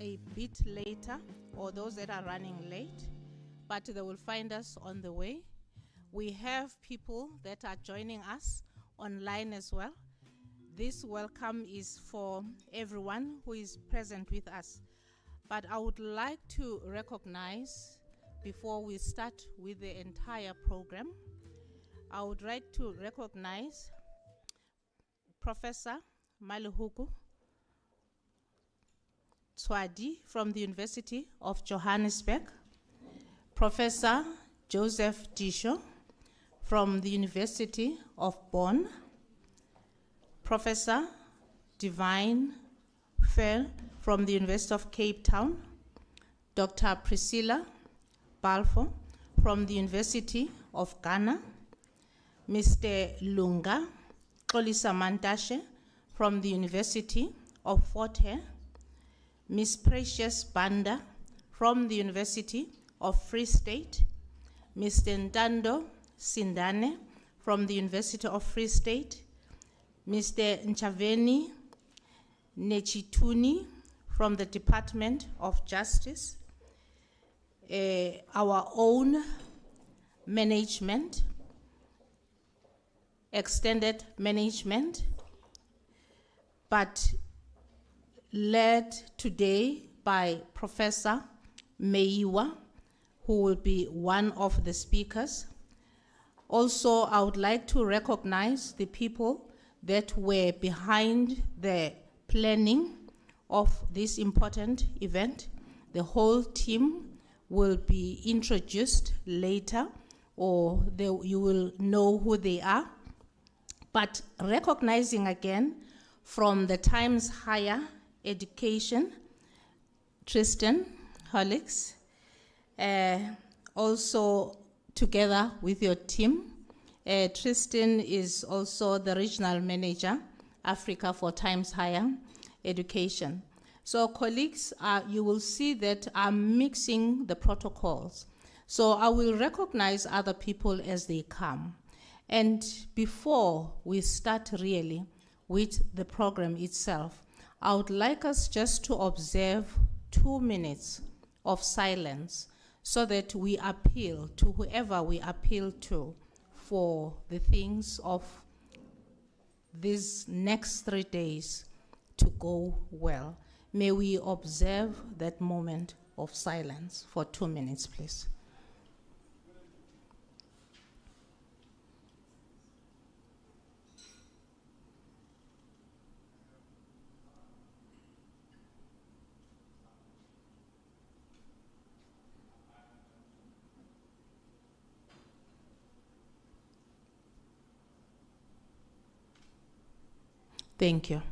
a bit later, or those that are running late, but they will find us on the way. We have people that are joining us online as well. This welcome is for everyone who is present with us. But I would like to recognize, before we start with the entire program, I would like to recognize Professor Malehoko Tshoaedi from the University of Johannesburg, Professor Joseph Disho from the University of Bonn, Professor Divine Fell from the University of Cape Town, Dr. Priscilla Balfour from the University of Ghana, Mr. Lunga Xolisa Mantashe from the University of Fort Hare, Ms. Precious Banda from the University of Free State, Mr. Ndando Sindane from the University of Free State, Mr. Nchaveni Nechituni from the Department of Justice, our own management, extended management, but led today by Professor Meyiwa, who will be one of the speakers. Also, I would like to recognize the people that were behind the planning of this important event. The whole team will be introduced later, or you will know who they are. But recognizing again from the Times Higher Education, Tristan Holix, also together with your team. Tristan is also the Regional Manager, Africa for Times Higher Education. So colleagues, you will see that I'm mixing the protocols. So I will recognize other people as they come. And before we start really with the program itself, I would like us just to observe 2 minutes of silence so that we appeal to whoever we appeal to for the things of these next 3 days to go well. May we observe that moment of silence for 2 minutes, please. Thank you.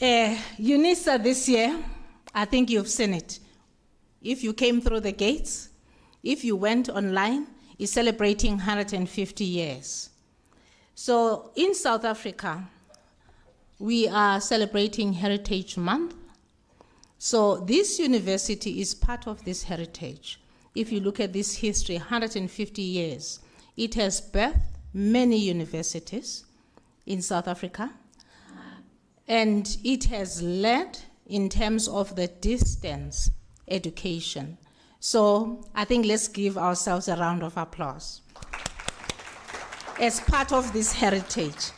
Unisa this year, I think you've seen it. If you came through the gates, if you went online, is celebrating 150 years. So in South Africa, we are celebrating Heritage Month. So this university is part of this heritage. If you look at this history, 150 years, it has birthed many universities in South Africa, and it has led in terms of the distance education. So I think let's give ourselves a round of applause as part of this heritage.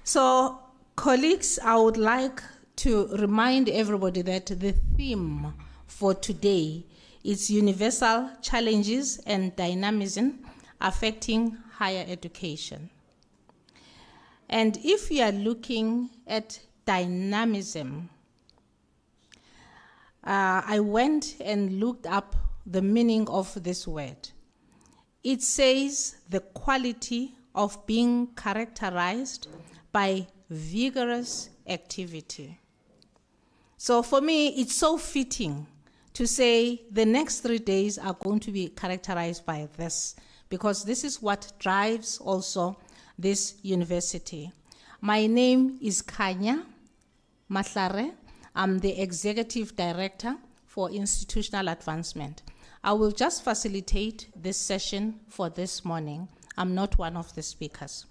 So colleagues, I would like to remind everybody that the theme for today is universal challenges and dynamism affecting higher education. And if we are looking at dynamism, I went and looked up the meaning of this word. It says the quality of being characterized by vigorous activity. So for me, it's so fitting to say the next 3 days are going to be characterized by this, because this is what drives also this university. My name is Kanya Mahlare. I'm the Executive Director for Institutional Advancement. I will just facilitate this session for this morning. I'm not one of the speakers.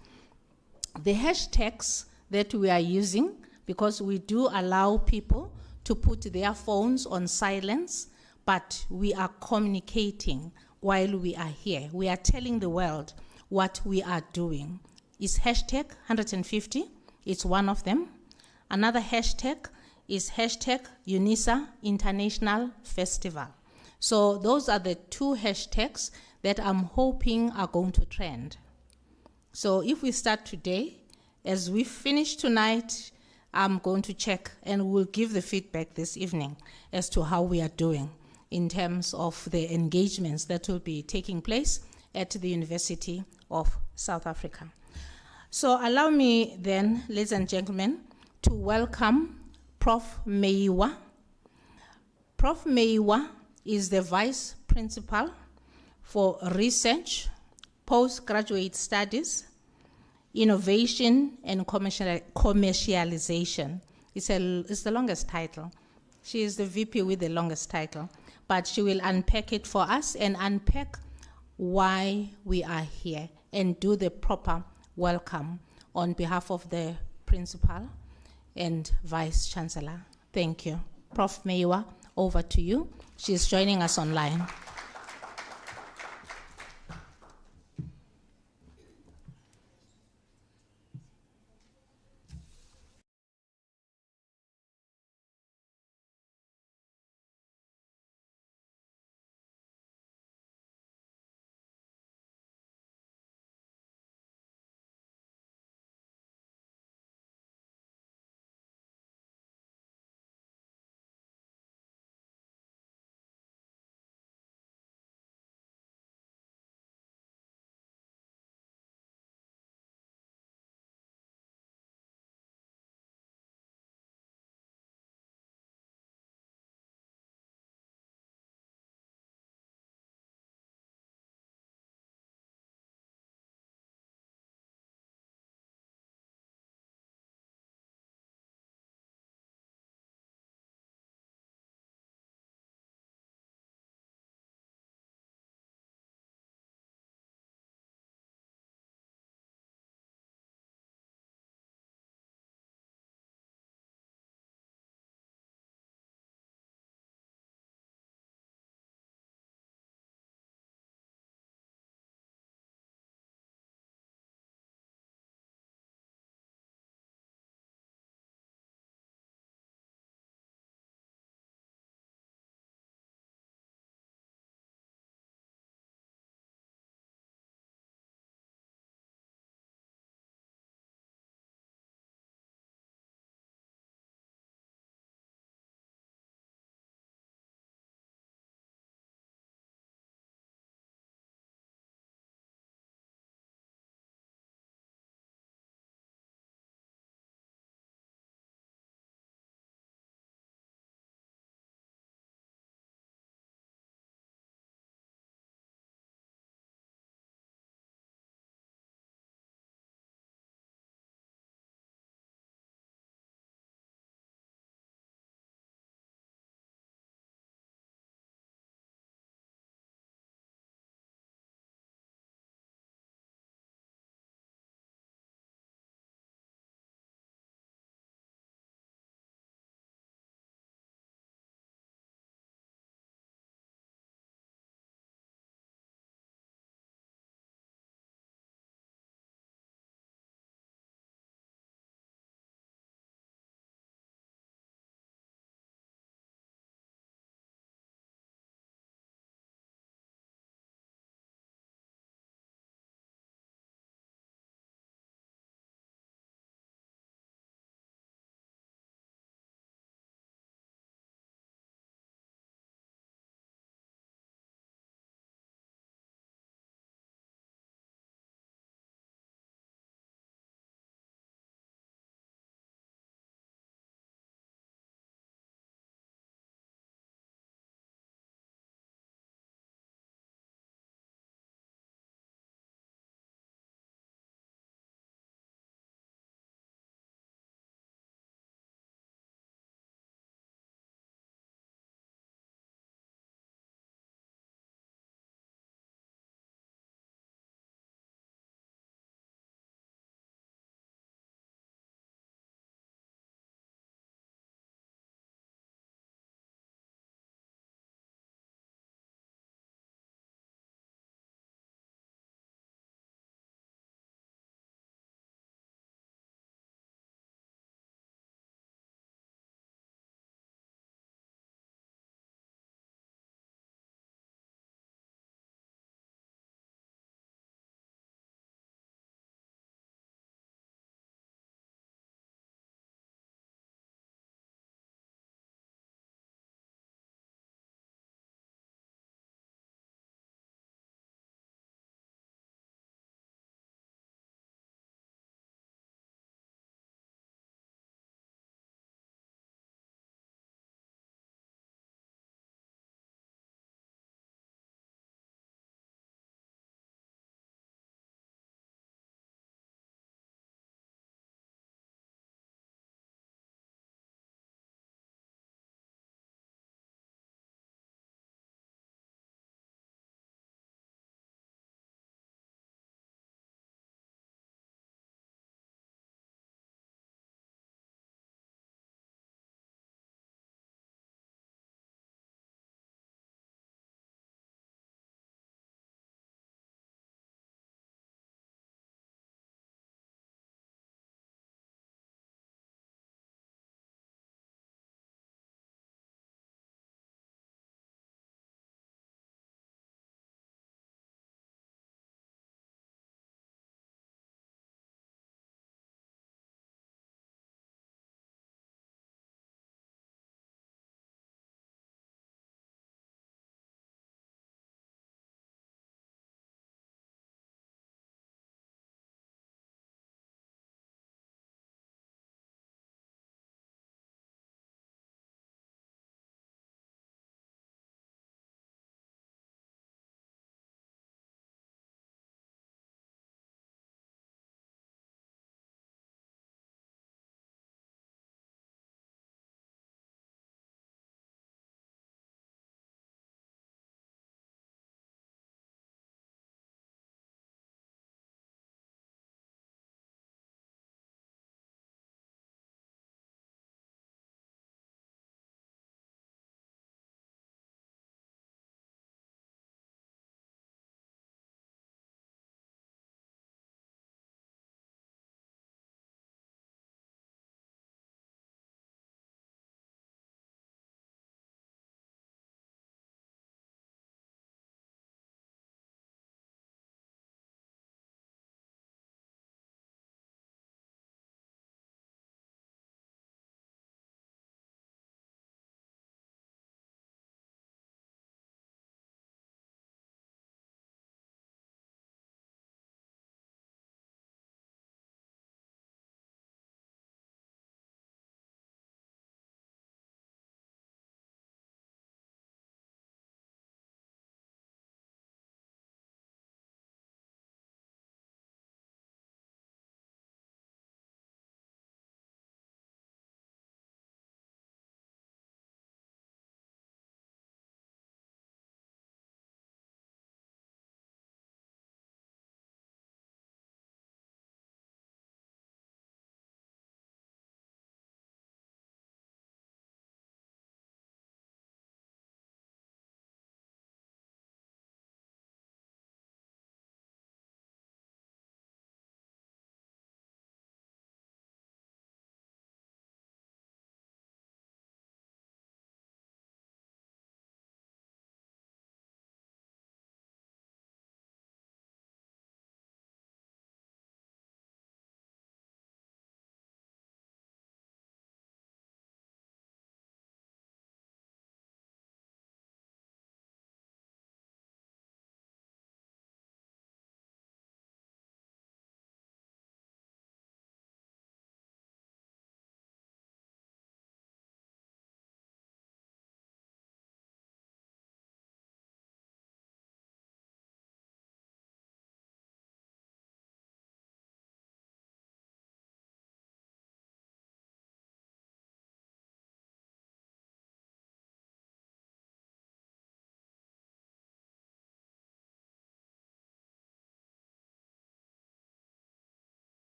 The hashtags that we are using, because we do allow people to put their phones on silence, but we are communicating while we are here. We are telling the world what we are doing. It's hashtag 150, it's one of them. Another hashtag is hashtag Unisa International Festival. So those are the two hashtags that I'm hoping are going to trend. So if we start today, as we finish tonight, I'm going to check and we'll give the feedback this evening as to how we are doing in terms of the engagements that will be taking place at the University of South Africa. So allow me then, ladies and gentlemen, to welcome Prof Meyiwa. Prof Meyiwa is the Vice Principal for Research, Postgraduate Studies, Innovation and Commercialization. It's the longest title. She is the VP with the longest title, but she will unpack it for us and unpack why we are here and do the proper welcome on behalf of the Principal and Vice Chancellor. Thank you. Prof Meyiwa, over to you. She's joining us online.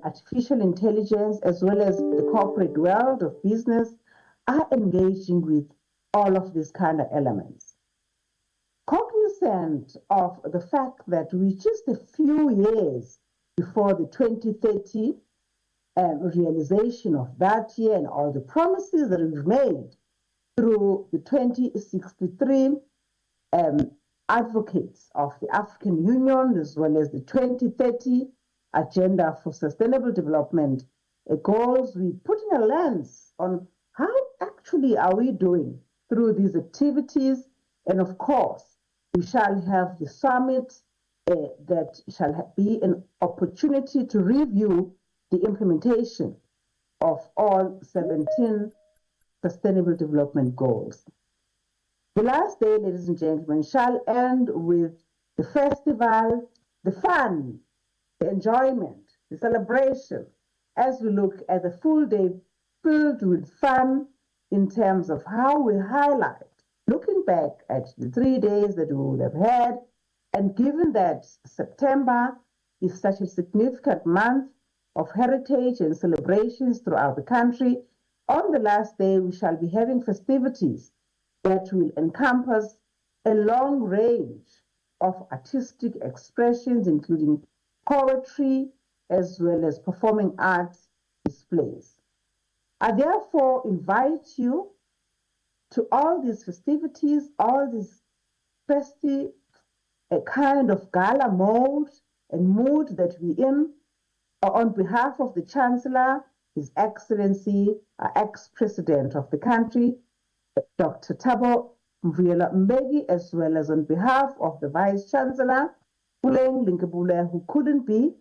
artificial intelligence, as well as the corporate world of business, are engaging with all of these kind of elements. Cognizant of the fact that we're just a few years before the 2030 realization of that year and all the promises that we've made through the 2063 advocates of the African Union, as well as the 2030 Agenda for Sustainable Development goals, we put in a lens on how actually are we doing through these activities. And of course, we shall have the summit that shall be an opportunity to review the implementation of all 17 Sustainable Development Goals. The last day, ladies and gentlemen, shall end with the festival, the fun, the enjoyment, the celebration, as we look at the full day filled with fun in terms of how we highlight, looking back at the 3 days that we would have had, and given that September is such a significant month of heritage and celebrations throughout the country, on the last day we shall be having festivities that will encompass a long range of artistic expressions, including poetry, as well as performing arts displays. I therefore invite you to all these festivities, all these festive, a kind of gala mode and mood that we're in, on behalf of the Chancellor, His Excellency, ex-President of the country, Dr. Thabo Mbeki, as well as on behalf of the Vice Chancellor, Puleng Linkebule, who couldn't be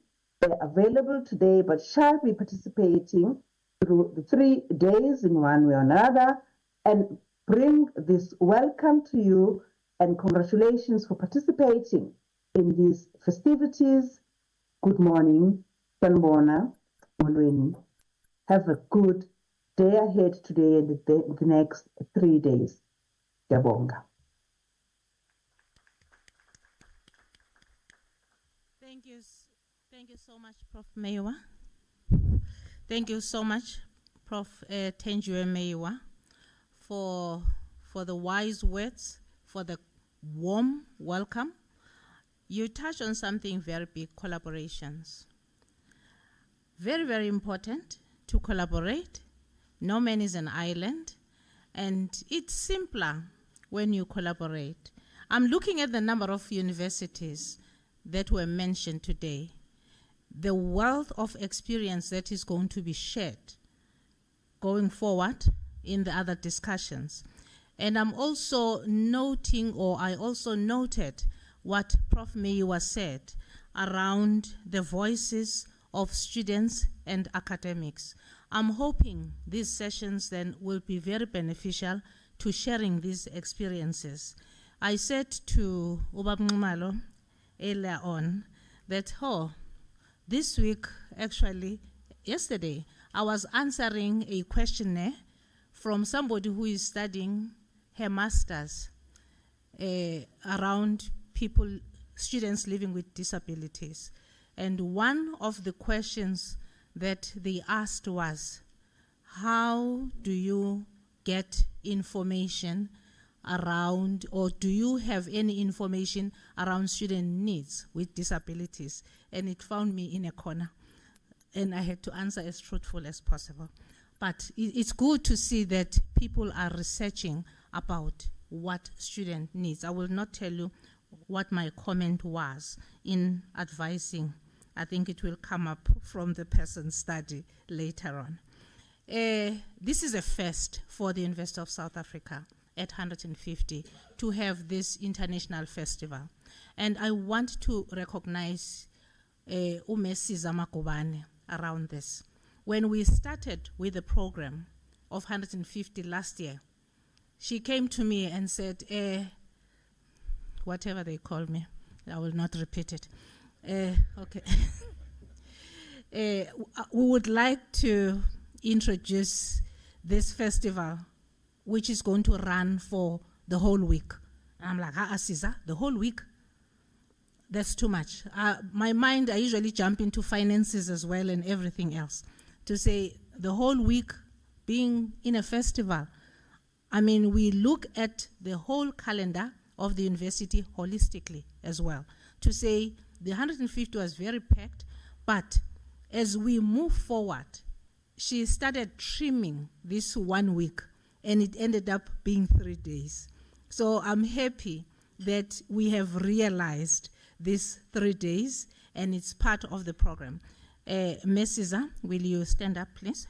available today but shall be participating through the 3 days in one way or another, and bring this welcome to you and congratulations for participating in these festivities. Good morning, Sanbona, Molweni. Have a good day ahead today and the next 3 days. Yabonga. Thank you so much, Prof Meyiwa. Thank you so much, Prof T Meyiwa, for the wise words, for the warm welcome. You touched on something very big: collaborations. Very, very important to collaborate. No man is an island, and it's simpler when you collaborate. I'm looking at the number of universities that were mentioned today, the wealth of experience that is going to be shared going forward in the other discussions. And I'm also noting, or I also noted what Prof Meyiwa said around the voices of students and academics. I'm hoping these sessions then will be very beneficial to sharing these experiences. I said to B Nxumalo earlier on that, this week, actually, yesterday, I was answering a questionnaire from somebody who is studying her master's around students living with disabilities. And one of the questions that they asked was, how do you get information around, or do you have any information around student needs with disabilities? And it found me in a corner, and I had to answer as truthful as possible. But it's good to see that people are researching about what student needs. I will not tell you what my comment was in advising. I think it will come up from the person's study later on. This is a first for the University of South Africa at 150 to have this international festival. And I want to recognize Umesi Zamakubane around this. When we started with the program of 150 last year, she came to me and said, whatever they call me, I will not repeat it. Okay. We would like to introduce this festival, which is going to run for the whole week. And I'm like, Asiza, the whole week? that's too much. My mind, I usually jump into finances as well and everything else. To say the whole week being in a festival, I mean, we look at the whole calendar of the university holistically as well. To say the 150 was very packed, but as we move forward, she started trimming this 1 week, and it ended up being 3 days. So I'm happy that we have realized these 3 days, and it's part of the program. Mesiza, will you stand up, please?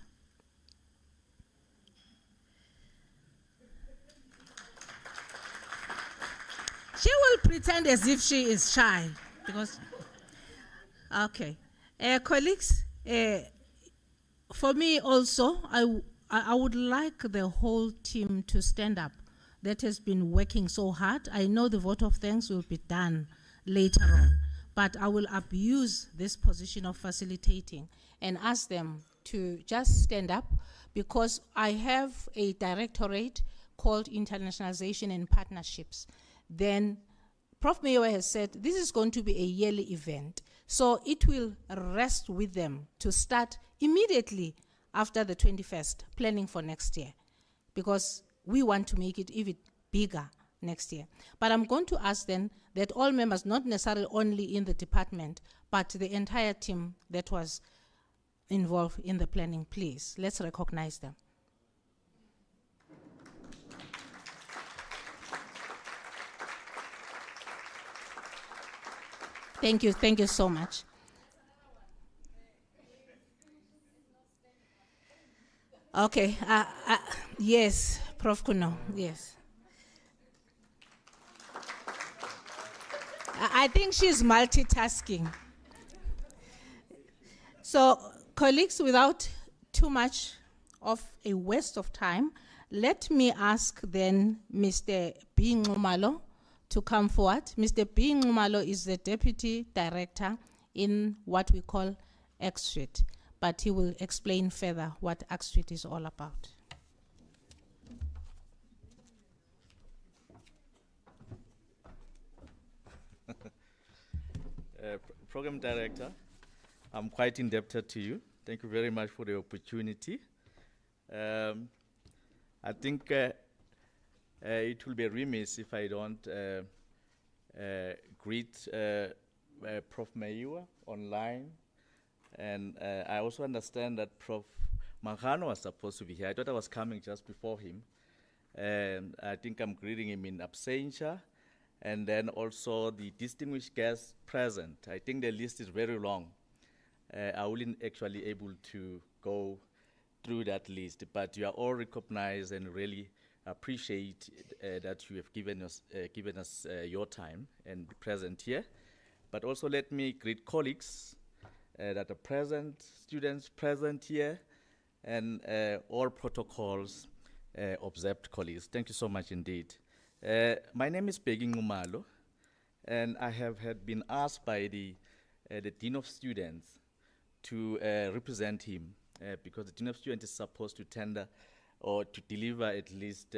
She will pretend as if she is shy, because, okay. Colleagues, for me also, I would like the whole team to stand up that has been working so hard. I know the vote of thanks will be done later on, but I will abuse this position of facilitating and ask them to just stand up, because I have a directorate called Internationalization and Partnerships. Then Prof Meyiwa has said this is going to be a yearly event, so it will rest with them to start immediately after the 21st, planning for next year, because we want to make it even bigger next year. But I'm going to ask then that all members, not necessarily only in the department, but the entire team that was involved in the planning, please, let's recognize them. Thank you so much. Okay, yes, Prof Kuno, yes. I think she's multitasking. So, colleagues, without too much of a waste of time, let me ask then Mr. B Nxumalo to come forward. Mr. B Nxumalo is the Deputy Director in what we call X-Suite, but he will explain further what X-Suite is all about. Program Director, I'm quite indebted to you. Thank you very much for the opportunity. I think it will be remiss if I don't greet Prof Meyiwa online. And I also understand that Prof Magano was supposed to be here. I thought I was coming just before him. And I think I'm greeting him in absentia. And then also the distinguished guests present. I think the list is very long. I wasn't actually able to go through that list, but you are all recognized and really appreciate that you have given us your time and be present here. But also let me greet colleagues that are present, students present here, and all protocols observed colleagues. Thank you so much indeed. My name is B Nxumalo, and I have been asked by the Dean of Students to represent him because the Dean of Students is supposed to tender or to deliver at least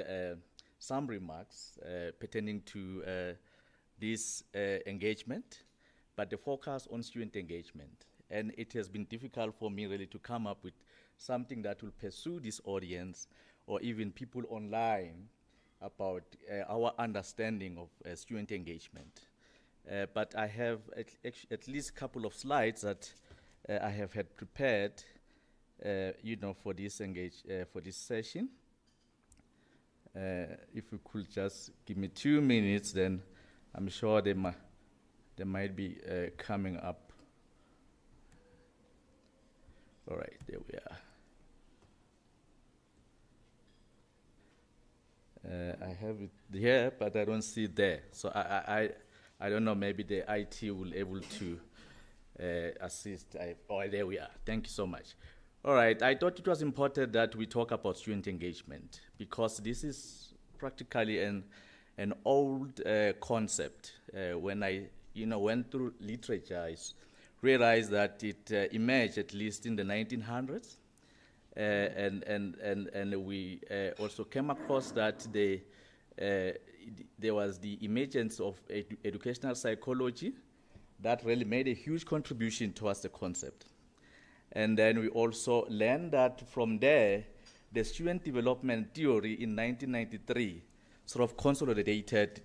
some remarks pertaining to this engagement, but the focus on student engagement. And it has been difficult for me really to come up with something that will pursue this audience or even people online about our understanding of student engagement. But I have at least a couple of slides that I have had prepared, for this for this session. If you could just give me 2 minutes, then I'm sure they might be coming up. All right, there we are. I have it here, but I don't see it there. So I don't know, maybe the IT will able to assist. Oh, there we are. Thank you so much. All right, I thought it was important that we talk about student engagement because this is practically an old concept. When I went through literature, I realized that it emerged at least in the 1900s. And we also came across that there was the emergence of educational psychology that really made a huge contribution towards the concept. And then we also learned that from there, the student development theory in 1993 sort of consolidated,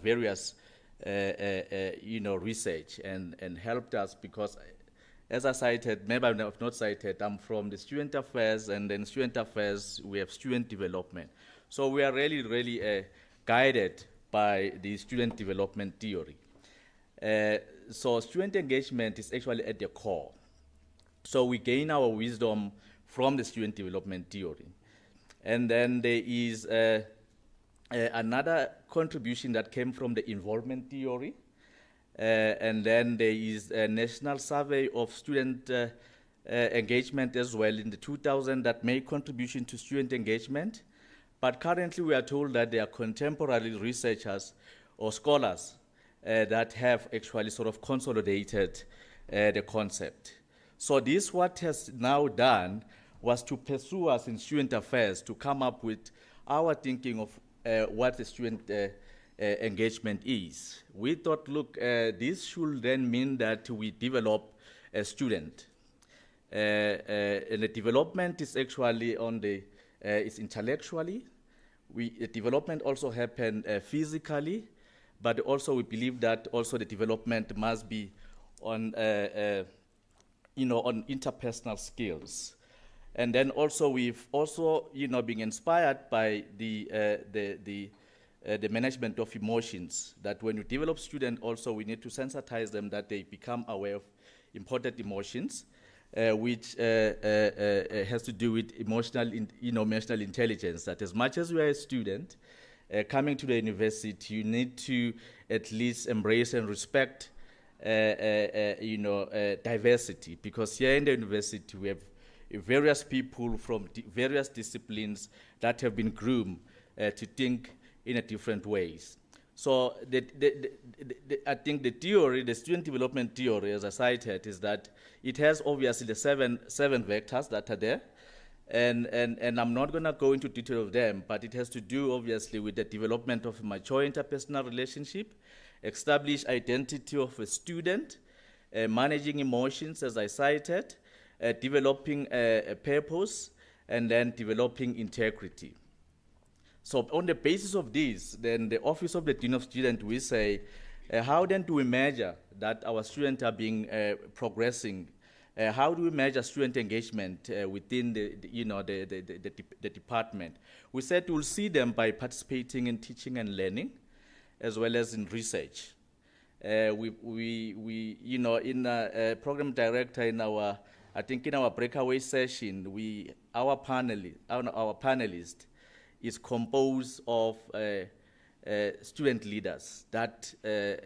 various, research and helped us because, as I cited, maybe I have not cited, I'm from the student affairs, and then student affairs, we have student development. So we are really, really guided by the student development theory. So student engagement is actually at the core. So we gain our wisdom from the student development theory. And then there is another contribution that came from the involvement theory. And then there is a national survey of student engagement as well in the 2000 that made contribution to student engagement. But currently we are told that there are contemporary researchers or scholars that have actually sort of consolidated the concept. So this, what has now done was to pursue us in student affairs to come up with our thinking of what the student engagement is. We thought, look, this should then mean that we develop a student. And the development is actually on the, is intellectually. The development also happen physically, but also we believe that also the development must be on on interpersonal skills. And then also we've also, been inspired by the management of emotions, that when you develop students also we need to sensitize them that they become aware of important emotions, which has to do with emotional intelligence, that as much as you are a student coming to the university, you need to at least embrace and respect diversity, because here in the university we have various people from various disciplines that have been groomed to think in a different ways. So I think the theory, the student development theory, as I cited, is that it has obviously the seven vectors that are there, and I'm not going to go into detail of them, but it has to do obviously with the development of a mature interpersonal relationship, establish identity of a student, managing emotions, as I cited, developing a purpose, and then developing integrity. So on the basis of this, then the Office of the Dean of Students, we say, how then do we measure that our students are being progressing? How do we measure student engagement within the department? We said we'll see them by participating in teaching and learning, as well as in research. In a program director in our, I think in our breakaway session, our panelist is composed of student leaders that,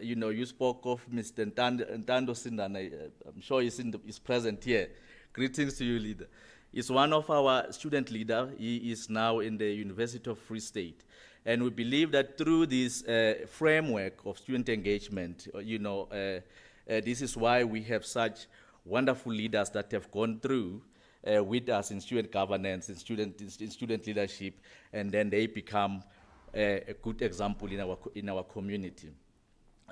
you spoke of Mr. Ntando Sindana, I'm sure he's present here. Greetings to you, leader. He's one of our student leaders. He is now in the University of Free State. And we believe that through this framework of student engagement, this is why we have such wonderful leaders that have gone through with us in student governance, in student leadership, and then they become a good example in our community.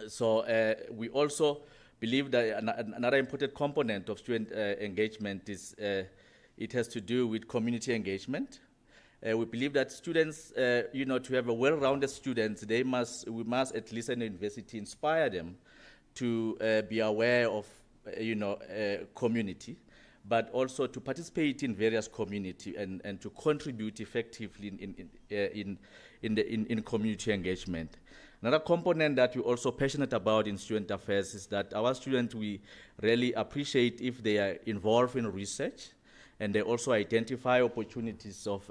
So we also believe that another important component of student engagement is it has to do with community engagement. We believe that students, to have a well-rounded students, we must at least in the university inspire them to be aware of, community, but also to participate in various community and to contribute effectively in community engagement. Another component that we're also passionate about in student affairs is that our students, we really appreciate if they are involved in research, and they also identify opportunities of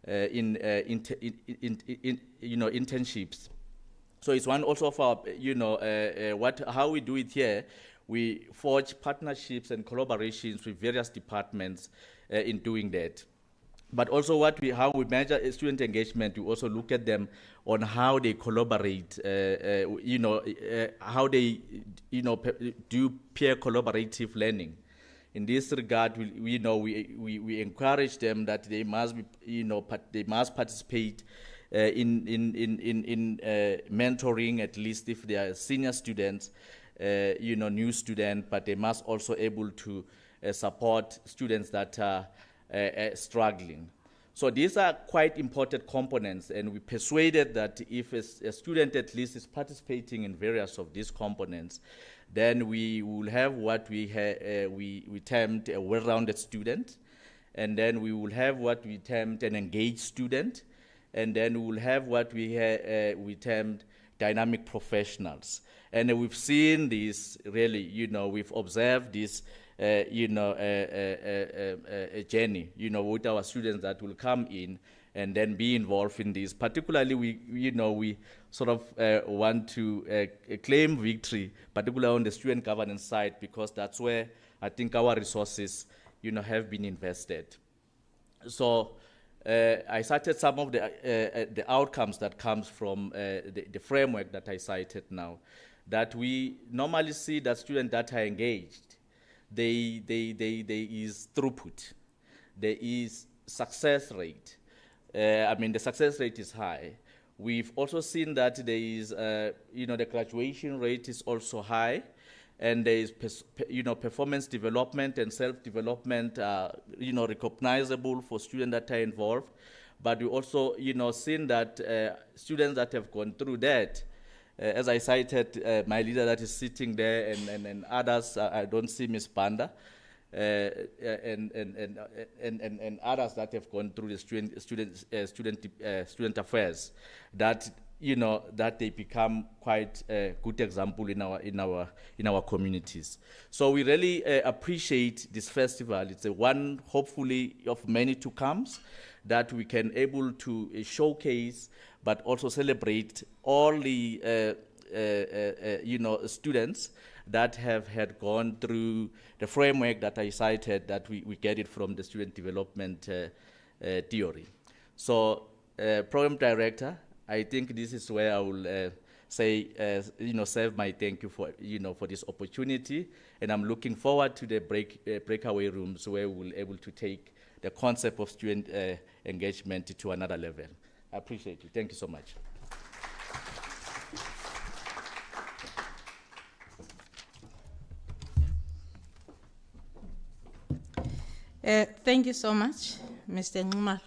internships. So it's one also of our, how we do it here. We forge partnerships and collaborations with various departments in doing that. But also how we measure student engagement, we also look at them on how they collaborate, how they, do peer collaborative learning. In this regard, we encourage them that they must be, they must participate in mentoring, at least if they are senior students, new students, but they must also able to support students that are struggling. So these are quite important components, and we persuaded that if a student at least is participating in various of these components, then we will have what we termed a well-rounded student, and then we will have what we termed an engaged student, and then we will have what we termed dynamic professionals. And we've seen this really, we've observed this a journey, with our students that will come in and then be involved in this. Particularly, we sort of want to claim victory, particularly on the student governance side, because that's where I think our resources, have been invested. So I cited some of the outcomes that comes from the framework that I cited now, that we normally see that students that are engaged, there is throughput, there is success rate. The success rate is high. We've also seen that there is, the graduation rate is also high, and there is, performance development and self-development, recognizable for students that are involved. But we also, seen that students that have gone through that, as I cited, my leader that is sitting there, and others, I don't see Ms. Panda, and others that have gone through the student affairs, that that they become quite a good example in our communities. So we really appreciate this festival. It's one, hopefully, of many to come, that we can able to showcase, but also celebrate all the students that have gone through the framework that I cited, that we get it from the student development theory. So, program director, I think this is where I will say, serve my thank you for, for this opportunity, and I'm looking forward to the breakaway rooms where we'll able to take the concept of student engagement to another level. I appreciate you. Thank you so much. Thank you so much, Mr. Nxumalo.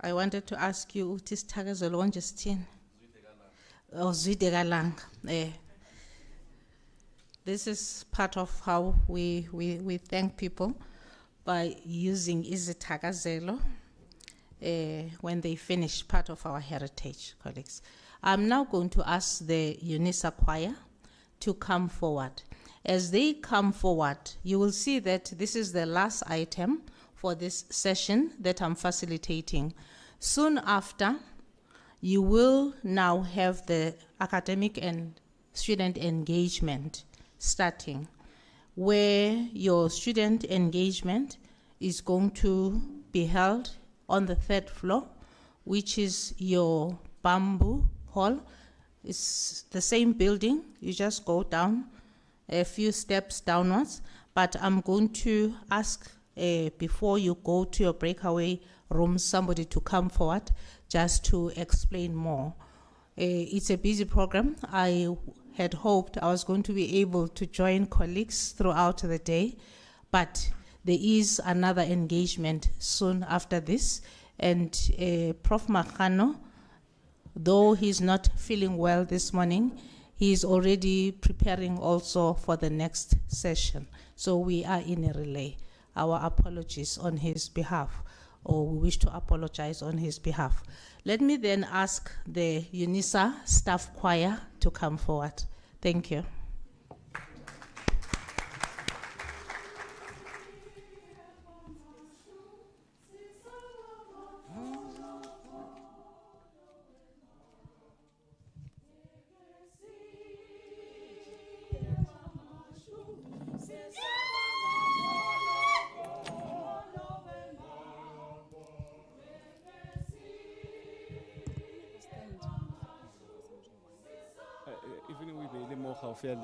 I wanted to ask you, Utis Tagazolo Justin. This is part of how we thank people by using Izitagazelo when they finish part of our heritage, colleagues. I'm now going to ask the Unisa choir to come forward. As they come forward, you will see that this is the last item for this session that I'm facilitating. Soon after, you will now have the academic and student engagement starting, where your student engagement is going to be held on the 3rd floor, which is your bamboo hall. It's the same building. You just go down a few steps downwards, but I'm going to ask before you go to your breakaway room, somebody to come forward just to explain more. It's a busy program. I had hoped I was going to be able to join colleagues throughout the day, but there is another engagement soon after this, and Prof Magano, though he's not feeling well this morning, he is already preparing also for the next session. So we are in a relay. Our apologies on his behalf, or we wish to apologize on his behalf. Let me then ask the Unisa staff choir to come forward. Thank you. Even we be more healthy.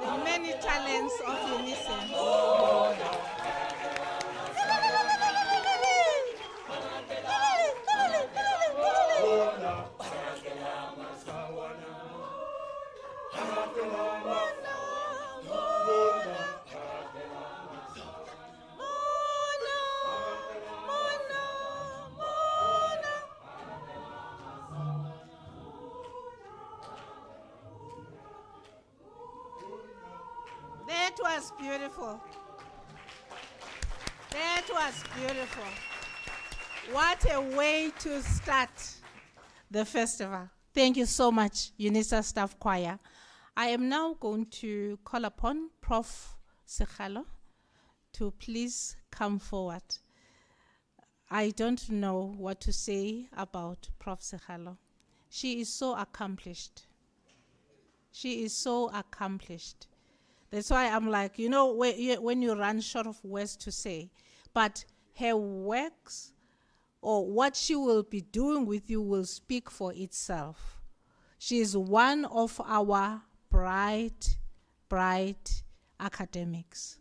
The many talents of Unisa. That was beautiful. That was beautiful. What a way to start the festival. Thank you so much, Unisa Staff Choir. I am now going to call upon Prof Magano to please come forward. I don't know what to say about Prof Magano. She is so accomplished. She is so accomplished. That's why I'm like, you know, when you run short of words to say, but her works or what she will be doing with you will speak for itself. She is one of our bright academics.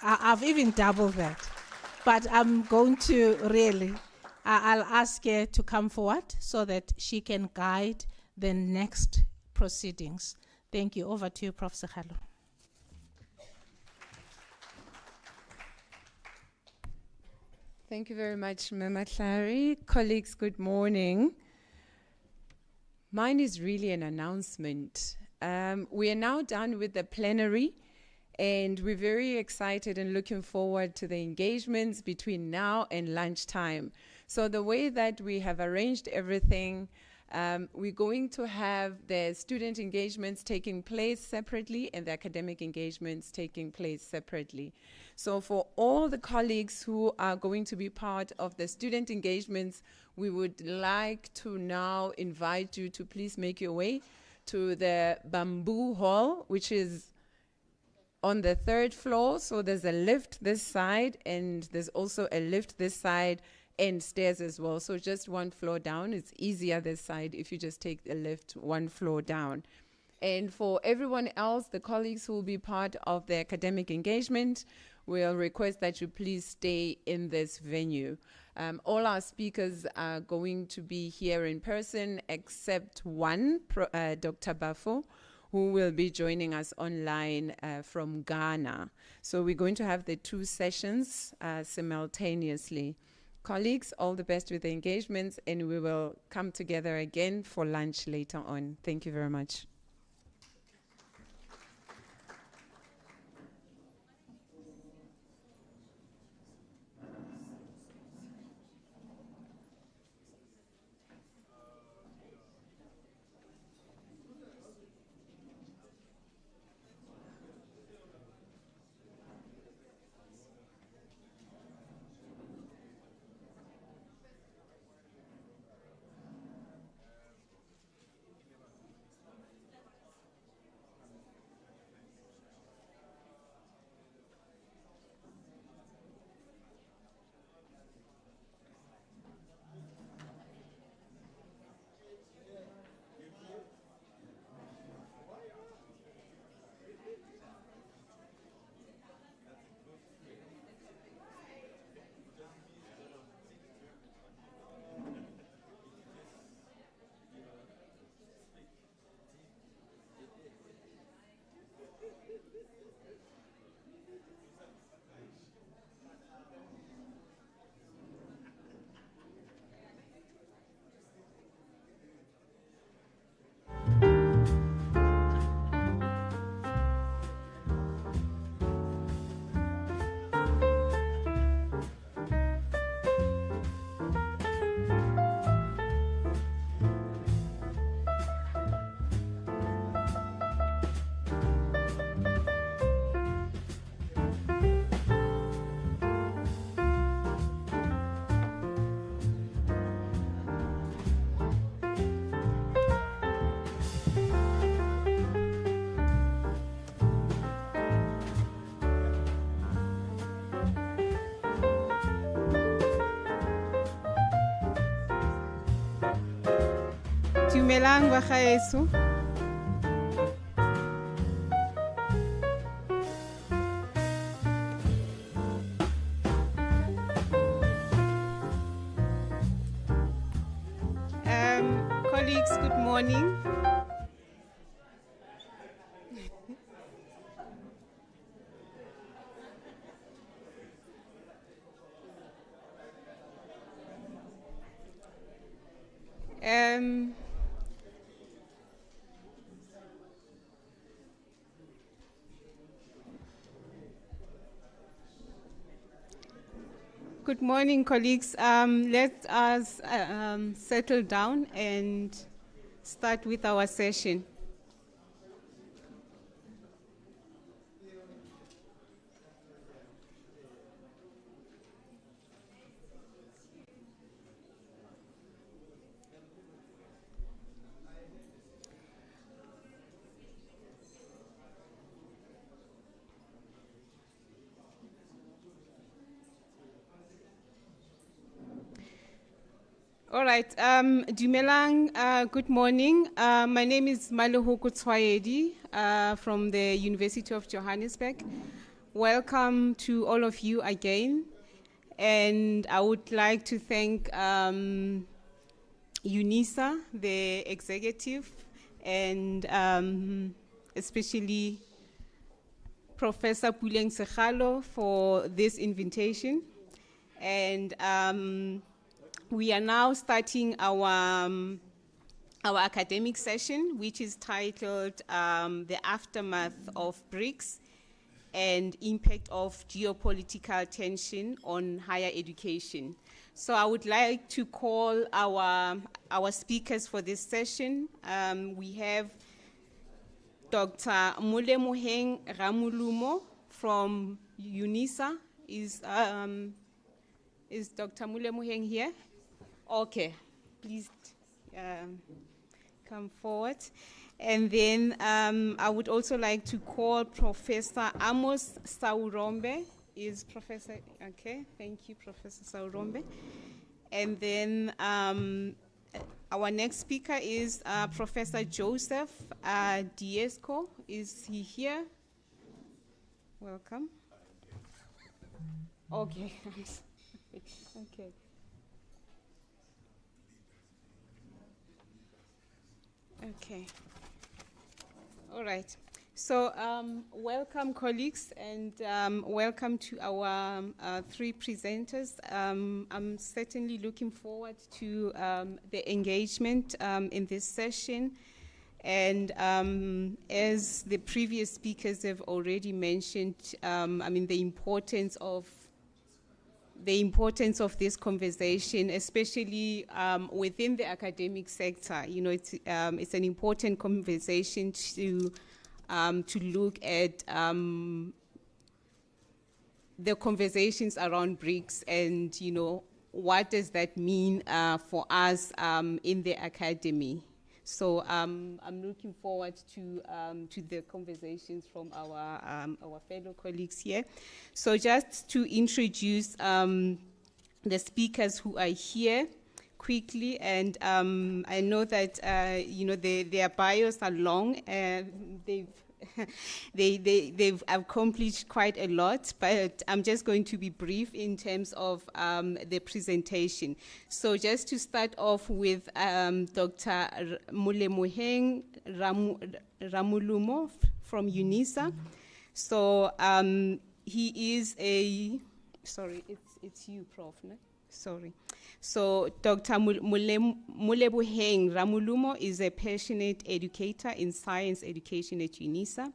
I've even doubled that. But I'm going to really, I'll ask her to come forward so that she can guide the next proceedings. Thank you. Over to you, Prof Magano. Thank you very much, Mahlare. Colleagues, good morning. Mine is really an announcement. We are now done with the plenary, and we're very excited and looking forward to the engagements between now and lunchtime. So the way that we have arranged everything, we're going to have the student engagements taking place separately and the academic engagements taking place separately. So for all the colleagues who are going to be part of the student engagements, we would like to now invite you to please make your way to the Bamboo Hall, which is on the 3rd floor. So there's a lift this side, and there's also a lift this side, and stairs as well. So just one floor down. It's easier this side if you just take a lift one floor down. And for everyone else, the colleagues who will be part of the academic engagement, we'll request that you please stay in this venue. All our speakers are going to be here in person except one, Dr. Bafo, who will be joining us online from Ghana. So we're going to have the 2 sessions simultaneously. Colleagues, all the best with the engagements, and we will come together again for lunch later on. Thank you very much. Dumelang bagaetsho. Colleagues, good morning. Good morning, colleagues. Let us settle down and start with our session. All right, Dumelang, good morning. My name is Malehoko Tshoaedi from the University of Johannesburg. Welcome to all of you again. And I would like to thank Unisa, the executive, and especially Professor B Nxumalo for this invitation. And we are now starting our academic session, which is titled The Aftermath of BRICS and Impact of Geopolitical Tension on Higher Education. So I would like to call our speakers for this session. We have Dr. Molemoheng Ramulumo from Unisa. Is Dr. Molemoheng here? Okay, please come forward. And then I would also like to call Professor Amos Saurombe. Is Professor, okay, thank you, Professor Saurombe. And then our next speaker is Professor Joseph Diesco. Is he here? Welcome. Okay, okay. Okay. All right. So welcome, colleagues, and welcome to our three presenters. I'm certainly looking forward to the engagement in this session. And as the previous speakers have already mentioned, I mean, the importance of this conversation, especially within the academic sector. You know, it's an important conversation to look at the conversations around BRICS and, you know, what does that mean for us in the academy. So I'm looking forward to the conversations from our fellow colleagues here. So just to introduce the speakers who are here quickly, and I know that you know their bios are long, and they've accomplished quite a lot, but I'm just going to be brief in terms of the presentation. So just to start off with Dr. Molemoheng Ramulumo from Unisa. So he is a, sorry, it's you, Prof, no? Sorry. So Dr. Molemoheng Ramulumo is a passionate educator in science education at Unisa.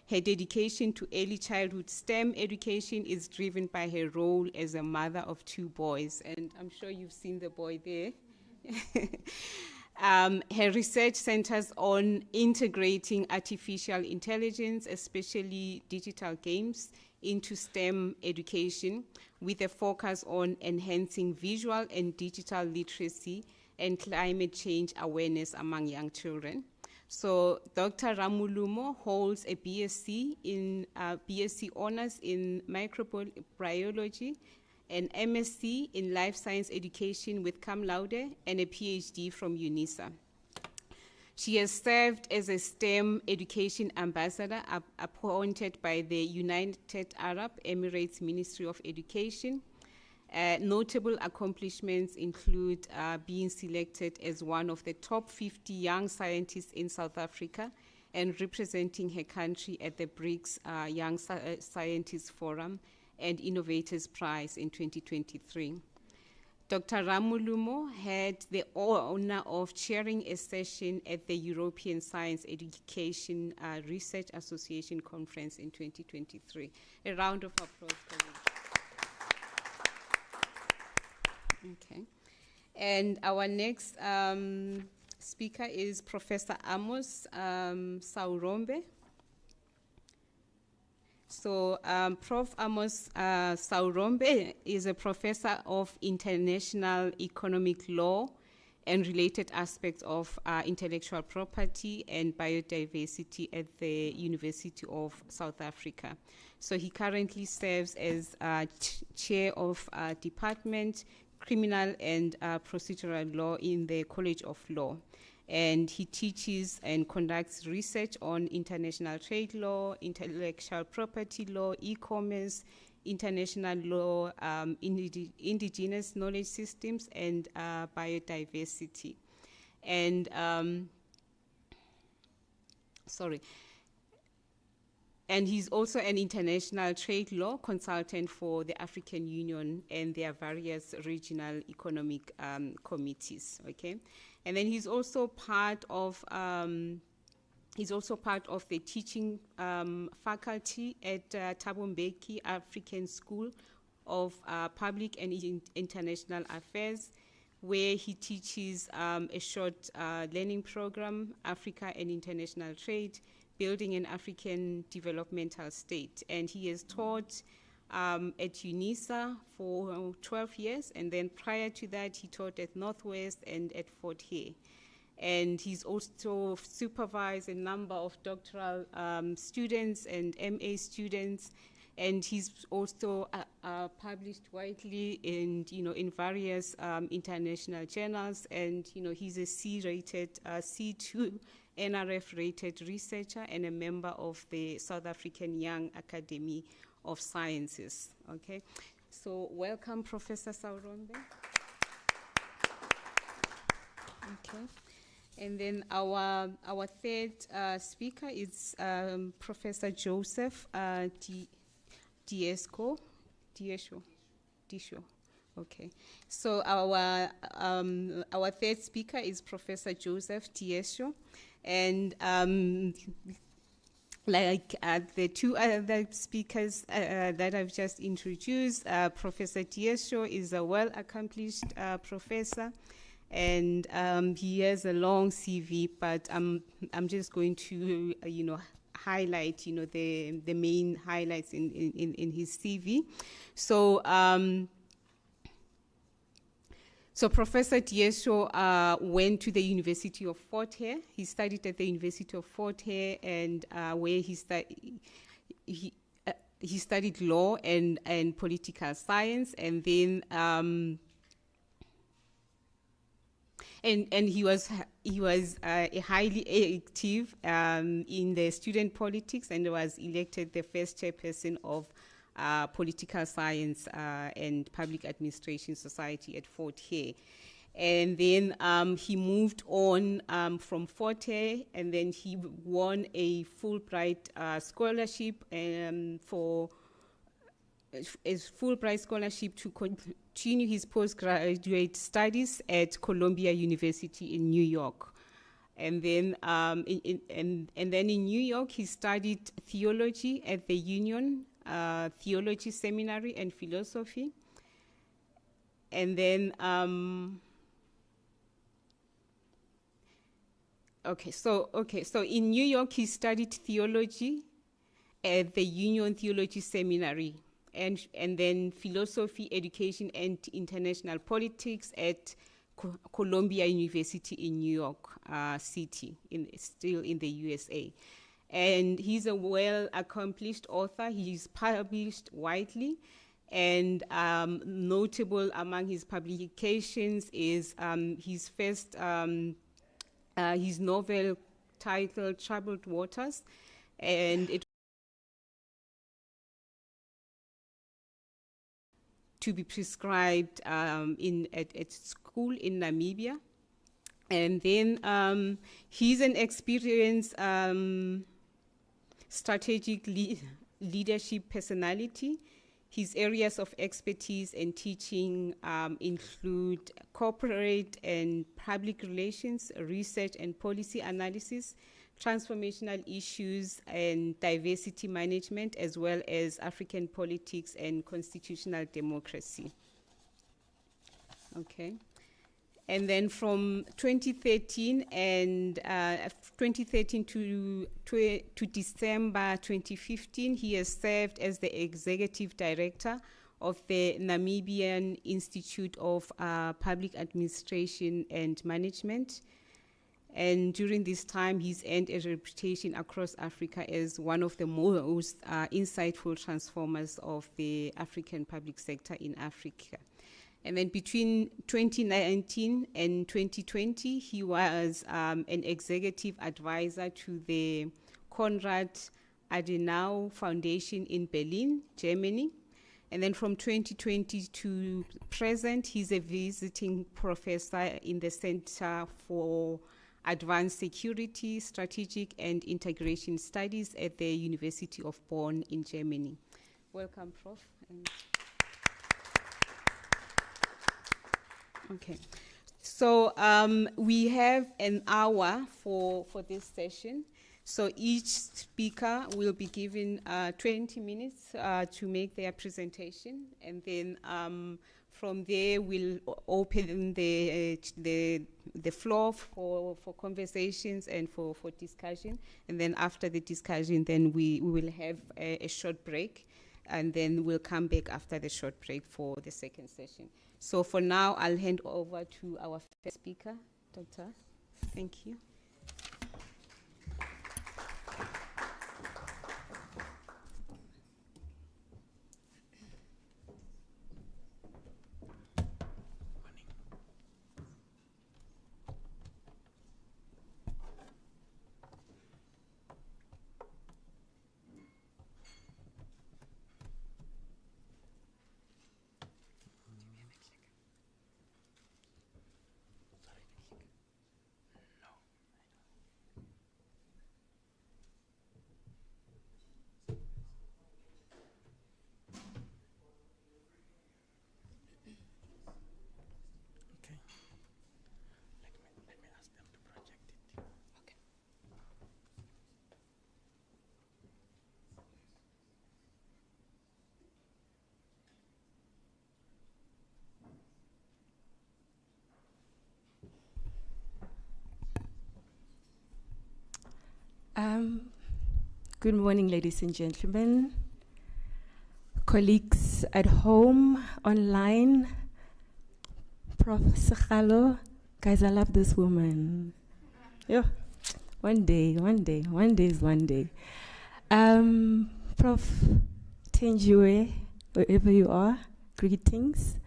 Her dedication to early childhood STEM education is driven by her role as a mother of two boys, and I'm sure you've seen the boy there. Her research centers on integrating artificial intelligence, especially digital games, into STEM education, with a focus on enhancing visual and digital literacy and climate change awareness among young children. So Dr. Ramulumo holds a BSc honors in microbiology, an MSc in life science education with cum laude, and a PhD from Unisa. She has served as a STEM education ambassador appointed by the United Arab Emirates Ministry of Education. Notable accomplishments include being selected as one of the top 50 young scientists in South Africa and representing her country at the BRICS Young Scientists Forum and Innovators Prize in 2023. Dr. Ramulumo had the honor of chairing a session at the European Science Education Research Association Conference in 2023. A round of applause, colleagues. Okay. And our next speaker is Professor Amos Saurombe. So Prof. Amos Saurombe is a professor of international economic law and related aspects of intellectual property and biodiversity at the University of South Africa. So he currently serves as chair of Department Criminal and Procedural Law in the College of Law. And he teaches and conducts research on international trade law, intellectual property law, e-commerce, international law, indigenous knowledge systems, and biodiversity. And, And he's also an international trade law consultant for the African Union and their various regional economic committees, okay? And then he's also part of the teaching faculty at Thabo Mbeki African School of Public and International Affairs, where he teaches a short learning program, Africa and International Trade, Building an African Developmental State. And he has taught at Unisa for 12 years, and then prior to that, he taught at Northwest and at Fort Hare. And he's also supervised a number of doctoral students and MA students, and he's also published widely in various international journals, and he's a C-rated, C2 NRF-rated researcher and a member of the South African Young Academy of Sciences. Okay, so welcome, Professor Saurombe. Okay, and then our third speaker is Professor Joseph Diesho. Okay, so our third speaker is Professor Joseph Diesho, and like the two other speakers that I've just introduced, Professor Diesho is a well-accomplished professor, and he has a long CV, but I'm just going to highlight the main highlights in his CV. So Professor Diesho went to the University of Fort Hare. He studied at the University of Fort Hare, and where he studied law and political science, and then and he was a highly active in the student politics, and was elected the first chairperson of Political Science and Public Administration Society at Fort Hare. And then he moved on from Fort Hare, and then he won a Fulbright scholarship to continue his postgraduate studies at Columbia University in New York. And then in New York, he studied theology at the Union Theology Seminary and Philosophy. And then, so in New York, he studied theology at the Union Theology Seminary, and then philosophy, education, and international politics at Columbia University in New York City, still in the USA. And he's a well-accomplished author. He's published widely, and notable among his publications is his first his novel titled Troubled Waters, and it to be prescribed at school in Namibia. And then he's an experienced strategic leadership personality. His areas of expertise and teaching include corporate and public relations, research and policy analysis, transformational issues and diversity management, as well as African politics and constitutional democracy. Okay. And then from 2013 to December 2015, he has served as the executive director of the Namibian Institute of Public Administration and Management. And during this time, he's earned a reputation across Africa as one of the most insightful transformers of the African public sector in Africa. And then between 2019 and 2020, he was an executive advisor to the Konrad Adenauer Foundation in Berlin, Germany. And then from 2020 to present, he's a visiting professor in the Center for Advanced Security, Strategic and Integration Studies at the University of Bonn in Germany. Welcome, Prof. Okay, so we have an hour for this session. So each speaker will be given 20 minutes to make their presentation, and then from there we'll open the floor for conversations and for discussion. And then after the discussion, then we will have a short break, and then we'll come back after the short break for the second session. So for now, I'll hand over to our first speaker, Doctor. Thank you. Good morning, ladies and gentlemen, colleagues at home, online, Prof S Magano. Guys, I love this woman. Yeah, one day is one day. Prof T Meyiwa, wherever you are, greetings.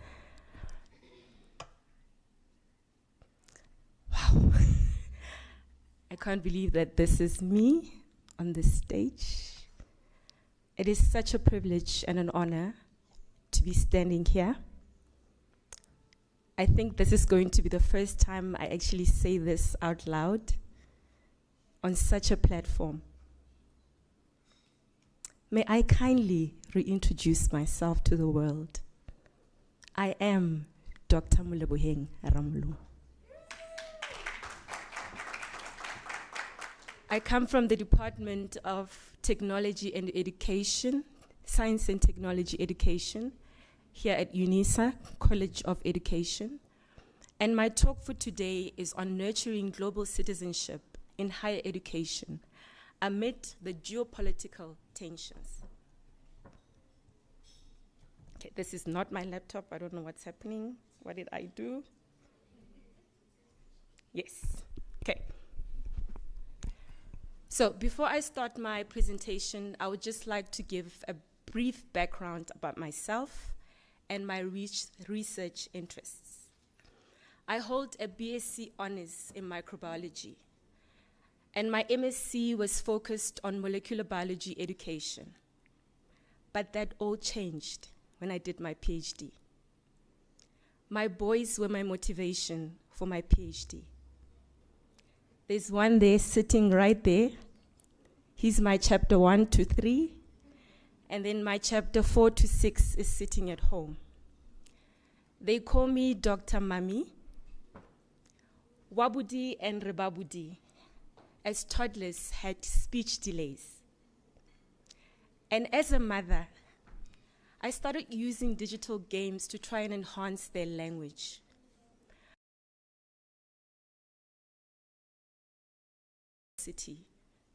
Wow. I can't believe that this is me on this stage. It is such a privilege and an honor to be standing here. I think this is going to be the first time I actually say this out loud on such a platform. May I kindly reintroduce myself to the world. I am Dr. Moleboheng Ramolo. I come from the Department of Technology and Education, Science and Technology Education, here at Unisa, College of Education. And my talk for today is on nurturing global citizenship in higher education amid the geopolitical tensions. Okay, this is not my laptop. I don't know what's happening. What did I do? Yes, okay. So before I start my presentation, I would just like to give a brief background about myself and my research interests. I hold a BSc Honours in microbiology, and my MSc was focused on molecular biology education. But that all changed when I did my PhD. My boys were my motivation for my PhD. There's one there sitting right there. He's my chapter 1 to 3, and then my chapter 4 to 6 is sitting at home. They call me Dr. Mami, Wabudi and Rebabudi, as toddlers had speech delays. And as a mother, I started using digital games to try and enhance their language.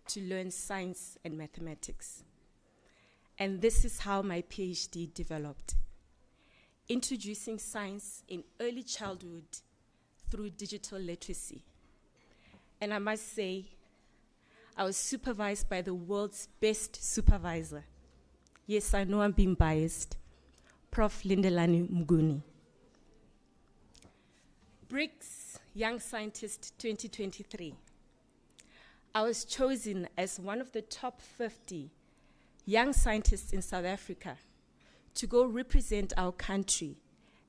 To learn science and mathematics. And this is how my PhD developed. Introducing science in early childhood through digital literacy. And I must say, I was supervised by the world's best supervisor. Yes, I know I'm being biased. Prof Lindelani Mguni. BRICS Young Scientist 2023. I was chosen as one of the top 50 young scientists in South Africa to go represent our country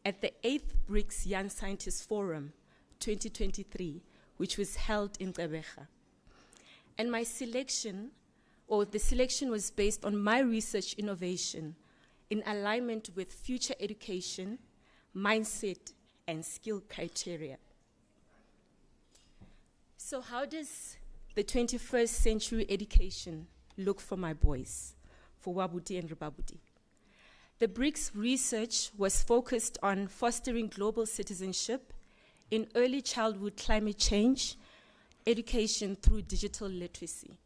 at the 8th BRICS Young Scientists Forum 2023, which was held in Gqeberha. And my selection, or the selection, was based on my research innovation in alignment with future education, mindset, and skill criteria. So how does the 21st century education look for my boys, for Wabudi and Rebabudi? The BRICS research was focused on fostering global citizenship in early childhood climate change, education through digital literacy.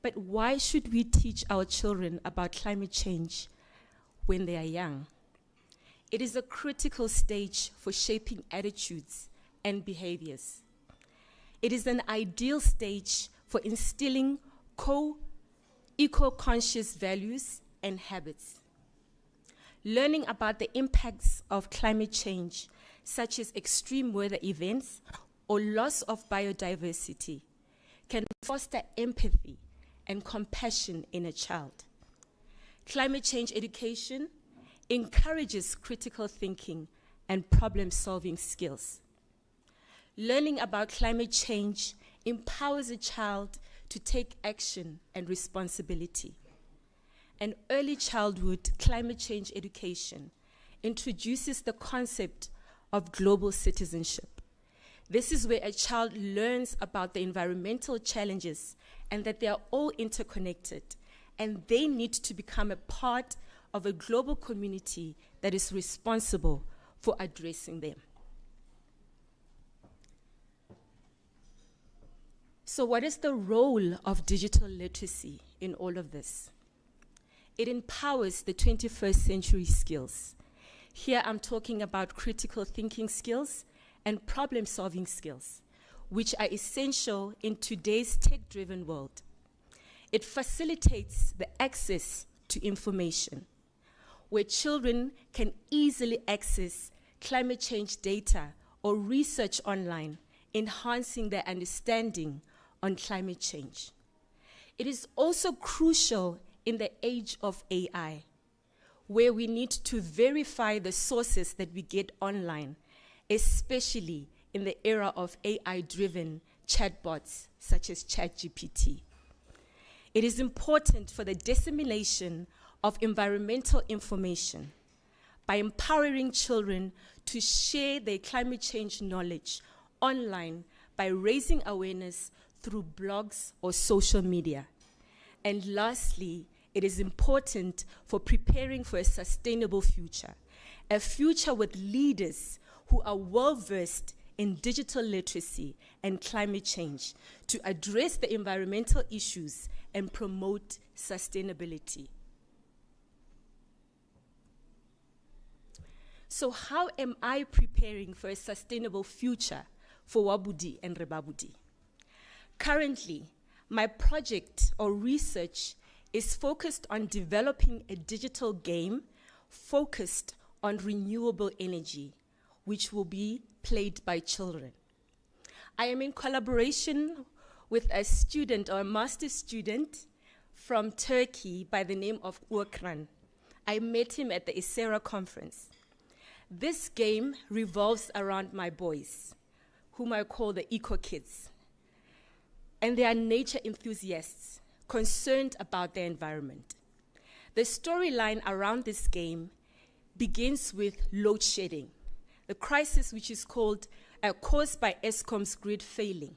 But why should we teach our children about climate change when they are young? It is a critical stage for shaping attitudes and behaviors. It is an ideal stage for instilling eco-conscious values and habits. Learning about the impacts of climate change, such as extreme weather events or loss of biodiversity, can foster empathy and compassion in a child. Climate change education encourages critical thinking and problem-solving skills. Learning about climate change empowers a child to take action and responsibility. And early childhood climate change education introduces the concept of global citizenship. This is where a child learns about the environmental challenges and that they are all interconnected, and they need to become a part of a global community that is responsible for addressing them. So what is the role of digital literacy in all of this? It empowers the 21st century skills. Here I'm talking about critical thinking skills and problem-solving skills, which are essential in today's tech-driven world. It facilitates the access to information, where children can easily access climate change data or research online, enhancing their understanding on climate change. It is also crucial in the age of AI, where we need to verify the sources that we get online, especially in the era of AI-driven chatbots such as ChatGPT. It is important for the dissemination of environmental information by empowering children to share their climate change knowledge online by raising awareness through blogs or social media. And lastly, it is important for preparing for a sustainable future, a future with leaders who are well-versed in digital literacy and climate change to address the environmental issues and promote sustainability. So how am I preparing for a sustainable future for Wabudi and Rebabudi? Currently, my project or research is focused on developing a digital game focused on renewable energy, which will be played by children. I am in collaboration with a student or a master's student from Turkey by the name of Urkran. I met him at the ISERA conference. This game revolves around my boys, whom I call the eco kids. And they are nature enthusiasts concerned about their environment. The storyline around this game begins with load shedding, the crisis which is caused by Eskom's grid failing.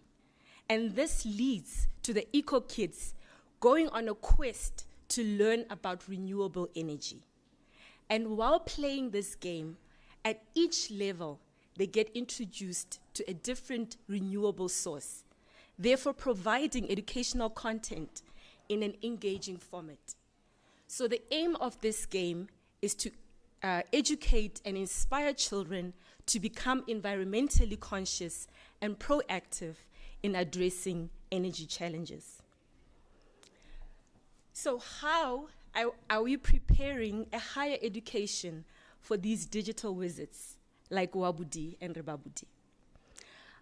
And this leads to the eco kids going on a quest to learn about renewable energy. And while playing this game, at each level, they get introduced to a different renewable source, therefore providing educational content in an engaging format. So the aim of this game is to educate and inspire children to become environmentally conscious and proactive in addressing energy challenges. So how are we preparing a higher education for these digital wizards like Wabudi and Rebabudi?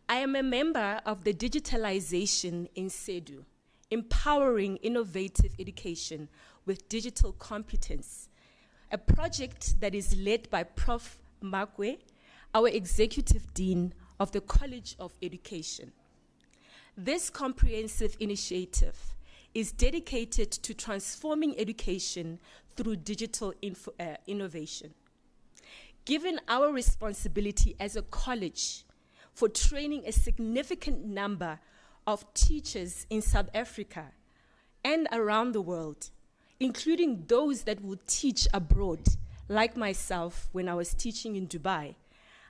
I am a member of the Digitalization in SEDU, Empowering Innovative Education with Digital Competence, a project that is led by Prof Magwe, our Executive Dean of the College of Education. This comprehensive initiative is dedicated to transforming education through digital innovation. Given our responsibility as a college for training a significant number of teachers in South Africa and around the world, including those that will teach abroad, like myself when I was teaching in Dubai,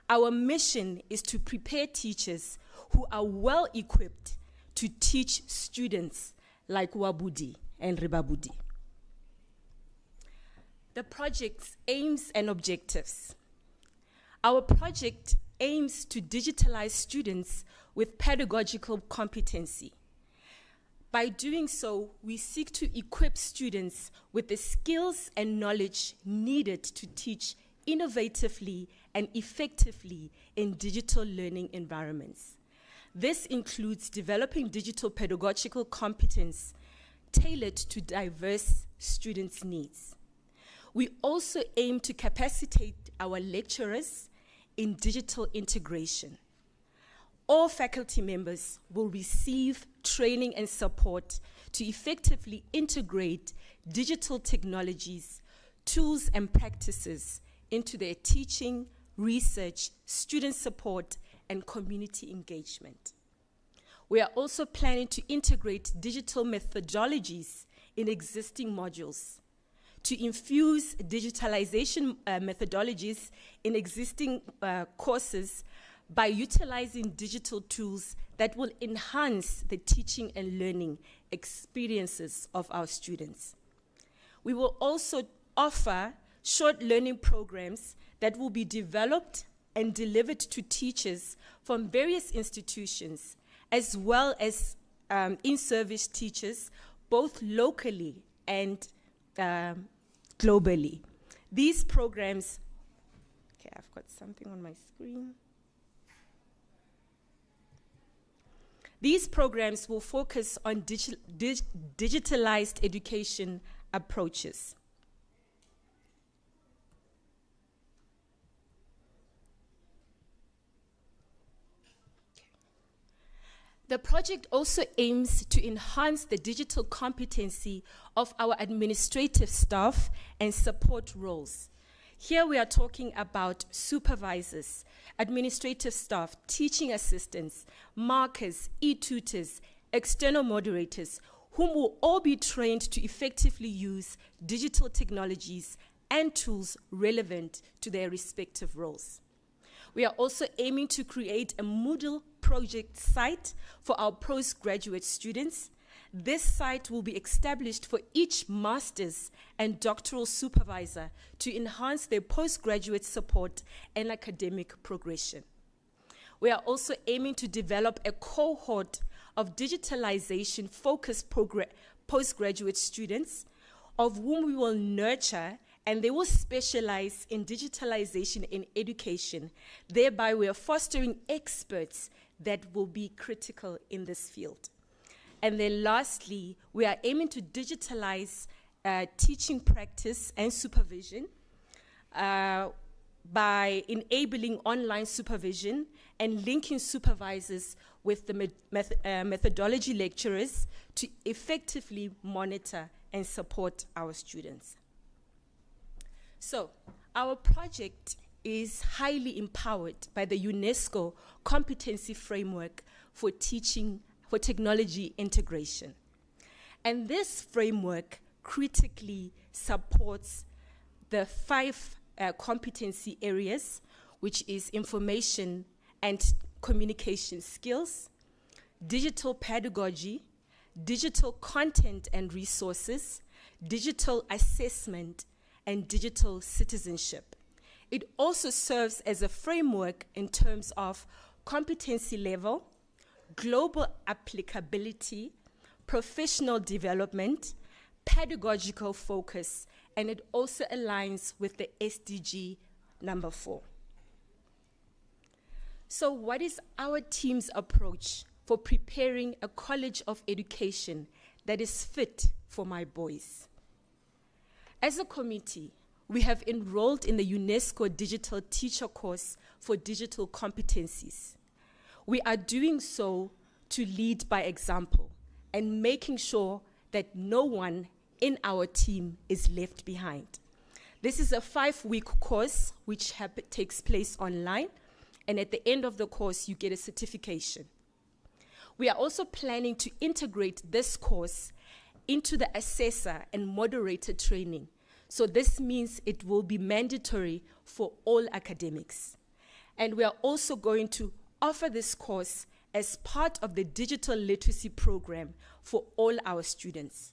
our mission is to prepare teachers who are well equipped to teach students like Wabudi and Rebabudi. The project's aims and objectives. Our project aims to digitalize students with pedagogical competency. By doing so, we seek to equip students with the skills and knowledge needed to teach innovatively and effectively in digital learning environments. This includes developing digital pedagogical competence tailored to diverse students' needs. We also aim to capacitate our lecturers in digital integration. All faculty members will receive training and support to effectively integrate digital technologies, tools, and practices into their teaching, research, student support, and community engagement. We are also planning to integrate digital methodologies in existing modules, to infuse digitalization methodologies in existing courses by utilizing digital tools that will enhance the teaching and learning experiences of our students. We will also offer short learning programs that will be developed and delivered to teachers from various institutions, as well as in-service teachers, both locally and globally. These programs, okay, I've got something on my screen. These programs will focus on digitalized education approaches. The project also aims to enhance the digital competency of our administrative staff and support roles. Here we are talking about supervisors, administrative staff, teaching assistants, markers, e-tutors, external moderators, whom will all be trained to effectively use digital technologies and tools relevant to their respective roles. We are also aiming to create a Moodle project site for our postgraduate students. This site will be established for each master's and doctoral supervisor to enhance their postgraduate support and academic progression. We are also aiming to develop a cohort of digitalization-focused postgraduate students, of whom we will nurture and they will specialize in digitalization in education. Thereby, we are fostering experts that will be critical in this field. And then lastly, we are aiming to digitalize teaching practice and supervision by enabling online supervision and linking supervisors with the methodology lecturers to effectively monitor and support our students. So, our project is highly empowered by the UNESCO Competency Framework for Teaching for Technology Integration. And this framework critically supports the 5 competency areas, which is information and communication skills, digital pedagogy, digital content and resources, digital assessment, and digital citizenship. It also serves as a framework in terms of competency level, global applicability, professional development, pedagogical focus, and it also aligns with the SDG number 4. So what is our team's approach for preparing a college of education that is fit for my boys? As a committee, we have enrolled in the UNESCO Digital Teacher course for digital competencies. We are doing so to lead by example and making sure that no one in our team is left behind. This is a 5-week course which takes place online, and at the end of the course, you get a certification. We are also planning to integrate this course into the assessor and moderator training. So this means it will be mandatory for all academics. And we are also going to offer this course as part of the digital literacy program for all our students,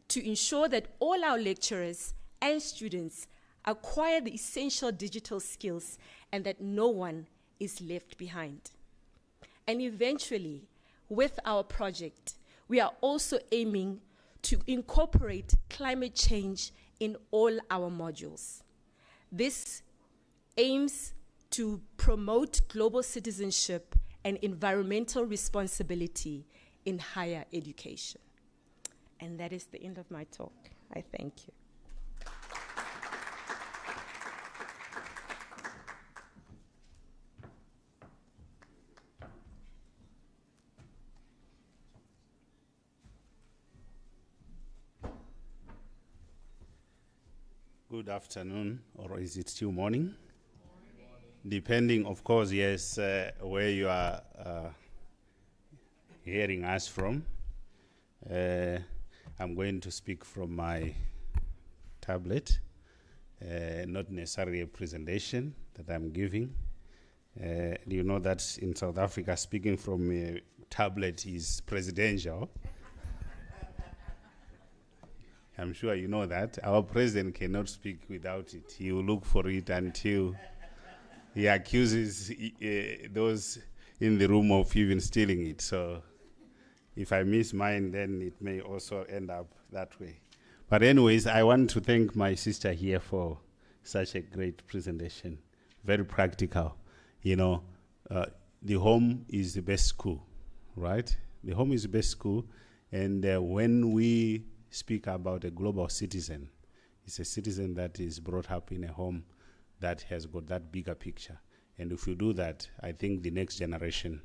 to ensure that all our lecturers and students acquire the essential digital skills and that no one is left behind. And eventually, with our project, we are also aiming to incorporate climate change in all our modules. This aims to promote global citizenship and environmental responsibility in higher education. And that is the end of my talk. I thank you. Good afternoon, or is it still morning? Depending, of course, yes, where you are hearing us from. I'm going to speak from my tablet, not necessarily a presentation that I'm giving. You know that in South Africa, speaking from a tablet is presidential. I'm sure you know that. Our president cannot speak without it. He will look for it until he accuses those in the room of even stealing it. So if I miss mine, then it may also end up that way. But anyways, I want to thank my sister here for such a great presentation. Very practical. You know, the home is the best school, right? The home is the best school. And when we speak about a global citizen, it's a citizen that is brought up in a home that has got that bigger picture. And if you do that, I think the next generation,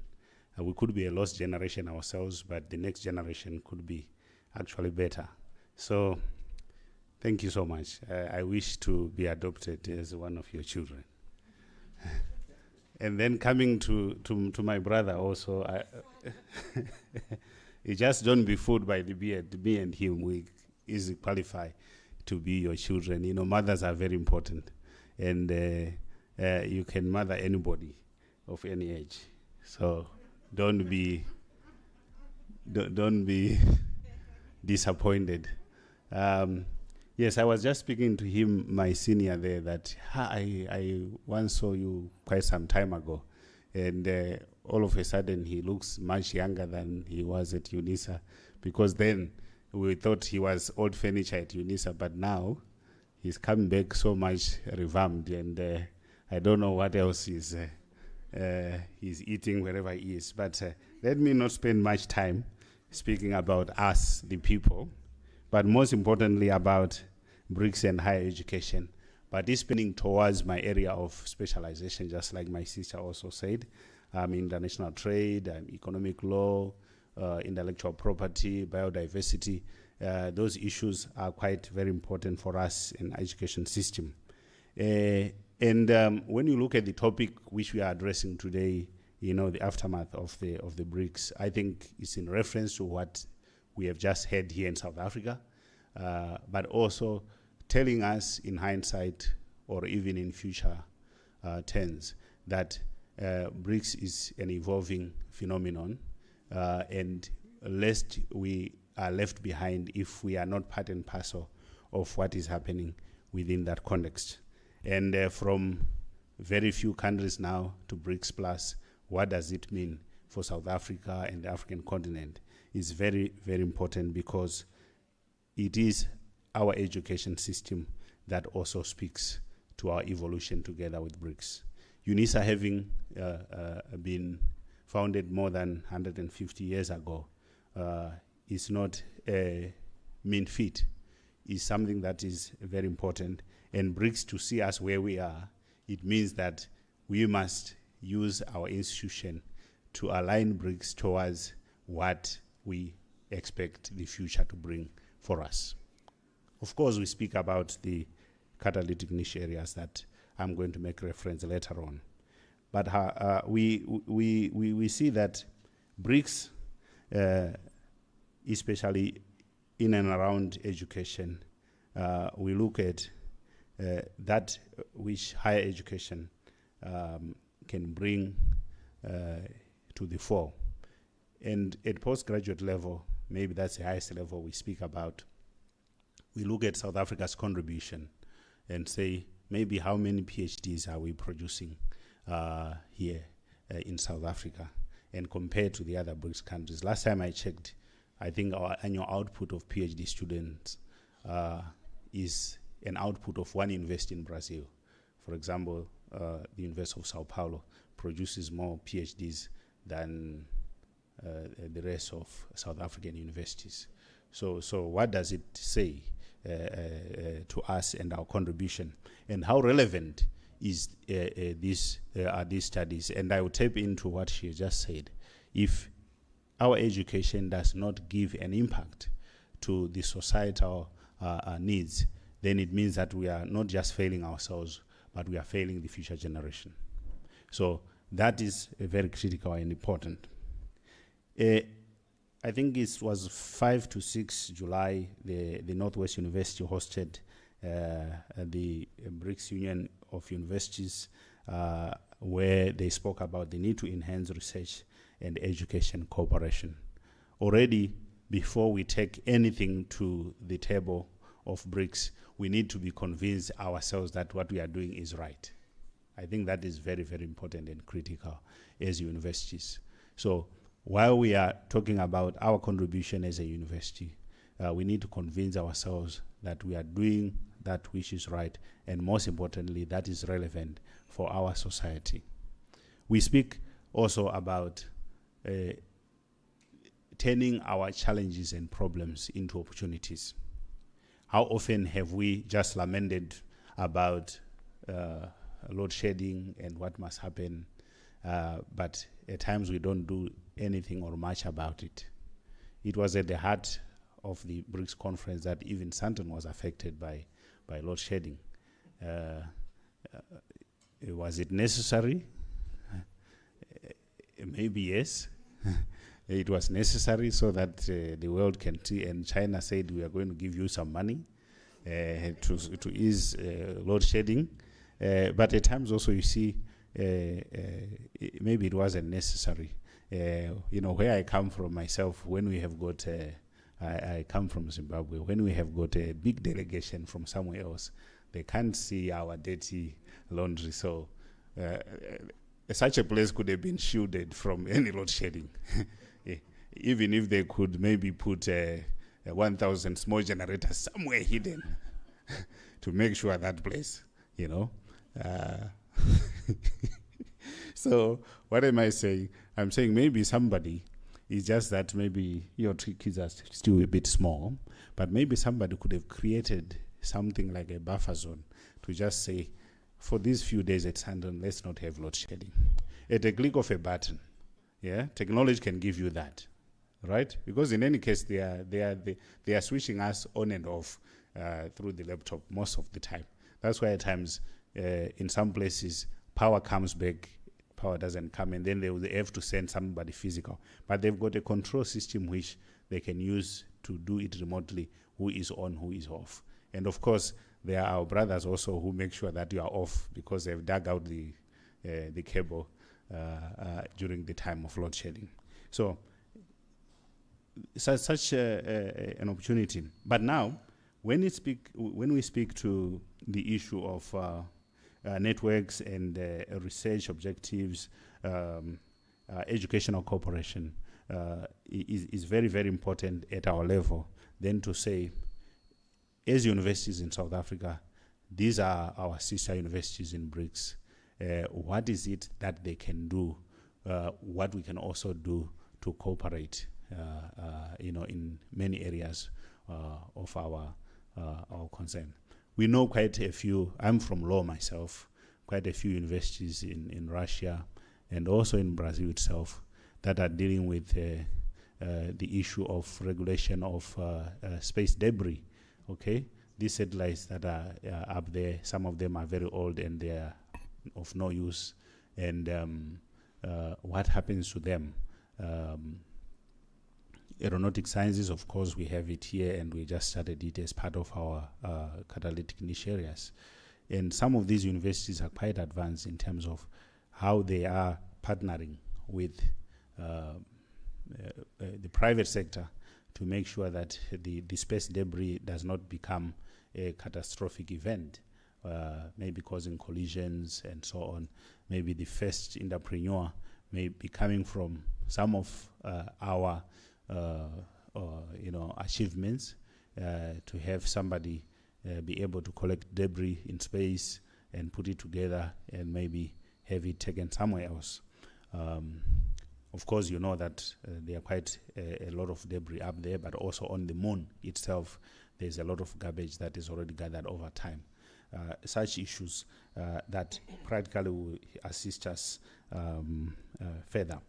we could be a lost generation ourselves, but the next generation could be actually better. So thank you so much. I wish to be adopted as one of your children. And then coming to my brother also, you just don't be fooled by the beard. Me and him, we easily qualify to be your children. You know, mothers are very important. And you can mother anybody of any age. So don't be disappointed. Yes, I was just speaking to him, my senior there, that I once saw you quite some time ago. And all of a sudden, he looks much younger than he was at Unisa, because then we thought he was old furniture at Unisa, but now he's coming back so much revamped, and I don't know what else he's eating wherever he is. But let me not spend much time speaking about us, the people, but most importantly about BRICS and higher education. But it's spending towards my area of specialization, just like my sister also said. International trade, economic law, intellectual property, biodiversity. Those issues are quite very important for us in the education system. And when you look at the topic which we are addressing today, the aftermath of the BRICS, I think it's in reference to what we have just had here in South Africa, but also telling us in hindsight or even in future tense that BRICS is an evolving phenomenon, and lest we are left behind if we are not part and parcel of what is happening within that context. And from very few countries now to BRICS plus, what does it mean for South Africa and the African continent is very, very important, because it is our education system that also speaks to our evolution together with BRICS. Unisa, having been founded more than 150 years ago, is not a mean feat. It's something that is very important. And BRICS, to see us where we are, it means that we must use our institution to align BRICS towards what we expect the future to bring for us. Of course, we speak about the catalytic niche areas that I'm going to make reference later on. But we see that BRICS, especially in and around education, we look at that which higher education can bring to the fore. And at postgraduate level, maybe that's the highest level we speak about, we look at South Africa's contribution and say, maybe how many PhDs are we producing here in South Africa, and compared to the other BRICS countries. Last time I checked, I think our annual output of PhD students is an output of one university in Brazil. For example, the University of Sao Paulo produces more PhDs than the rest of South African universities. So what does it say to us and our contribution, and how relevant is these studies? And I will tap into what she just said. If our education does not give an impact to the societal needs, then it means that we are not just failing ourselves, but we are failing the future generation. So that is very critical and important. I think it was 5 to 6 July, the Northwest University hosted the BRICS Union of Universities, where they spoke about the need to enhance research and education cooperation. Already, before we take anything to the table of BRICS, we need to be convinced ourselves that what we are doing is right. I think that is very, very important and critical as universities. So while we are talking about our contribution as a university, we need to convince ourselves that we are doing that which is right, and most importantly, that is relevant for our society. We speak also about turning our challenges and problems into opportunities. How often have we just lamented about load shedding and what must happen, but at times we don't do anything or much about it. It was at the heart of the BRICS conference that even Sandton was affected by load shedding. Was it necessary? Maybe yes. It was necessary so that the world can see, and China said we are going to give you some money to ease load shedding. But at times also you see maybe it wasn't necessary. Where I come from myself, when we have got, I come from Zimbabwe, when we have got a big delegation from somewhere else, they can't see our dirty laundry. So such a place could have been shielded from any load shedding. Even if they could maybe put 1,000 small generators somewhere hidden to make sure that place, So what am I saying? I'm saying maybe somebody, it's just that maybe your kids are still a bit small, but maybe somebody could have created something like a buffer zone to just say, for these few days at Sandton, let's not have load shedding. At a click of a button, technology can give you that, right? Because in any case, they are switching us on and off through the laptop most of the time. That's why at times, in some places, power comes back, power doesn't come, and then they will have to send somebody physical. But they've got a control system which they can use to do it remotely, who is on, who is off. And of course, there are our brothers also who make sure that you are off because they've dug out the cable during the time of load shedding. So, such an opportunity. But now, when we speak to the issue of networks and research objectives, educational cooperation is very, very important at our level. Then to say, as universities in South Africa, these are our sister universities in BRICS. What is it that they can do? What we can also do to cooperate, in many areas of our concern. We know quite a few. I'm from law myself. Quite a few universities in Russia and also in Brazil itself that are dealing with the issue of regulation of space debris. Okay, these satellites that are up there, some of them are very old and they are of no use. And what happens to them? Aeronautic sciences, of course, we have it here, and we just started it as part of our catalytic niche areas. And some of these universities are quite advanced in terms of how they are partnering with the private sector to make sure that the space debris does not become a catastrophic event, maybe causing collisions and so on. Maybe the first entrepreneur may be coming from some of our achievements to have somebody be able to collect debris in space and put it together and maybe have it taken somewhere else. Of course, you know that there are quite a lot of debris up there, but also on the moon itself, there's a lot of garbage that is already gathered over time. Such issues that practically will assist us further.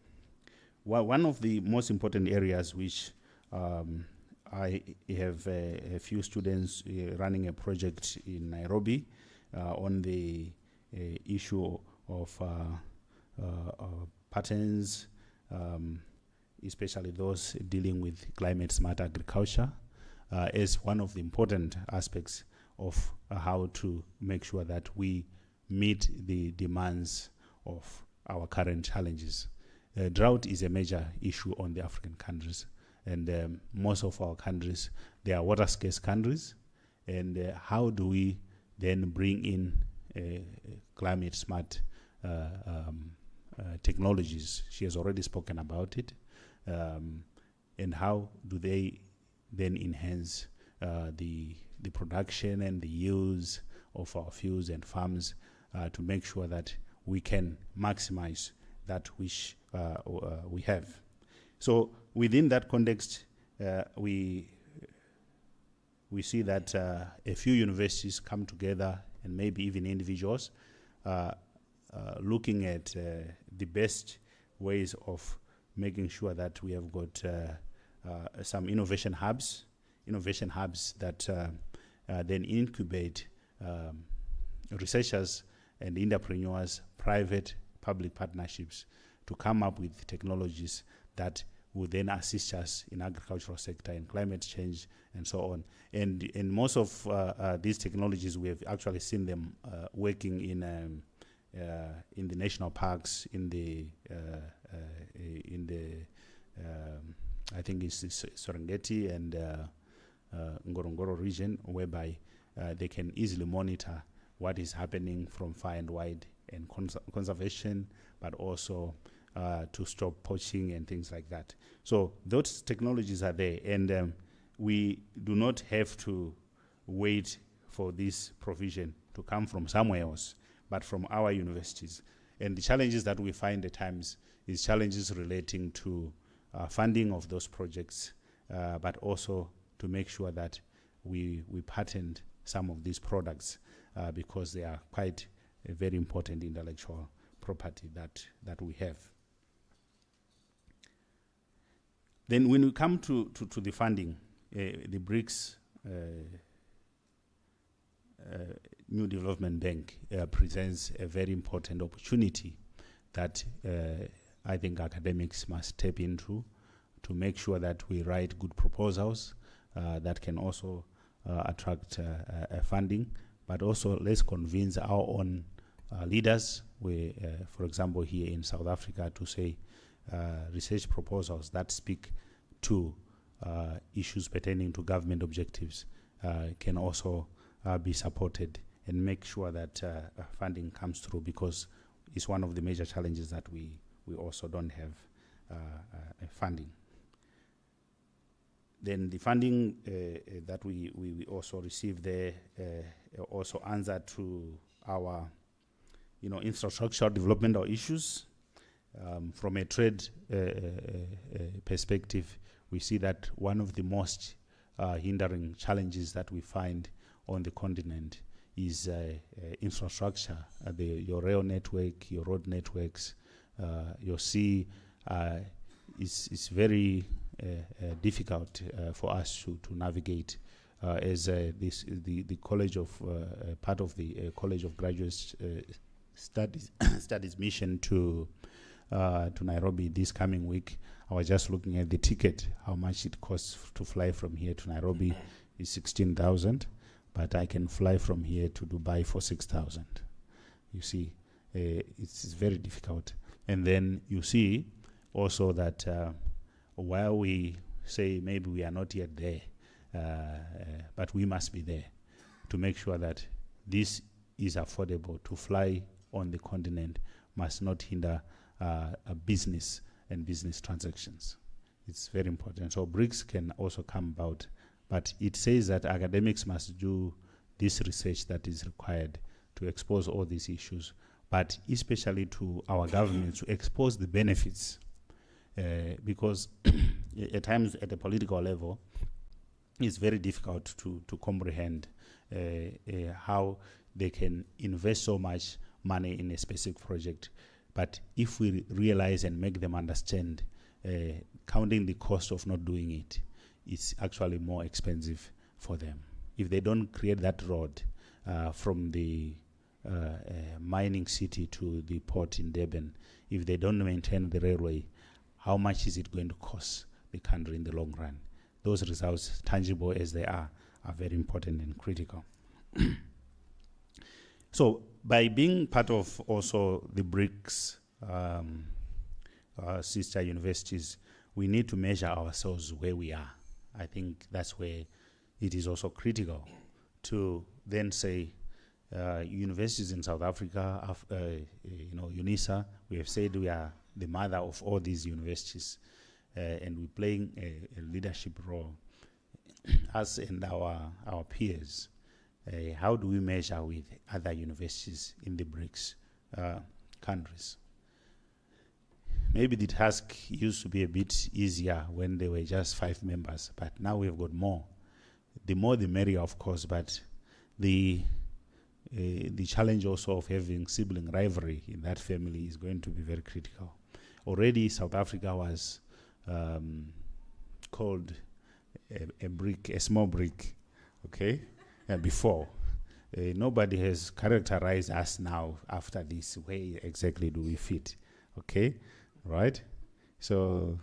One of the most important areas which I have a few students running a project in Nairobi on the issue of patterns, especially those dealing with climate-smart agriculture, as one of the important aspects of how to make sure that we meet the demands of our current challenges. Drought is a major issue on the African countries, and most of our countries, they are water-scarce countries, and how do we then bring in climate-smart technologies? She has already spoken about it, and how do they then enhance the production and the use of our fields and farms to make sure that we can maximize that which we have. So within that context, we see that a few universities come together, and maybe even individuals, looking at the best ways of making sure that we have got some innovation hubs that then incubate researchers and entrepreneurs, private, public partnerships to come up with technologies that will then assist us in agricultural sector and climate change and so on. And most of these technologies, we have actually seen them working in the national parks, in the I think it's Serengeti and Ngorongoro region, whereby they can easily monitor what is happening from far and wide, and conservation, but also to stop poaching and things like that. So those technologies are there, and we do not have to wait for this provision to come from somewhere else, but from our universities. And the challenges that we find at times is challenges relating to funding of those projects, but also to make sure that we patent some of these products because they are quite a very important intellectual property that we have. Then when we come to the funding, the BRICS New Development Bank presents a very important opportunity that I think academics must step into to make sure that we write good proposals that can also attract funding, but also let's convince our own leaders, for example, here in South Africa, to say research proposals that speak to issues pertaining to government objectives can also be supported, and make sure that funding comes through, because it's one of the major challenges that we also don't have funding. Then the funding that we also receive there also answer to our infrastructure developmental issues. From a trade perspective, we see that one of the most hindering challenges that we find on the continent is infrastructure, your rail network, your road networks, your sea. It's very difficult for us to navigate as the college of part of the College of Graduate Studies mission to Nairobi this coming week. I was just looking at the ticket, how much it costs to fly from here to Nairobi is 16,000, but I can fly from here to Dubai for 6,000. You see, it's very difficult. And then you see also that while we say maybe we are not yet there, but we must be there to make sure that this is affordable. To fly on the continent must not hinder a business and business transactions. It's very important. So BRICS can also come about, but it says that academics must do this research that is required to expose all these issues, but especially to our governments to expose the benefits, because at times at the political level, it's very difficult to comprehend how they can invest so much money in a specific project. But if we realize and make them understand, counting the cost of not doing it, it's actually more expensive for them. If they don't create that road from the mining city to the port in Durban, if they don't maintain the railway, how much is it going to cost the country in the long run? Those results, tangible as they are very important and critical. So by being part of also the BRICS sister universities, we need to measure ourselves where we are. I think that's where it is also critical to then say universities in South Africa, Unisa, we have said we are the mother of all these universities, and we're playing a leadership role, us and our peers. How do we measure with other universities in the BRICS countries? Maybe the task used to be a bit easier when there were just 5 members, but now we've got more. The more the merrier, of course, but the challenge also of having sibling rivalry in that family is going to be very critical. Already South Africa was called a small BRIC, okay? Before. Nobody has characterized us now after this. Where exactly do we fit? Okay, right? So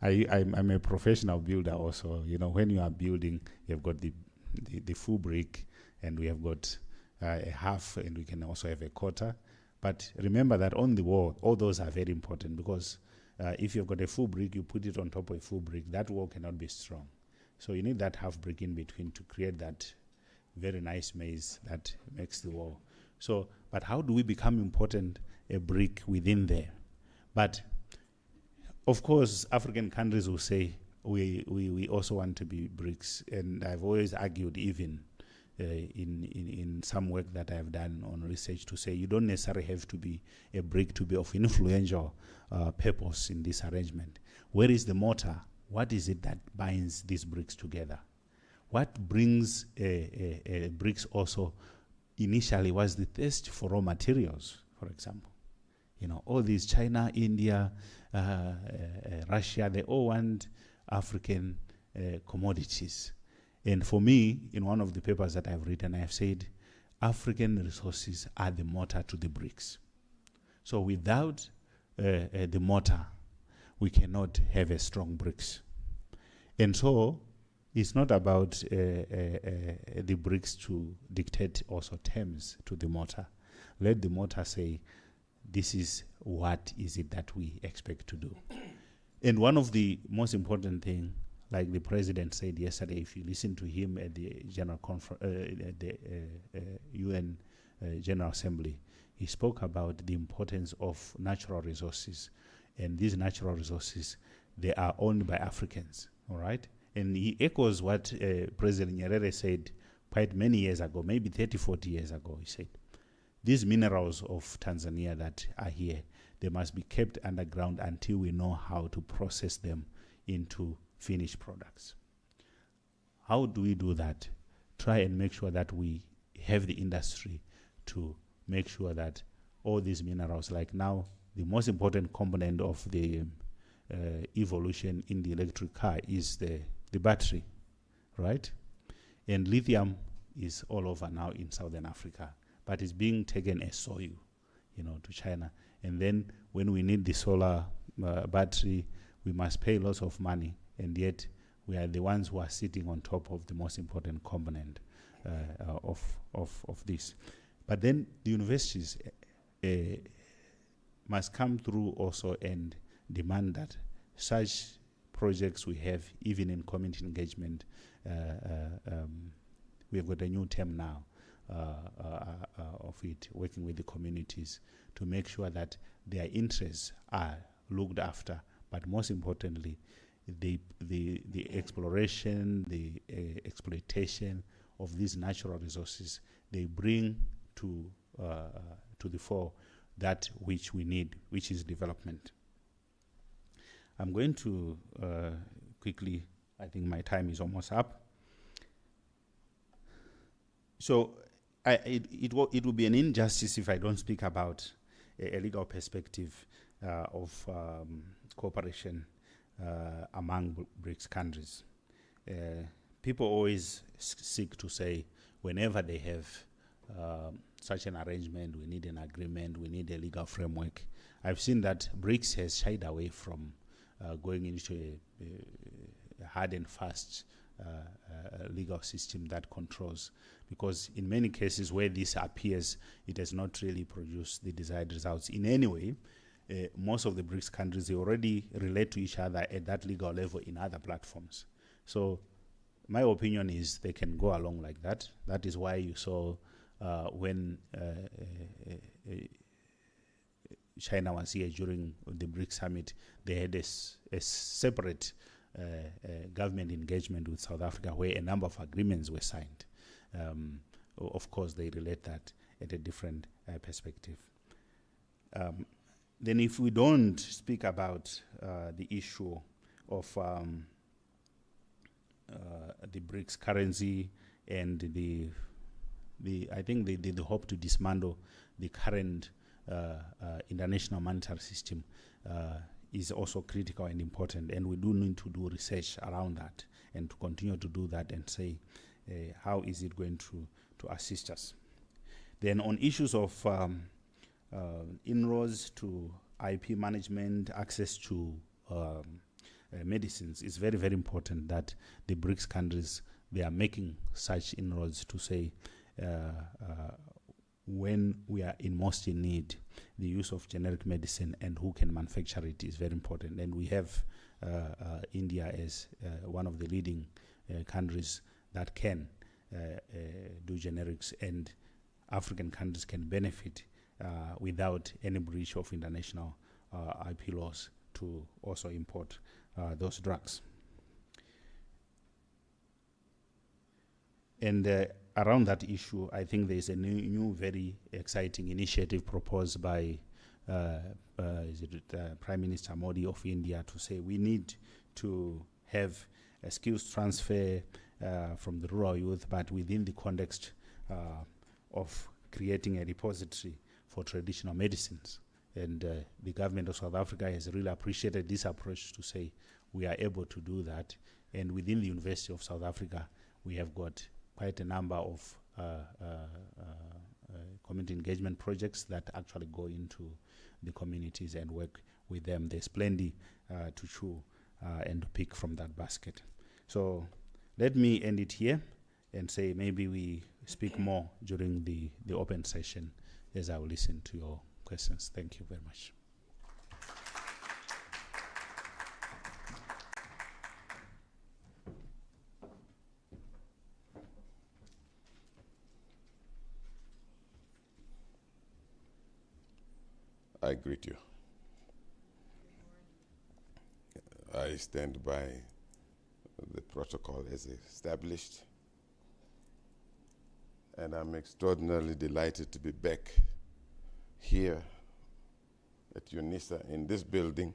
I'm a professional builder also. You know, when you are building, you've got the full brick, and we have got a half, and we can also have a quarter. But remember that on the wall, all those are very important, because if you've got a full brick, you put it on top of a full brick, that wall cannot be strong. So you need that half brick in between to create that very nice maze that makes the wall. So, but how do we become important a brick within there? But of course, African countries will say we also want to be BRICS, and I've always argued even in some work that I have done on research to say you don't necessarily have to be a BRIC to be of influential purpose in this arrangement. Where is the motor? What is it that binds these BRICS together? What brings BRICS also initially was the thirst for raw materials, for example. You know, all these China, India, Russia, they all want African commodities. And for me, in one of the papers that I've written, I have said, African resources are the motor to the BRICS. So without the motor, we cannot have a strong BRICS. And so it's not about the BRICS to dictate also terms to the motor. Let the motor say, this is what is it that we expect to do. And one of the most important things, like the president said yesterday, if you listen to him at the General at the UN General Assembly, he spoke about the importance of natural resources. And these natural resources, they are owned by Africans, all right? And he echoes what President Nyerere said quite many years ago, maybe 30, 40 years ago. He said, these minerals of Tanzania that are here, they must be kept underground until we know how to process them into finished products. How do we do that? Try and make sure that we have the industry to make sure that all these minerals, like now, the most important component of the evolution in the electric car is the battery, right? And lithium is all over now in Southern Africa, but it's being taken as soil, you know, to China. And then when we need the solar battery, we must pay lots of money, and yet we are the ones who are sitting on top of the most important component of this. But then the universities must come through also and demand that such projects we have, even in community engagement, we have got a new term now of it, working with the communities to make sure that their interests are looked after, but most importantly, the exploration, the exploitation of these natural resources, they bring to the fore that which we need, which is development. I'm going to quickly, I think my time is almost up. So it will be an injustice if I don't speak about a legal perspective of cooperation among BRICS countries. People always seek to say, whenever they have such an arrangement, we need an agreement, we need a legal framework. I've seen that BRICS has shied away from going into a hard and fast legal system that controls, because in many cases where this appears, it has not really produced the desired results in any way. Most of the BRICS countries, they already relate to each other at that legal level in other platforms. So my opinion is they can go along like that. That is why you saw when China was here during the BRICS summit, they had a separate government engagement with South Africa where a number of agreements were signed. Of course, they relate that at a different perspective. Then if we don't speak about the issue of the BRICS currency and I think the hope to dismantle the current international monetary system is also critical and important, and we do need to do research around that and to continue to do that and say how is it going to assist us. Then on issues of inroads to IP management, access to medicines, it's very, very important that the BRICS countries, they are making such inroads to say when we are in most in need, the use of generic medicine and who can manufacture it is very important. And we have India as one of the leading countries that can do generics, and African countries can benefit without any breach of international IP laws to also import those drugs. And around that issue, I think there's a new very exciting initiative proposed by Prime Minister Modi of India to say we need to have a skills transfer from the rural youth, but within the context of creating a repository for traditional medicines. And the government of South Africa has really appreciated this approach to say we are able to do that. And within the University of South Africa, we have got quite a number of community engagement projects that actually go into the communities and work with them. There's plenty to chew and to pick from that basket. So let me end it here and say maybe we speak more during the open session as I will listen to your questions. Thank you very much. I greet you. I stand by the protocol as established, and I'm extraordinarily delighted to be back here at Unisa in this building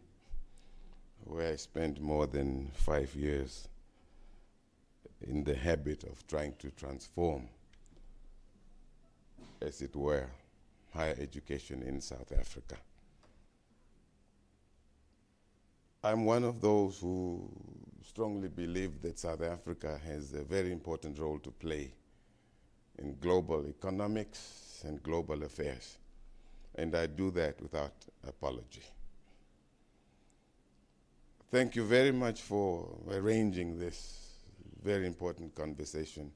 where I spent more than 5 years in the habit of trying to transform, as it were, higher education in South Africa. I'm one of those who strongly believe that South Africa has a very important role to play in global economics and global affairs, and I do that without apology. Thank you very much for arranging this very important conversation,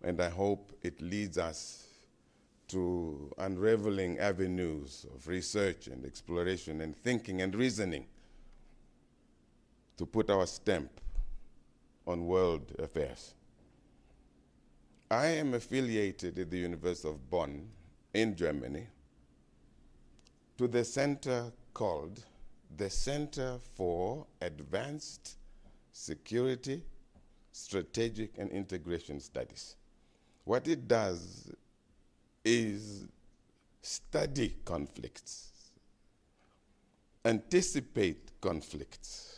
and I hope it leads us to unraveling avenues of research and exploration and thinking and reasoning to put our stamp on world affairs. I am affiliated at the University of Bonn in Germany to the center called the Center for Advanced Security, Strategic and Integration Studies. What it does is study conflicts, anticipate conflicts,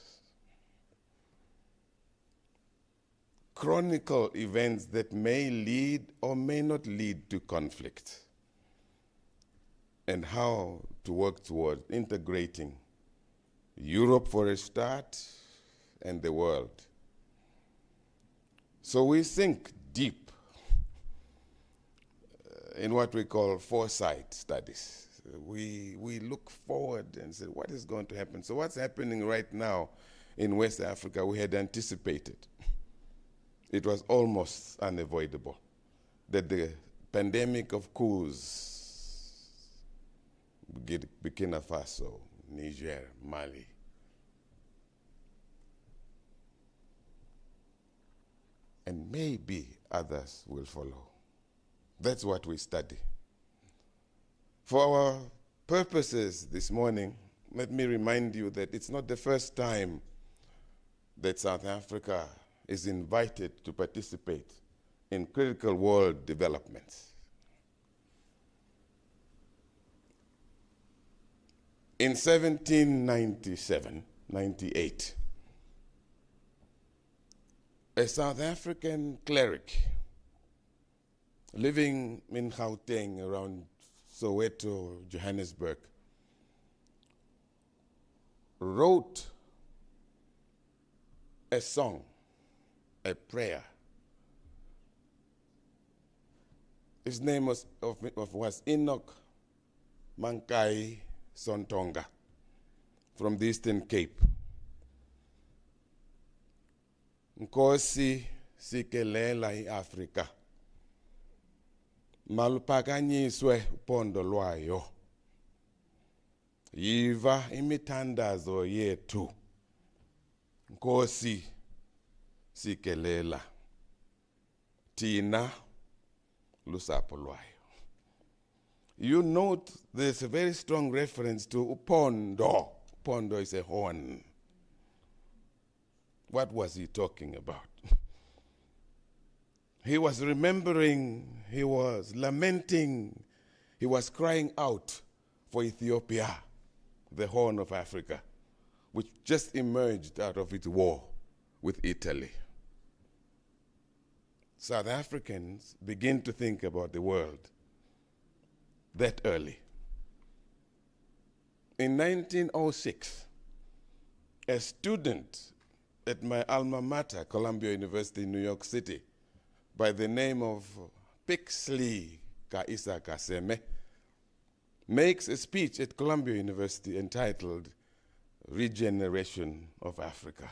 chronicle events that may lead or may not lead to conflict, and how to work toward integrating Europe for a start and the world. So we think deep in what we call foresight studies. We look forward and say, what is going to happen? So what's happening right now in West Africa, we had anticipated. It was almost unavoidable that the pandemic of coups, Burkina Faso, Niger, Mali, and maybe others will follow. That's what we study. For our purposes this morning, let me remind you that it's not the first time that South Africa is invited to participate in critical world developments. In 1797-98, a South African cleric living in Gauteng around Soweto, Johannesburg, wrote a song, a prayer. His name was Enoch Mankai Sontonga from the Eastern Cape. Nkosi sikelela iAfrika. Malupakanyiswe upondo lwayo. Yiva imithandazo yethu. Nkosi sikelela. Tina lusapho lwayo. You note there's a very strong reference to upondo. Upondo is a horn. What was he talking about? He was remembering, he was lamenting, he was crying out for Ethiopia, the Horn of Africa, which just emerged out of its war with Italy. South Africans begin to think about the world that early. In 1906, a student at my alma mater, Columbia University in New York City, by the name of Pixley Kaisa Kaseme, makes a speech at Columbia University entitled Regeneration of Africa,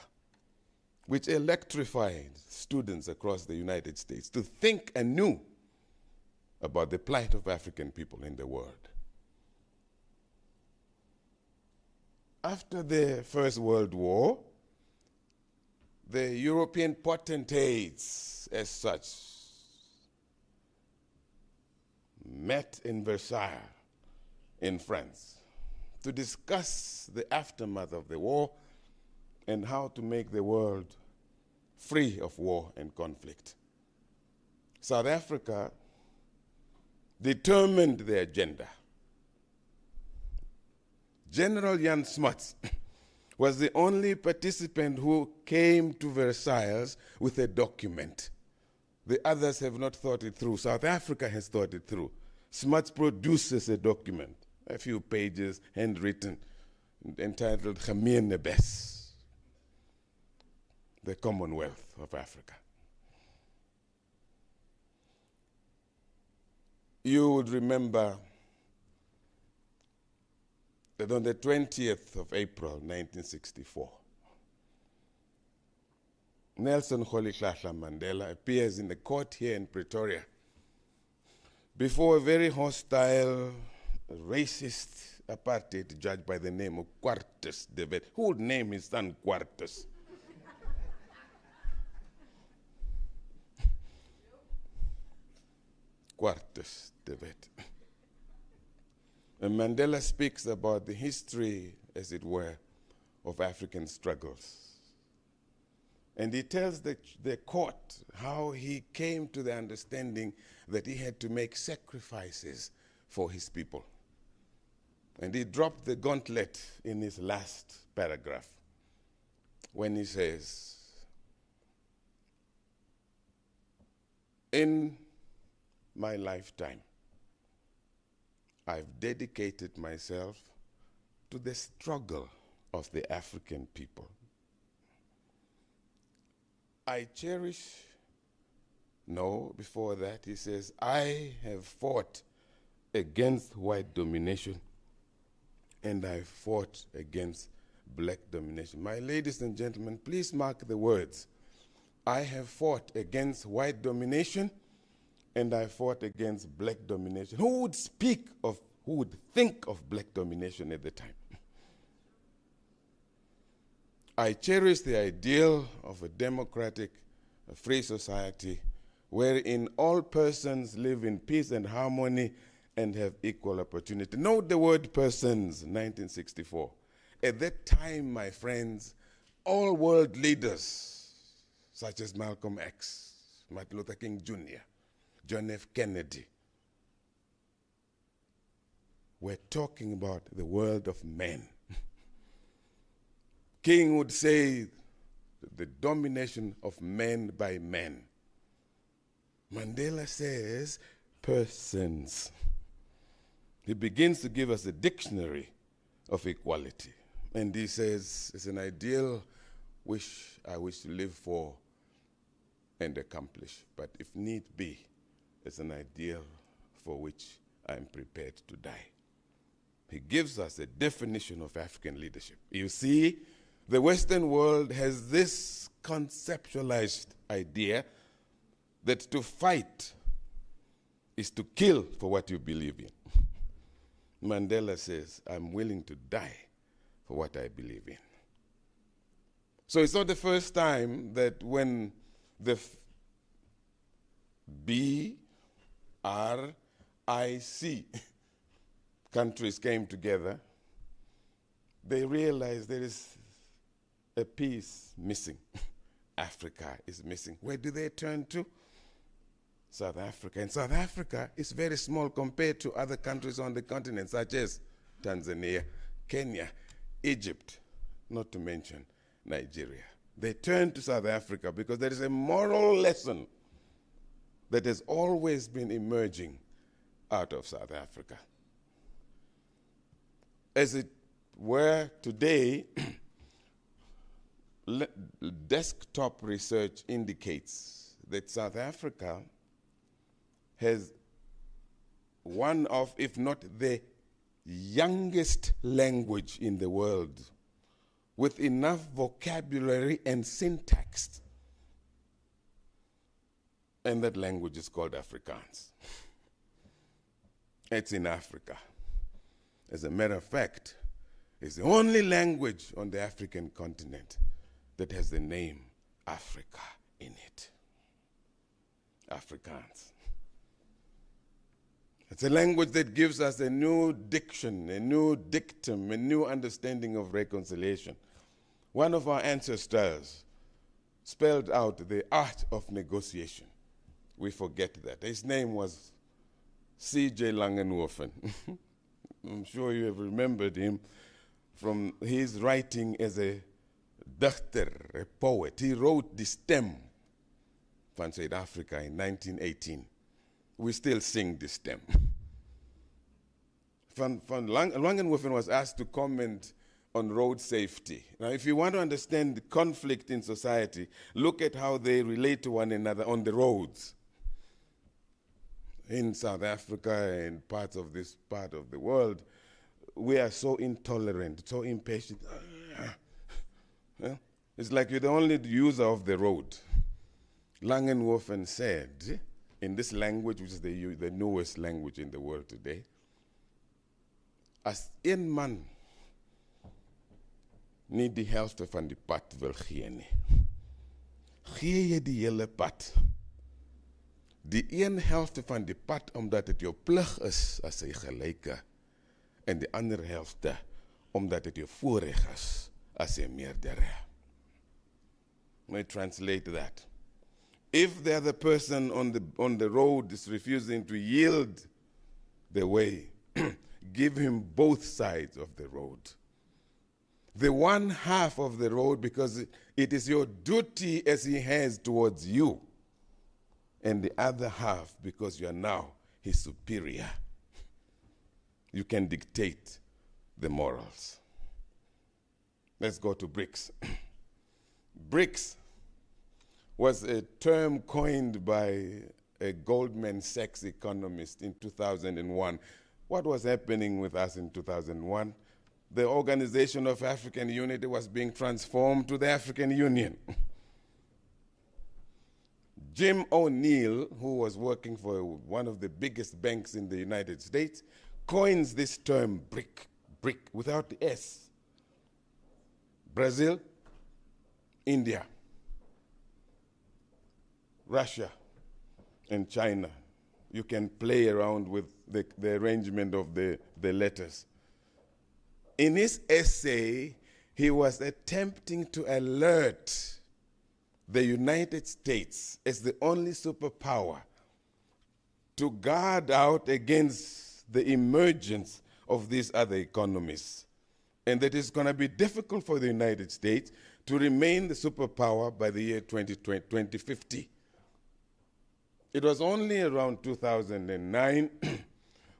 which electrified students across the United States to think anew about the plight of African people in the world. After the First World War, the European potentates as such met in Versailles in France to discuss the aftermath of the war and how to make the world free of war and conflict. South Africa determined the agenda. General Jan Smuts was the only participant who came to Versailles with a document. The others have not thought it through. South Africa has thought it through. Smuts produces a document, a few pages, handwritten, entitled Gemeen Nebes, the Commonwealth of Africa. You would remember that on the 20th of April, 1964, Nelson Rolihlahla Mandela appears in the court here in Pretoria before a very hostile, racist apartheid judge by the name of Quartus de Wet. Who would name his son Quartus? Quartus de Wet. And Mandela speaks about the history, as it were, of African struggles. And he tells the court how he came to the understanding that he had to make sacrifices for his people. And he dropped the gauntlet in his last paragraph when he says, in my lifetime, I've dedicated myself to the struggle of the African people. I cherish, no, before that he says, I have fought against white domination and I fought against black domination. My ladies and gentlemen, please mark the words. I have fought against white domination and I fought against black domination. Who would speak of, who would think of black domination at the time? I cherish the ideal of a democratic, a free society wherein all persons live in peace and harmony and have equal opportunity. Note the word persons, 1964. At that time, my friends, all world leaders, such as Malcolm X, Martin Luther King Jr., John F. Kennedy, were talking about the world of men. King would say the domination of men by men. Mandela says persons. He begins to give us a dictionary of equality. And he says, it's an ideal wish I wish to live for and accomplish. But if need be, it's an ideal for which I'm prepared to die. He gives us a definition of African leadership. You see, the Western world has this conceptualized idea that to fight is to kill for what you believe in. Mandela says, I'm willing to die for what I believe in. So it's not the first time that when the BRICS countries came together, they realized there is a piece missing. Africa is missing. Where do they turn to? South Africa. And South Africa is very small compared to other countries on the continent, such as Tanzania, Kenya, Egypt, not to mention Nigeria. They turn to South Africa because there is a moral lesson that has always been emerging out of South Africa. As it were today, desktop research indicates that South Africa has one of, if not the youngest language in the world, with enough vocabulary and syntax. And that language is called Afrikaans. It's in Africa. As a matter of fact, it's the only language on the African continent that has the name Africa in it. Afrikaans. It's a language that gives us a new diction, a new dictum, a new understanding of reconciliation. One of our ancestors spelled out the art of negotiation. We forget that. His name was C.J. Langenhoven. I'm sure you have remembered him from his writing as a dichter, a poet. He wrote the stem van Zuid-Afrika in 1918. We still sing the stem. Van Langenhoven was asked to comment on road safety. Now, if you want to understand the conflict in society, look at how they relate to one another on the roads. In South Africa and parts of this part of the world, we are so intolerant, so impatient. It's like you're the only user of the road. Langenhoven said, in this language, which is the newest language in the world today, as een man nie die helfte van die pad wil gee nie, gee jy die hele pad. Die een helfte van die pad omdat het jou plig is as 'n gelyke, en die ander helfte omdat het jou voorreg is as 'n meerdere. Let me translate that. If the other person on the road is refusing to yield the way, give him both sides of the road. The one half of the road because it is your duty as he has towards you, and the other half because you are now his superior. You can dictate the morals. Let's go to BRICS. BRICS was a term coined by a Goldman Sachs economist in 2001. What was happening with us in 2001? The Organization of African Unity was being transformed to the African Union. Jim O'Neill, who was working for one of the biggest banks in the United States, coins this term BRIC, without the S. Brazil, India, Russia, and China. You can play around with the arrangement of the letters. In his essay, he was attempting to alert the United States as the only superpower to guard out against the emergence of these other economies, and that it's going to be difficult for the United States to remain the superpower by the year 2050. It was only around 2009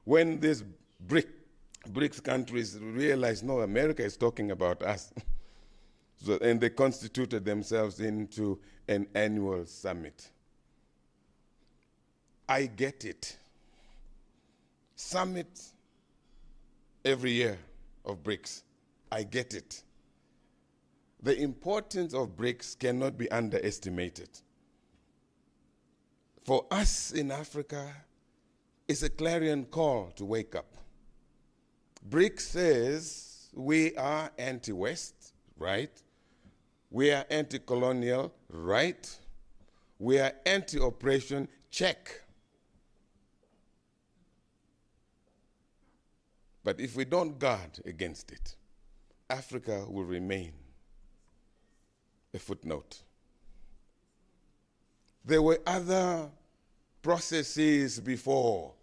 when these BRICS countries realized, no, America is talking about us. And they constituted themselves into an annual summit. I get it. Summit every year of BRICS. I get it. The importance of BRICS cannot be underestimated. For us in Africa, it's a clarion call to wake up. BRICS says we are anti-West, right? We are anti-colonial, right? We are anti-oppression, check. But if we don't guard against it, Africa will remain a footnote. There were other processes before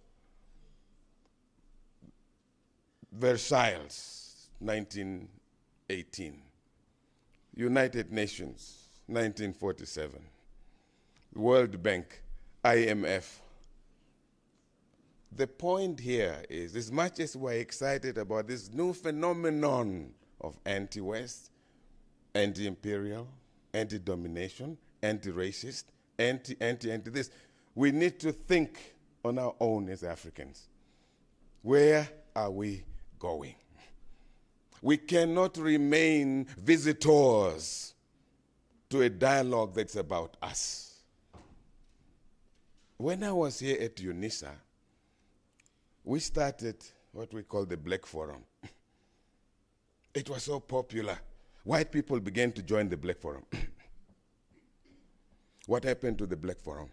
Versailles, 1918, United Nations, 1947, World Bank, IMF. The point here is, as much as we're excited about this new phenomenon of anti-West, anti-imperial, anti-domination, anti-racist, anti-this, we need to think on our own as Africans. Where are we going? We cannot remain visitors to a dialogue that's about us. When I was here at Unisa, we started what we call the Black Forum. It was so popular. White people began to join the Black Forum. What happened to the Black Forum?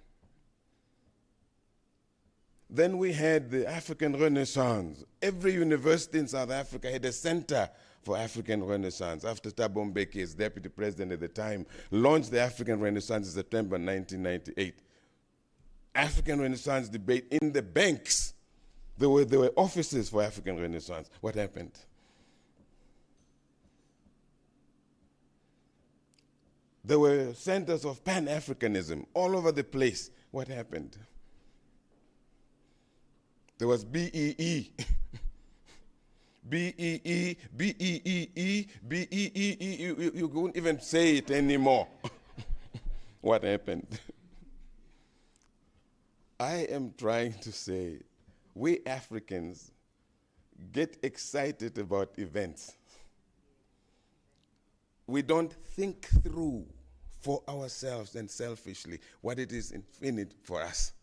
Then we had the African Renaissance. Every university in South Africa had a center for African Renaissance. After Thabo Mbeki, as deputy president at the time, launched the African Renaissance in September 1998. African Renaissance debate in the banks. There were offices for African Renaissance. What happened? There were centers of Pan-Africanism all over the place. What happened? There was BEE. BEE, BEEE, BEEE. You couldn't even say it anymore. What happened? I am trying to say, we Africans get excited about events. We don't think through for ourselves and selfishly what it is in it for us.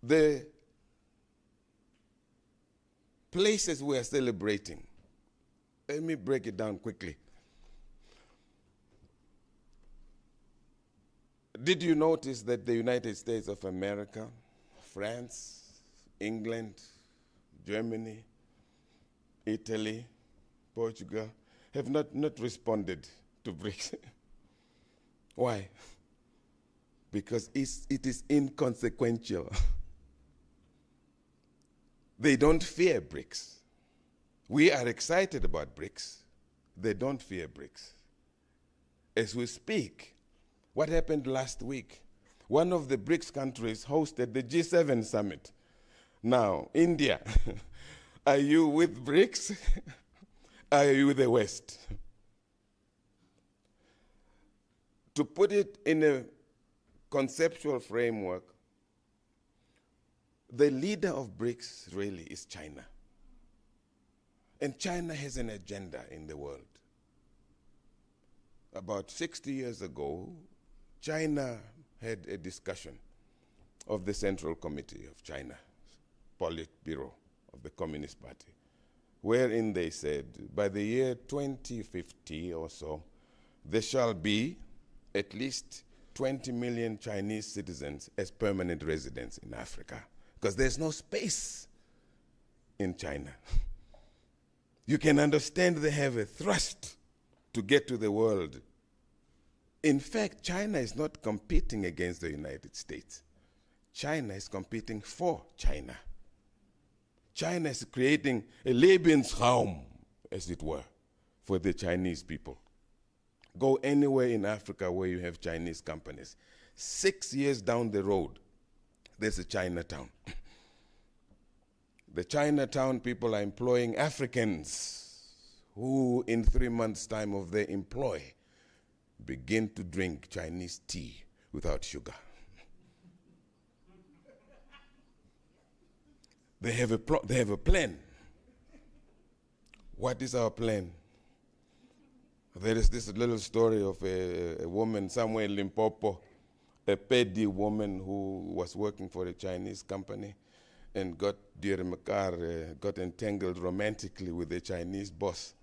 The places we are celebrating, let me break it down quickly. Did you notice that the United States of America, France, England, Germany, Italy, Portugal have not responded to BRICS? Why? Because it is inconsequential. They don't fear BRICS. We are excited about BRICS. They don't fear BRICS. As we speak, what happened last week? One of the BRICS countries hosted the G7 summit. Now, India, are you with BRICS? Are you with the West? To put it in a conceptual framework, the leader of BRICS really is China. And China has an agenda in the world. About 60 years ago, China had a discussion of the Central Committee of China, Politburo of the Communist Party, wherein they said by the year 2050 or so, there shall be at least 20 million Chinese citizens as permanent residents in Africa, because there's no space in China. You can understand they have a thrust to get to the world. In fact, China is not competing against the United States. China is competing for China. China is creating a Lebensraum, as it were, for the Chinese people. Go anywhere in Africa where you have Chinese companies. 6 years down the road, there's a Chinatown. The Chinatown people are employing Africans who, in 3 months' time of their employ, begin to drink Chinese tea without sugar. They have a plan. What is our plan? There is this little story of a woman somewhere in Limpopo, a Pedi woman who was working for a Chinese company and got entangled romantically with a Chinese boss.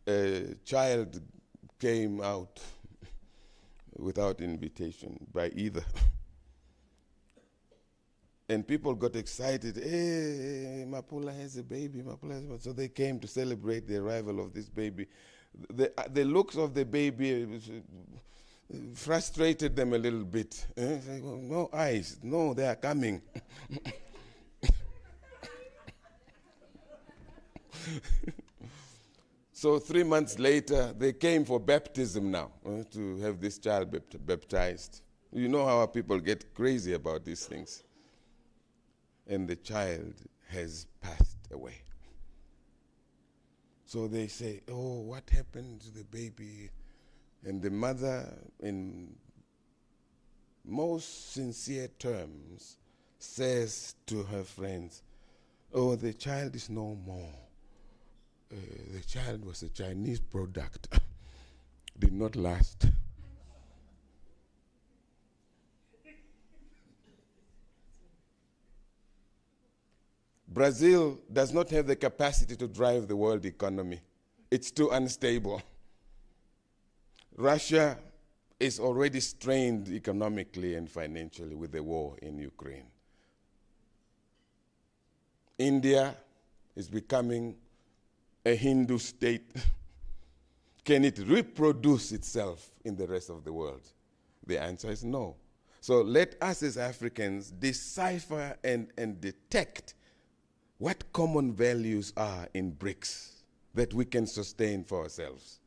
A child came out without invitation by either. And people got excited. Hey, Mapula has a baby. Mapula has a baby. So they came to celebrate the arrival of this baby. The looks of the baby frustrated them a little bit. No eyes. No, they are coming. So 3 months later, they came for baptism now, to have this child baptized. You know how people get crazy about these things. And the child has passed away. So they say, oh, what happened to the baby? And the mother, in most sincere terms, says to her friends, oh, the child is no more. The child was a Chinese product, did not last. Brazil does not have the capacity to drive the world economy. It's too unstable. Russia is already strained economically and financially with the war in Ukraine. India is becoming a Hindu state. Can it reproduce itself in the rest of the world? The answer is no. So let us as Africans decipher and detect what common values are in BRICS that we can sustain for ourselves.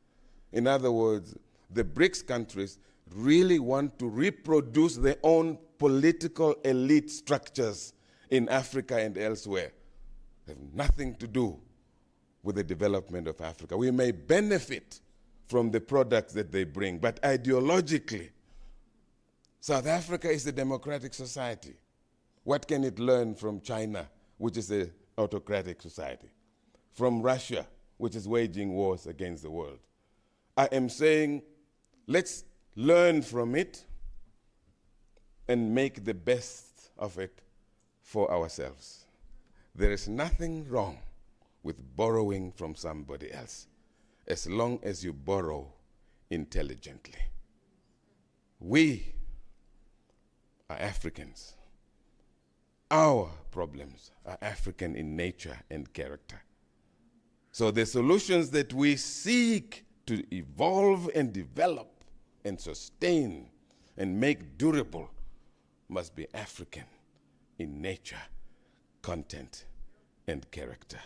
In other words, the BRICS countries really want to reproduce their own political elite structures in Africa and elsewhere. They have nothing to do with the development of Africa. We may benefit from the products that they bring, but ideologically, South Africa is a democratic society. What can it learn from China, which is an autocratic society? From Russia, which is waging wars against the world? I am saying, let's learn from it and make the best of it for ourselves. There is nothing wrong with borrowing from somebody else, as long as you borrow intelligently. We are Africans. Our problems are African in nature and character. So the solutions that we seek to evolve and develop and sustain and make durable must be African in nature, content, and character.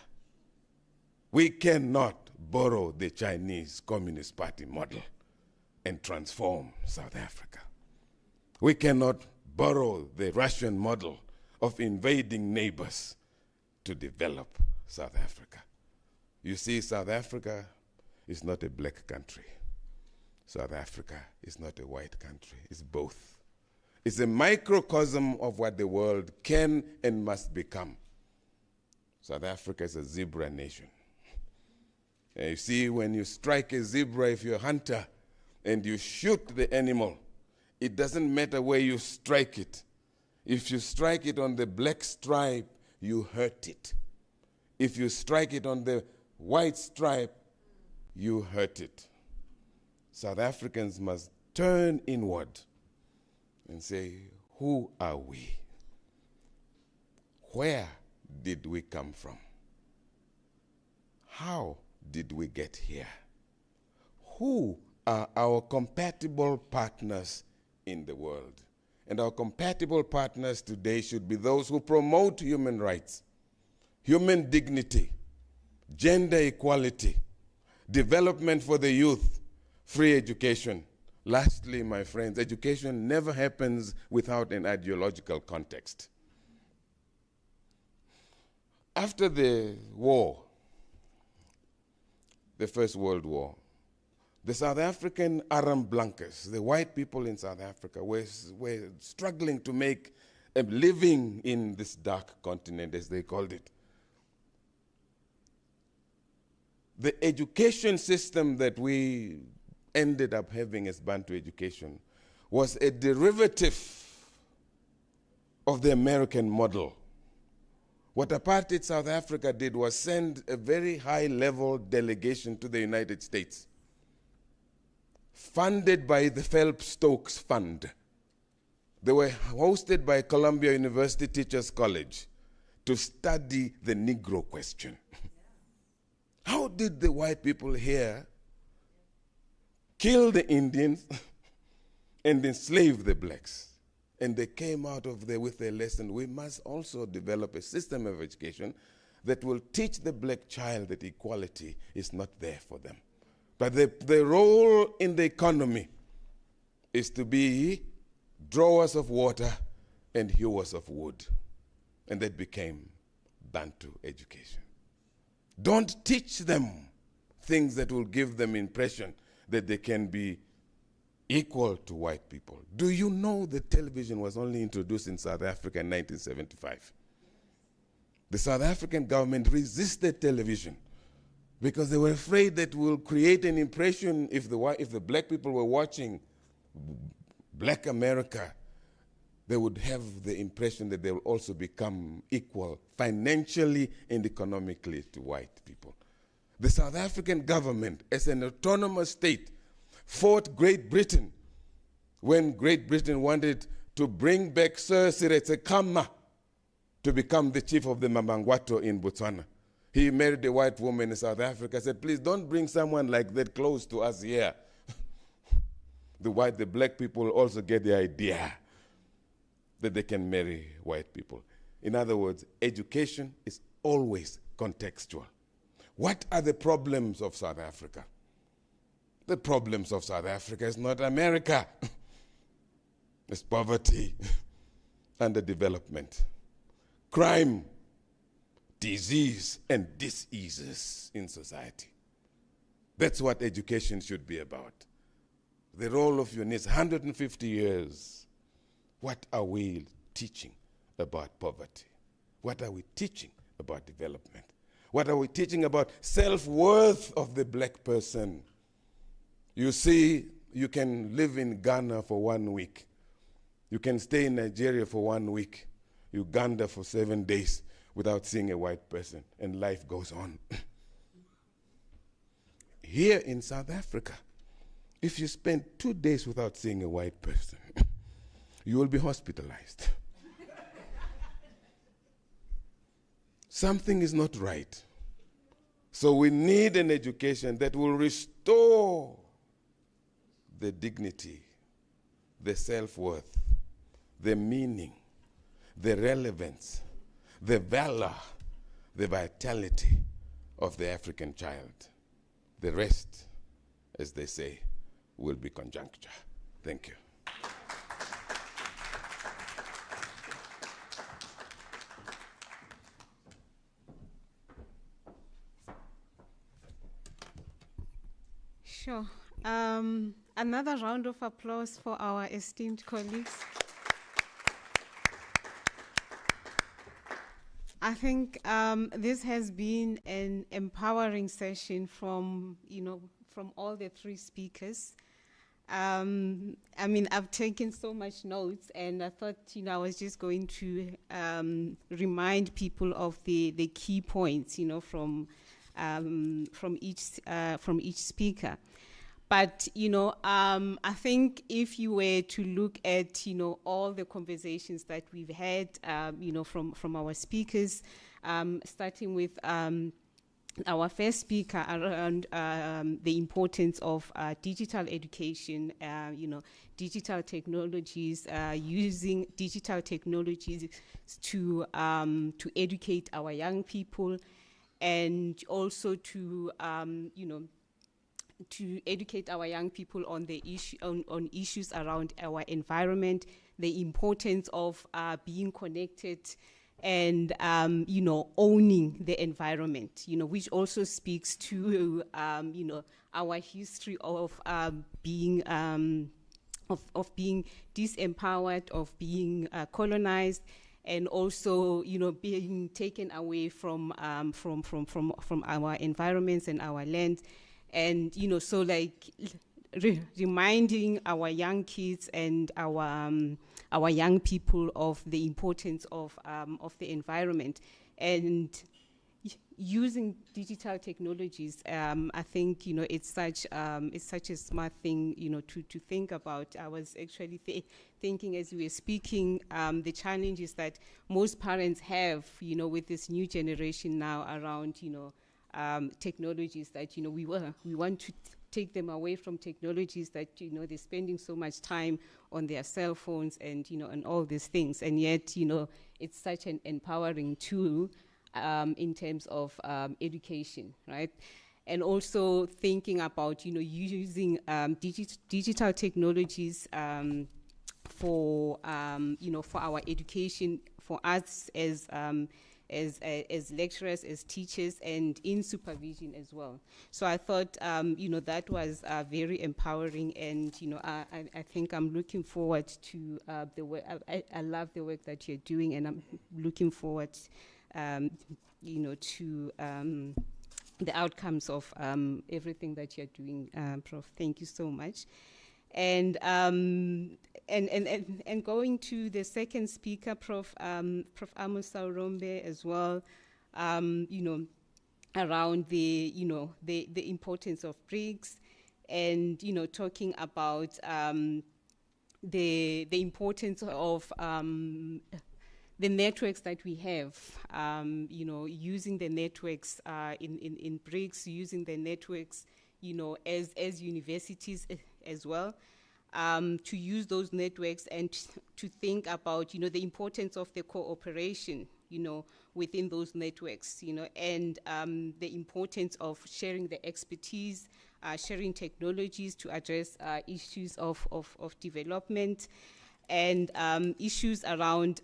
We cannot borrow the Chinese Communist Party model and transform South Africa. We cannot borrow the Russian model of invading neighbors to develop South Africa. You see, South Africa is not a black country. South Africa is not a white country. It's both. It's a microcosm of what the world can and must become. South Africa is a zebra nation. And you see, when you strike a zebra, if you're a hunter, and you shoot the animal, it doesn't matter where you strike it. If you strike it on the black stripe, you hurt it. If you strike it on the white stripe, you hurt it. South Africans must turn inward and say, who are we? Where did we come from? How did we get here? Who are our compatible partners in the world? And our compatible partners today should be those who promote human rights, human dignity, gender equality, development for the youth, free education. Lastly, my friends, education never happens without an ideological context. After the war, the First World War, the South African Aram Blankers, the white people in South Africa, were struggling to make a living in this dark continent, as they called it. The education system that we ended up having as Bantu education was a derivative of the American model. What apartheid South Africa did was send a very high-level delegation to the United States, funded by the Phelps-Stokes Fund, They were hosted by Columbia University Teachers College to study the Negro question. How did the white people here kill the Indians and enslave the blacks? And they came out of there with a lesson. We must also develop a system of education that will teach the black child that equality is not there for them. But the role in the economy is to be drawers of water and hewers of wood. And that became Bantu education. Don't teach them things that will give them impression that they can be equal to white people. Do you know that television was only introduced in South Africa in 1975? The South African government resisted television because they were afraid that it will create an impression if the black people were watching Black America, they would have the impression that they will also become equal financially and economically to white people. The South African government, as an autonomous state, fought Great Britain when Great Britain wanted to bring back Sir Siretse Khama to become the chief of the Mabangwato in Botswana. He married a white woman in South Africa, said, please don't bring someone like that close to us here. The black people also get the idea that they can marry white people. In other words, education is always contextual. What are the problems of South Africa? The problems of South Africa is not America. It's poverty, underdevelopment, crime, disease, and diseases in society. That's what education should be about. The role of Unisa, 150 years. What are we teaching about poverty? What are we teaching about development? What are we teaching about self-worth of the black person? You see, you can live in Ghana for 1 week. You can stay in Nigeria for 1 week, Uganda for 7 days without seeing a white person, and life goes on. Here in South Africa, if you spend 2 days without seeing a white person, you will be hospitalized. Something is not right. So we need an education that will restore the dignity, the self-worth, the meaning, the relevance, the valor, the vitality of the African child. The rest, as they say, will be conjuncture. Thank you. Sure. Another round of applause for our esteemed colleagues. I think this has been an empowering session from all the three speakers. I mean, I've taken so much notes, and I thought, I was just going to remind people of the key points, from each speaker. But, I think if you were to look at, all the conversations that we've had, from our speakers, starting with our first speaker around the importance of digital education, digital technologies, using digital technologies to educate our young people, and also to educate our young people on the on issues around our environment, the importance of being connected, and owning the environment, which also speaks to our history of being disempowered, of being colonized, and also being taken away from our environments and our land. And so like reminding our young kids and our young people of the importance of the environment. And using digital technologies, I think, you know, it's such a smart thing, you know, to think about. I was actually thinking as we were speaking, the challenges that most parents have, you know, with this new generation now around, you know, technologies that, you know, we want to take them away from technologies that, you know, they're spending so much time on their cell phones and, you know, and all these things. And yet, you know, it's such an empowering tool in terms of education, right? And also thinking about, you know, using digital technologies for, you know, for our education, for us as lecturers, as teachers, and in supervision as well. So I thought, you know, that was very empowering, and, you know, I think I'm looking forward to the work. I love the work that you're doing, and I'm looking forward, you know, to the outcomes of everything that you're doing, Prof. Thank you so much. And going to the second speaker, Prof. Amos Saurombe as well, you know, around the, you know, the importance of BRICS, and, you know, talking about the importance of the networks that we have, you know, using the networks in BRICS, using the networks, you know, as universities as well, to use those networks and to think about, you know, the importance of the cooperation, you know, within those networks, you know, and the importance of sharing the expertise, sharing technologies to address issues of development, and issues around,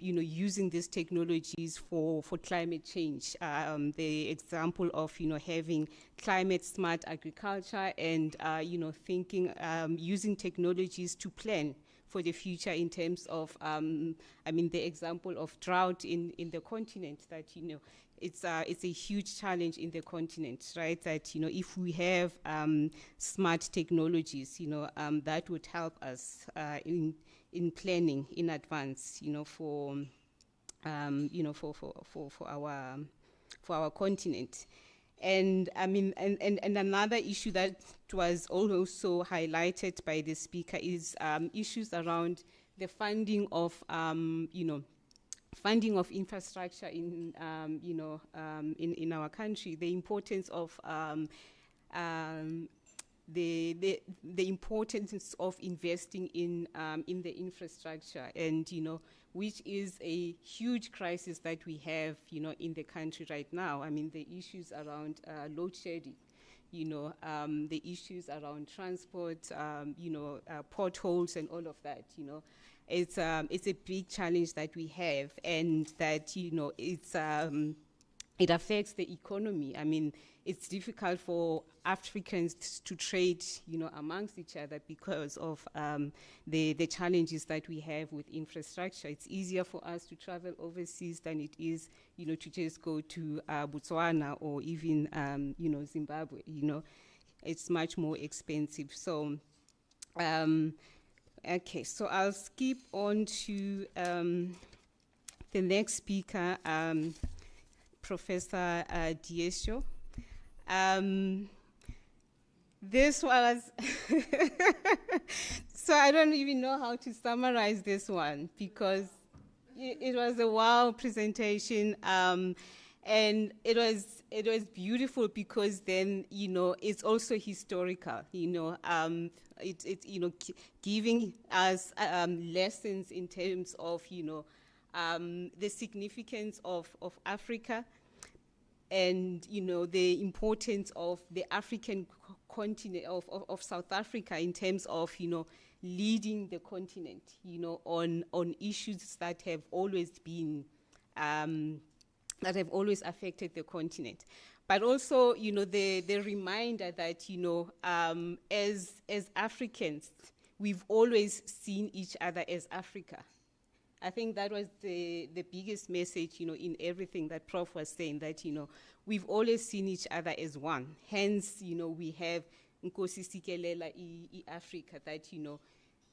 you know, using these technologies for climate change. The example of, you know, having climate smart agriculture, and, you know, thinking, using technologies to plan for the future in terms of, I mean, the example of drought in the continent, that, you know, it's a huge challenge in the continent, right? That, you know, if we have smart technologies, you know, that would help us in planning in advance, you know, for you know, for our continent. And I mean, and another issue that was also highlighted by the speaker is issues around the funding of, you know, funding of infrastructure in, you know, in our country, the importance of the importance of investing in the infrastructure, and, you know, which is a huge crisis that we have, you know, in the country right now. I mean, the issues around load shedding, you know, the issues around transport, you know, potholes and all of that, you know. It's a big challenge that we have, and that, you know, it's it affects the economy. I mean, it's difficult for Africans to trade, you know, amongst each other because of the challenges that we have with infrastructure. It's easier for us to travel overseas than it is, you know, to just go to Botswana or even, you know, Zimbabwe. You know, it's much more expensive. So, okay, so I'll skip on to the next speaker, Professor Diesho. This was, so I don't even know how to summarize this one, because it was a wow presentation, and it was beautiful, because then, you know, it's also historical, you know, it's you know, giving us lessons in terms of, you know, the significance of Africa, and, you know, the importance of the African continent, of South Africa, in terms of, you know, leading the continent, you know, on issues that have always been, that have always affected the continent. But also, you know, the reminder that, you know, as Africans, we've always seen each other as Africa. I think that was the biggest message, you know, in everything that Prof was saying, that, you know, we've always seen each other as one. Hence, you know, we have Nkosi Sikelela I Africa, that, you know,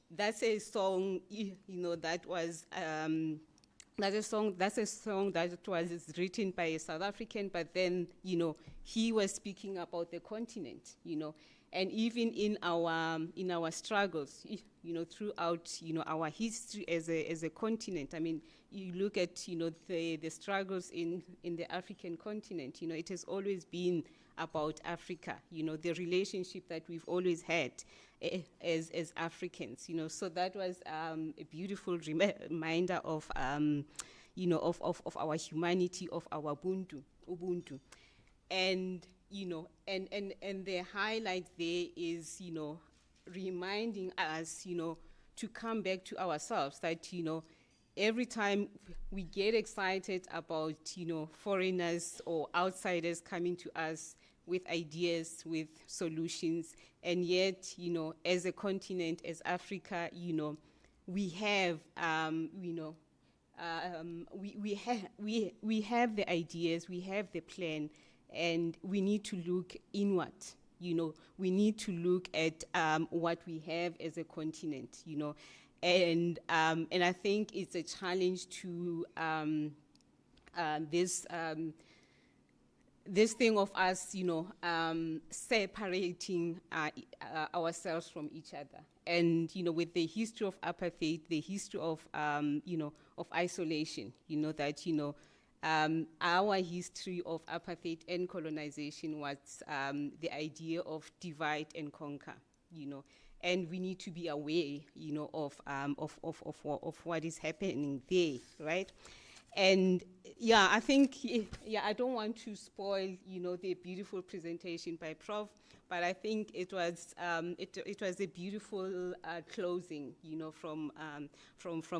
that's a song, you know, that was That's a song that was written by a South African, but then, he was speaking about the continent, and even in our struggles, throughout, our history as a continent. I mean, you look at, the struggles in the African continent, it has always been about Africa, the relationship that we've always had as Africans, So that was a beautiful reminder of, of our humanity, of our Ubuntu. And, and the highlight there is, reminding us, to come back to ourselves, that, every time we get excited about, foreigners or outsiders coming to us with ideas, with solutions, and yet, as a continent, as Africa, we have, we have the ideas, we have the plan, and we need to look inward. We need to look at what we have as a continent. And I think it's a challenge to this thing of us, separating ourselves from each other. And, with the history of apartheid, the history of, of isolation, that, our history of apartheid and colonization was the idea of divide and conquer, and we need to be aware, of what is happening there, right? And I think, I don't want to spoil, the beautiful presentation by Prof, but I think it was a beautiful closing, from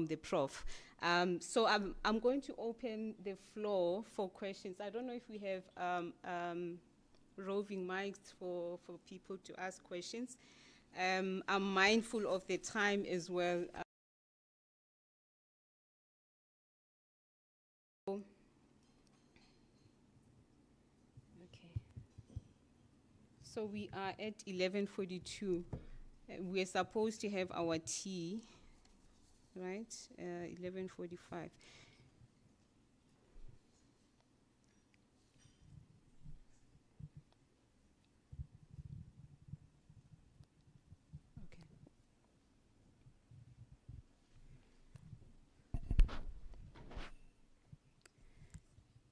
the Prof. So I'm going to open the floor for questions. I don't know if we have roving mics for people to ask questions. I'm mindful of the time as well. Okay. So we are at 11:42. We're supposed to have our tea, right? 11:45.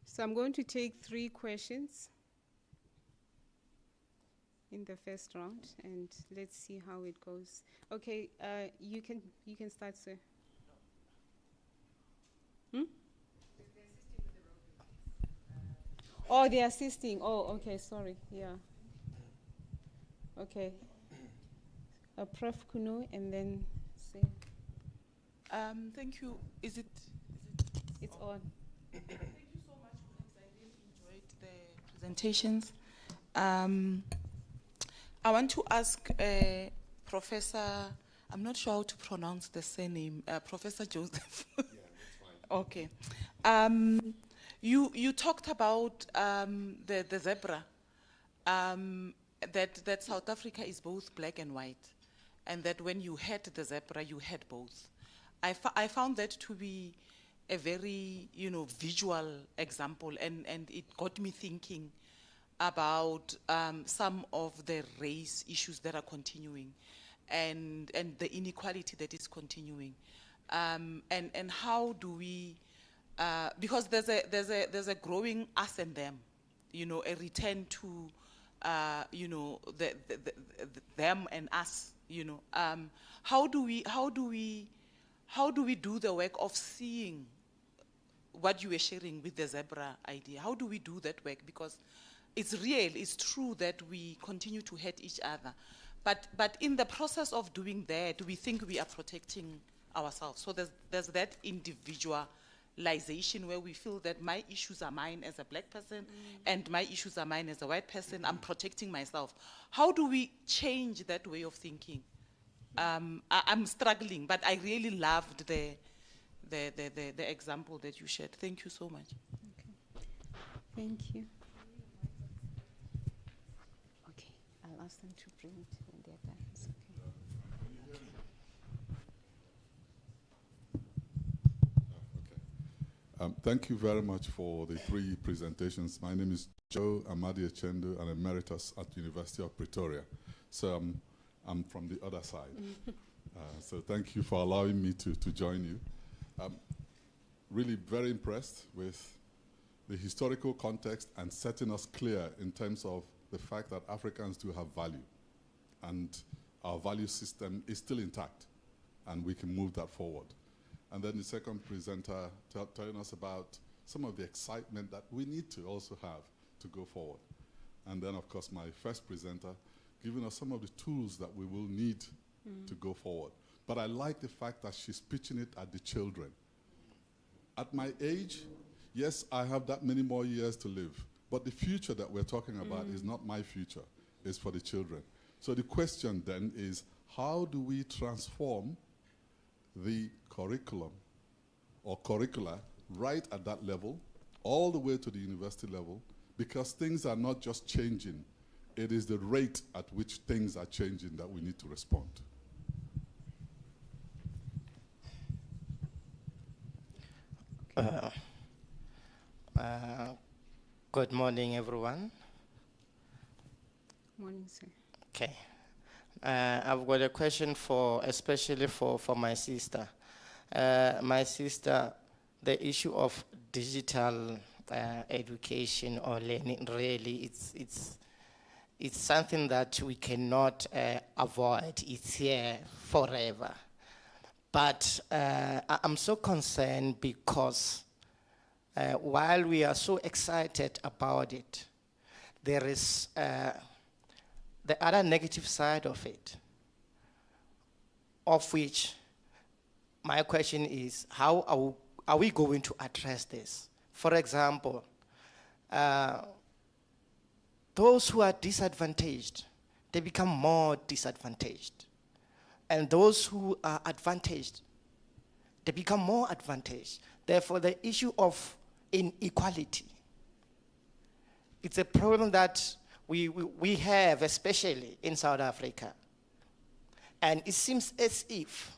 So I'm going to take 3 questions in the first round, and let's see how it goes. Okay, you can start, sir. Oh, they're assisting. Oh, okay, sorry. Yeah. Okay. Prof Kuno, and then say. Thank you. Is it? It's on. Thank you so much, colleagues. I really enjoyed the presentations. I want to ask Professor, I'm not sure how to pronounce the surname, Professor Joseph. Yeah, that's fine. Okay. You talked about the zebra, that South Africa is both black and white, and that when you had the zebra, you had both. I found that to be a very, visual example, and it got me thinking about some of the race issues that are continuing, and the inequality that is continuing, and how do we, because there's a growing us and them, a return to the them and us, how do we do the work of seeing what you were sharing with the zebra idea? How do we do that work? Because it's real, it's true that we continue to hate each other. But in the process of doing that, we think we are protecting ourselves. So there's that individualization where we feel that my issues are mine as a black person, and my issues are mine as a white person. I'm protecting myself. How do we change that way of thinking? I'm struggling, but I really loved the example that you shared. Thank you so much. Okay. Thank you. Okay, I'll ask them to bring it when they're done. It's okay. Thank you very much for the 3 presentations. My name is Joe Amadi Echendu, an emeritus at University of Pretoria. So I'm from the other side. So thank you for allowing me to join you. Really very impressed with the historical context and setting us clear in terms of the fact that Africans do have value, and our value system is still intact, and we can move that forward. And then the second presenter telling us about some of the excitement that we need to also have to go forward. And then, of course, my first presenter giving us some of the tools that we will need to go forward. But I like the fact that she's pitching it at the children. At my age, yes, I have that many more years to live, but the future that we're talking about is not my future, it's for the children. So the question then is, how do we transform the curriculum or curricula right at that level, all the way to the university level, because things are not just changing, it is the rate at which things are changing that we need to respond. Good morning, everyone. Morning, sir. Okay. I've got a question especially for my sister. My sister, the issue of digital education or learning, really, it's something that we cannot avoid. It's here forever. But I'm so concerned because while we are so excited about it, there is the other negative side of it, of which my question is, how are we going to address this? For example, those who are disadvantaged, they become more disadvantaged. And those who are advantaged, they become more advantaged. Therefore, the issue of inequality, it's a problem that we have, especially in South Africa. And it seems as if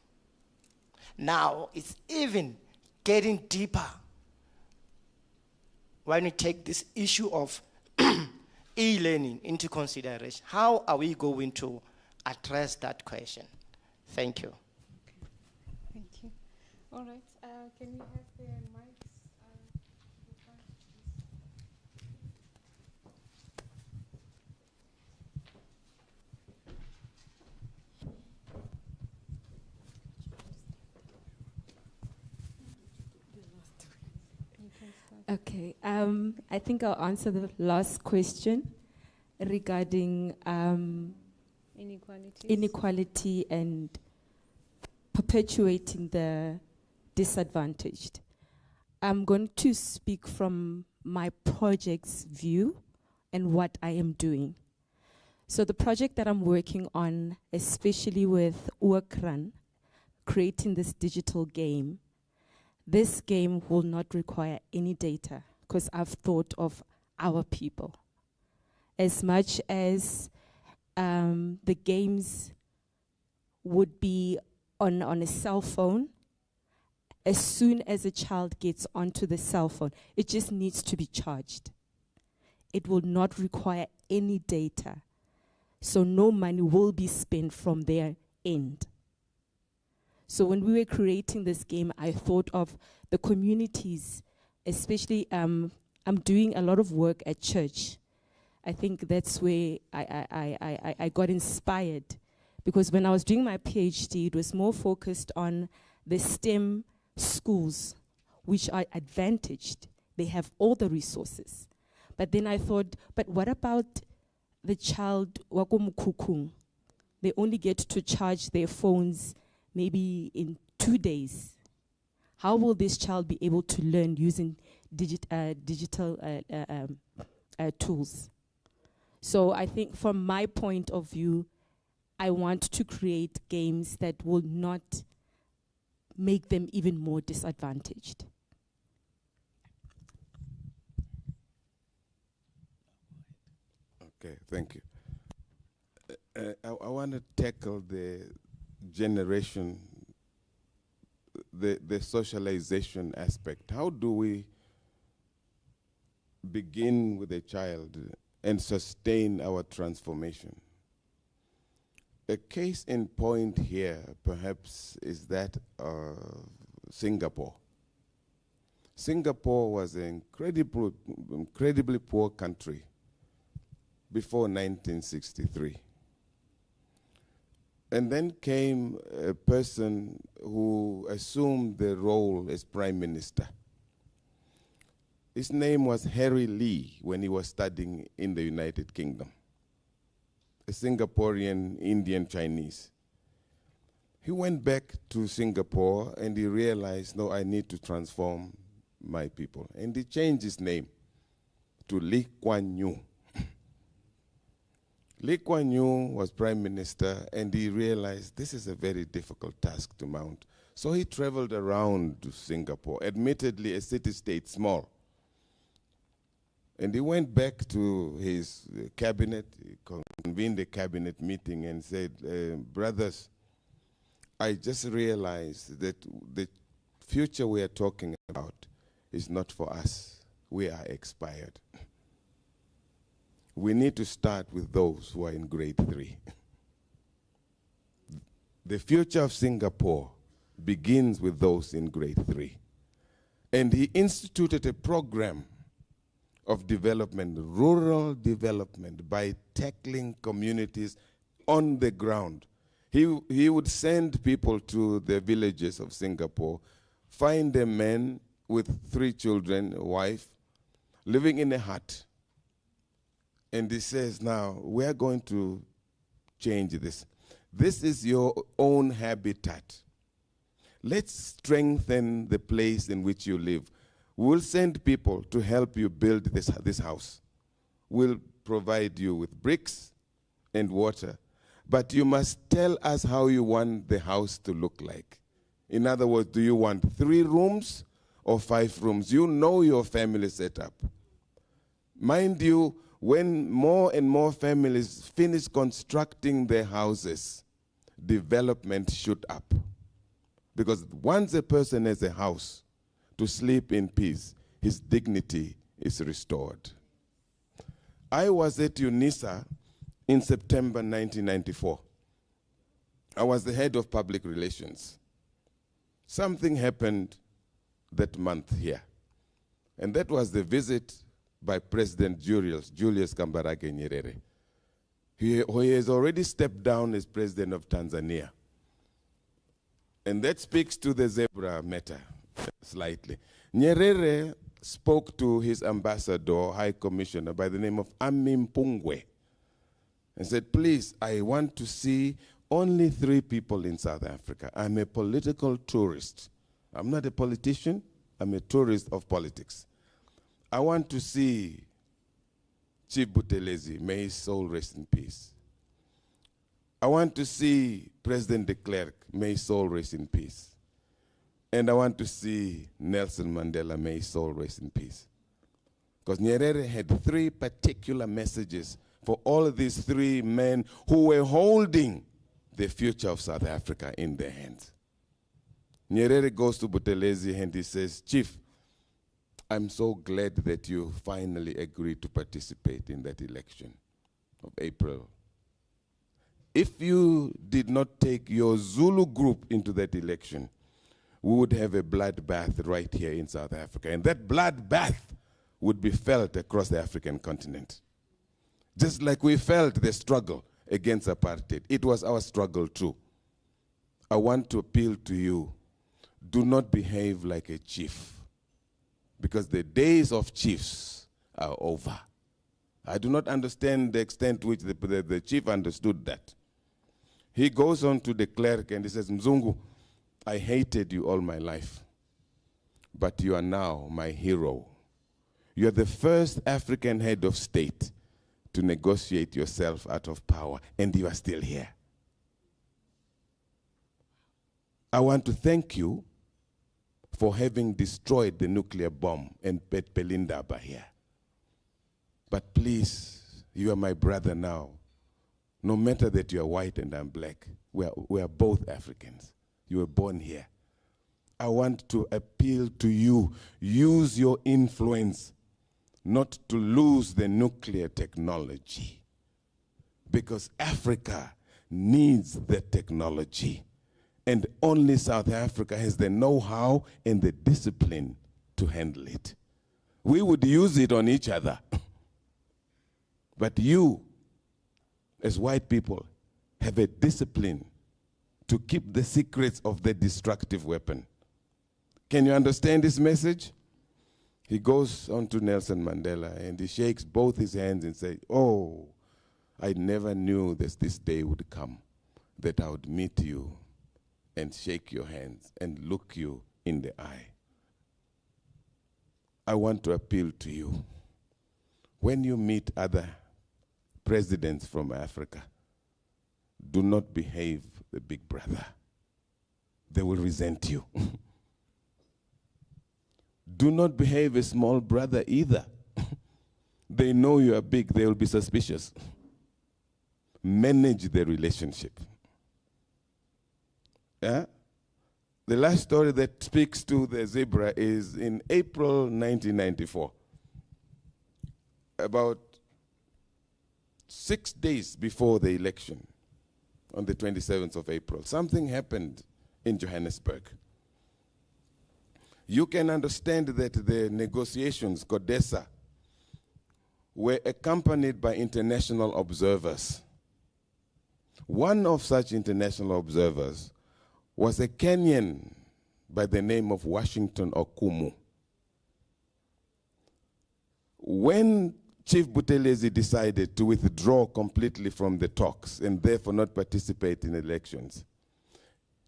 now it's even getting deeper when we take this issue of e-learning into consideration. How are we going to address that question? Thank you. Okay. Thank you. All right. Can we have the mics? Okay, I think I'll answer the last question regarding inequality and perpetuating the disadvantaged. I'm going to speak from my project's view and what I am doing. So the project that I'm working on, especially with Uakran, creating this digital game, this game will not require any data because I've thought of our people. As much as the games would be on a cell phone, as soon as a child gets onto the cell phone, it just needs to be charged. It will not require any data. So no money will be spent from their end. So when we were creating this game, I thought of the communities, especially I'm doing a lot of work at church. I think that's where I got inspired, because when I was doing my PhD, it was more focused on the STEM schools, which are advantaged. They have all the resources. But then I thought, but what about the child wakomukukung? They only get to charge their phones maybe in 2 days. How will this child be able to learn using digital tools? So I think from my point of view, I want to create games that will not make them even more disadvantaged. Okay, thank you. I want to tackle the the socialization aspect. How do we begin with a child and sustain our transformation? A case in point here, perhaps, is that Singapore. Singapore was an incredibly poor country before 1963. And then came a person who assumed the role as prime minister. His name was Harry Lee when he was studying in the United Kingdom, a Singaporean Indian Chinese. He went back to Singapore and he realized, no, I need to transform my people. And he changed his name to Lee Kuan Yew. Lee Kuan Yew was prime minister and he realized this is a very difficult task to mount. So he traveled around to Singapore, admittedly a city-state, small. And he went back to his cabinet, he convened a cabinet meeting and said, brothers, I just realized that the future we are talking about is not for us. We are expired. We need to start with those who are in grade 3. The future of Singapore begins with those in grade 3. And he instituted a program of development, rural development, by tackling communities on the ground. He would send people to the villages of Singapore, find a man with 3 children, a wife, living in a hut. And he says, now, we are going to change this. This is your own habitat. Let's strengthen the place in which you live. We'll send people to help you build this house. We'll provide you with bricks and water. But you must tell us how you want the house to look like. In other words, do you want 3 rooms or 5 rooms? You know your family setup. Mind you, when more and more families finish constructing their houses, development shoot up. Because once a person has a house to sleep in peace, his dignity is restored. I was at Unisa in September 1994. I was the head of public relations. Something happened that month here. And that was the visit by President Julius Kambarage Nyerere. He has already stepped down as president of Tanzania. And that speaks to the zebra matter slightly. Nyerere spoke to his ambassador, high commissioner, by the name of Ami Mpungwe, and said, please, I want to see only 3 people in South Africa. I'm a political tourist. I'm not a politician. I'm a tourist of politics. I want to see Chief Buthelezi, may his soul rest in peace. I want to see President de Klerk, may his soul rest in peace. And I want to see Nelson Mandela, may his soul rest in peace. Because Nyerere had 3 particular messages for all of these 3 men who were holding the future of South Africa in their hands. Nyerere goes to Buthelezi and he says, Chief, I'm so glad that you finally agreed to participate in that election of April. If you did not take your Zulu group into that election, we would have a bloodbath right here in South Africa. And that bloodbath would be felt across the African continent. Just like we felt the struggle against apartheid. It was our struggle too. I want to appeal to you. Do not behave like a chief, because the days of chiefs are over. I do not understand the extent to which the chief understood that. He goes on to the clerk and he says, Mzungu, I hated you all my life, but you are now my hero. You are the first African head of state to negotiate yourself out of power, and you are still here. I want to thank you for having destroyed the nuclear bomb and put Pelindaba here. But please, you are my brother now. No matter that you are white and I'm black, we are both Africans. You were born here. I want to appeal to you. Use your influence not to lose the nuclear technology, because Africa needs the technology, and only South Africa has the know-how and the discipline to handle it. We would use it on each other. But you, as white people, have a discipline to keep the secrets of the destructive weapon. Can you understand this message? He goes on to Nelson Mandela and he shakes both his hands and says, oh, I never knew that this day would come, that I would meet you and shake your hands and look you in the eye. I want to appeal to you. When you meet other presidents from Africa, do not behave the big brother. They will resent you. Do not behave a small brother either. They know you are big, they will be suspicious. Manage the relationship. Yeah? The last story that speaks to the zebra is in April 1994. About 6 days before the election, on the 27th of April, something happened in Johannesburg. You can understand that the negotiations, CODESA, were accompanied by international observers. One of such international observers was a Kenyan by the name of Washington Okumu. When Chief Buthelezi decided to withdraw completely from the talks and therefore not participate in elections,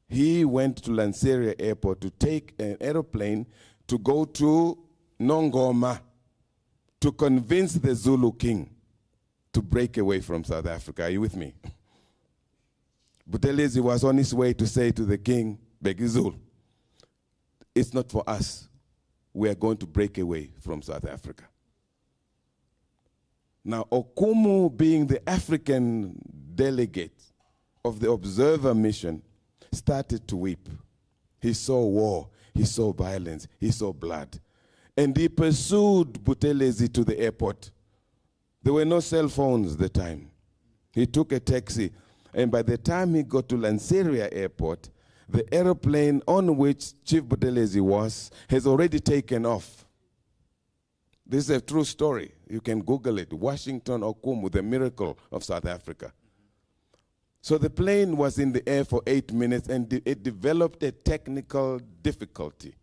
he went to Lanseria Airport to take an aeroplane to go to Nongoma to convince the Zulu king to break away from South Africa. Are you with me? Buthelezi was on his way to say to the king, Bheki Zulu, it's not for us. We are going to break away from South Africa. Now, Okumu, being the African delegate of the observer mission, started to weep. He saw war, he saw violence, he saw blood. And he pursued Buthelezi to the airport. There were no cell phones at the time. He took a taxi, and by the time he got to Lanseria Airport, the aeroplane on which Chief Buthelezi was has already taken off. This is a true story. You can Google it. Washington Okumu, the miracle of South Africa. So the plane was in the air for 8 minutes, and it developed a technical difficulty.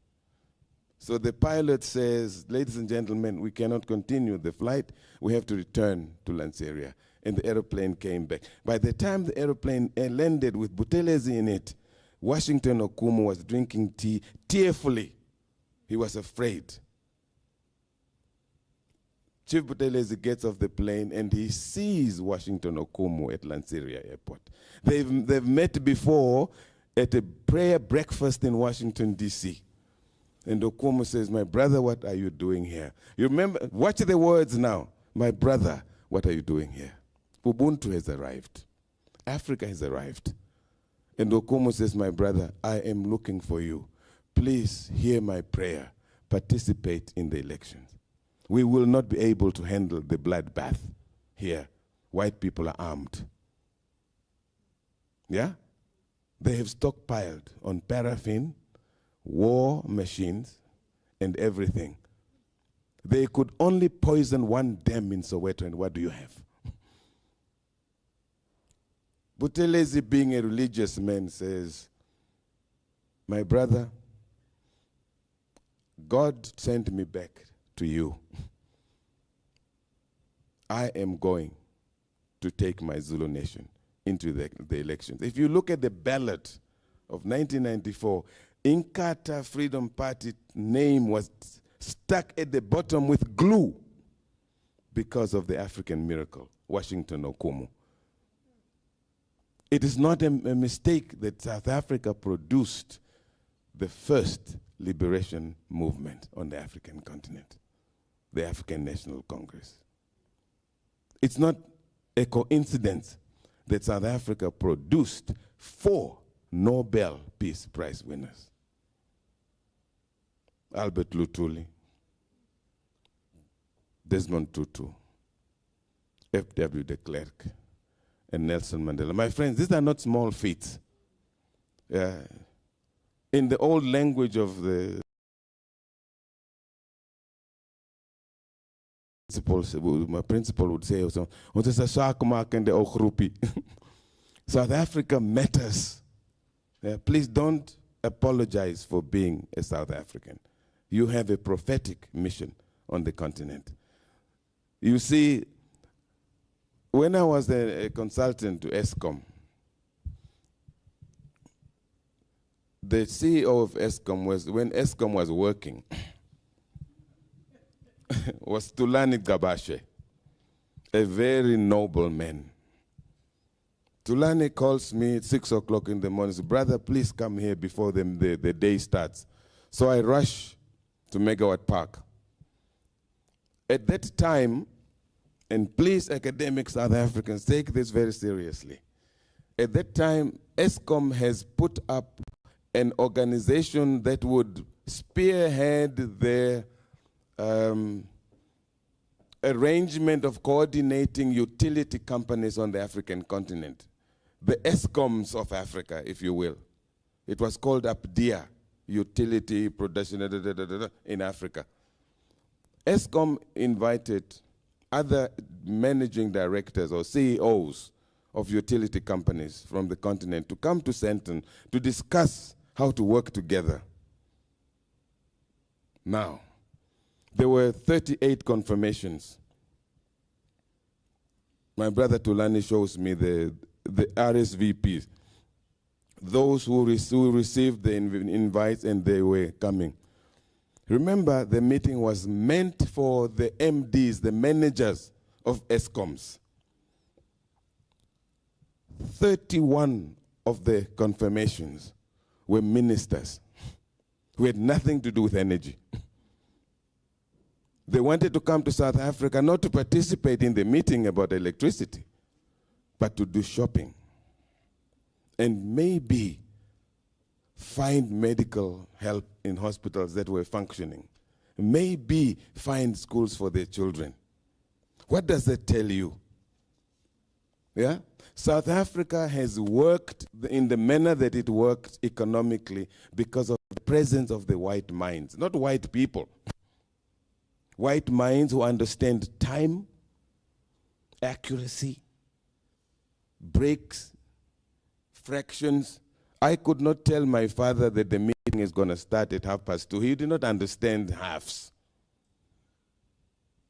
So the pilot says, ladies and gentlemen, we cannot continue the flight. We have to return to Lanseria. And the airplane came back. By the time the airplane landed with Buthelezi in it, Washington Okumu was drinking tea tearfully. He was afraid. Chief Buthelezi gets off the plane and he sees Washington Okumu at Lanseria Airport. They've met before at a prayer breakfast in Washington, D.C. And Okumu says, my brother, what are you doing here? You remember, watch the words now. My brother, what are you doing here? Ubuntu has arrived. Africa has arrived. And Okumu says, my brother, I am looking for you. Please hear my prayer. Participate in the elections. We will not be able to handle the bloodbath here. White people are armed. Yeah? They have stockpiled on paraffin, war machines, and everything. They could only poison one dam in Soweto, and what do you have? Buthelezi, being a religious man, says, my brother, God sent me back to you. I am going to take my Zulu nation into the elections. If you look at the ballot of 1994, Inkatha Freedom Party name was stuck at the bottom with glue because of the African miracle, Washington Okumu. It is not a mistake that South Africa produced the first liberation movement on the African continent, the African National Congress. It's not a coincidence that South Africa produced 4 Nobel Peace Prize winners. Albert Lutuli, Desmond Tutu, F.W. de Klerk, and Nelson Mandela. My friends, these are not small feats. In the old language of the principles, my principal would say, South Africa matters. Please don't apologize for being a South African. You have a prophetic mission on the continent. You see, when I was a consultant to ESCOM, the CEO of ESCOM was, when ESCOM was working, was Thulani Gabashe, a very noble man. Thulani calls me at 6 o'clock in the morning, says, brother, please come here before the day starts. So I rush to Megawatt Park. At that time, and please academic South Africans, take this very seriously. At that time, ESCOM has put up an organization that would spearhead the arrangement of coordinating utility companies on the African continent. The ESCOMs of Africa, if you will. It was called UPDIA, Utility Production in Africa. ESCOM invited other managing directors or CEOs of utility companies from the continent to come to Sandton to discuss how to work together. Now, there were 38 confirmations. My brother Thulani shows me the RSVPs, those who received the invites and they were coming. Remember, the meeting was meant for the MDs, the managers of ESCOMs. 31 of the confirmations were ministers who had nothing to do with energy. They wanted to come to South Africa not to participate in the meeting about electricity, but to do shopping and maybe find medical help in hospitals that were functioning, maybe find schools for their children. What does that tell you? Yeah? South Africa has worked in the manner that it worked economically because of the presence of the white minds, not white people. White minds who understand time, accuracy, breaks, fractions. I could not tell my father that the meeting is going to start at 2:30. He did not understand halves.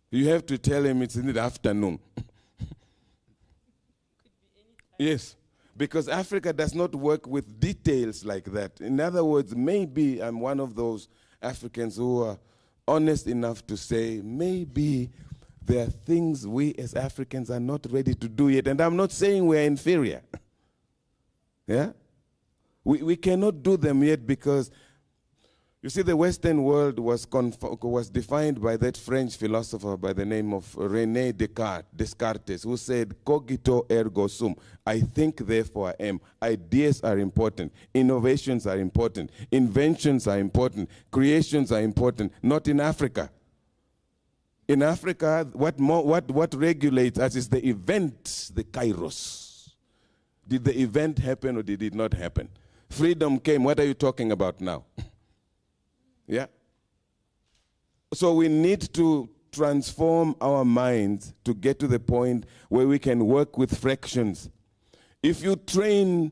You have to tell him it's in the afternoon. Yes, because Africa does not work with details like that. In other words, maybe I'm one of those Africans who are honest enough to say, maybe there are things we as Africans are not ready to do yet. And I'm not saying we're inferior. Yeah? We cannot do them yet because, you see, the Western world was defined by that French philosopher by the name of René Descartes, who said, cogito ergo sum, I think, therefore I am. Ideas are important. Innovations are important. Inventions are important. Creations are important. Not in Africa. In Africa, what regulates us is the event, the kairos. Did the event happen or did it not happen? Freedom came. What are you talking about now? Yeah? So we need to transform our minds to get to the point where we can work with fractions. If you train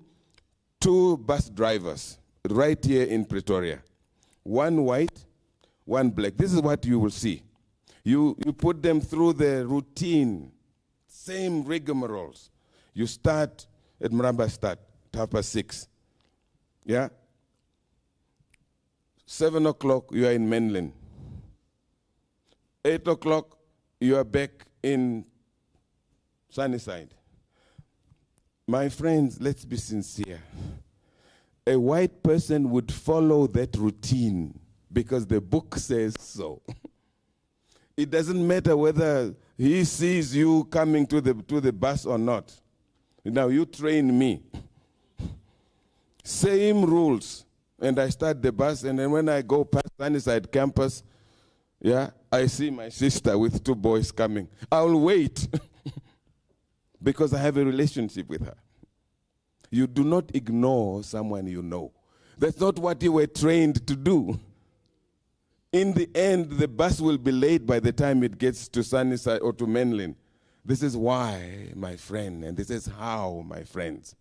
2 bus drivers right here in Pretoria, one white, one black, this is what you will see. You put them through the routine, same rigmaroles. You start at Mramba start, 6:30. Yeah? 7 o'clock, you are in Mainland. 8 o'clock, you are back in Sunnyside. My friends, let's be sincere. A white person would follow that routine because the book says so. It doesn't matter whether he sees you coming to the bus or not. Now, you train me. Same rules. And I start the bus, and then when I go past Sunnyside campus, yeah, I see my sister with 2 boys coming. I'll wait because I have a relationship with her. You do not ignore someone you know. That's not what you were trained to do. In the end, the bus will be late by the time it gets to Sunnyside or to Menlyn. This is why, my friend, and this is how, my friends,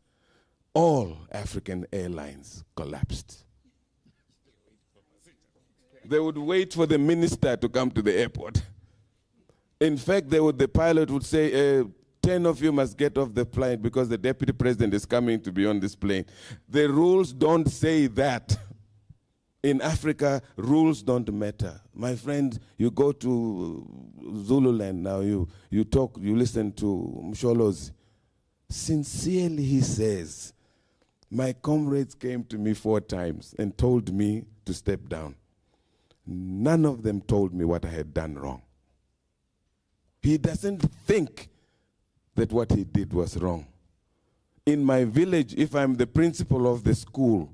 all African airlines collapsed. They would wait for the minister to come to the airport. In fact, the pilot would say, 10 of you must get off the plane because the deputy president is coming to be on this plane. The rules don't say that. In Africa, rules don't matter. My friend, you go to Zululand now, you talk, you listen to Msholozi. Sincerely, he says, my comrades came to me 4 times and told me to step down. None of them told me what I had done wrong. He doesn't think that what he did was wrong. In my village, if I'm the principal of the school,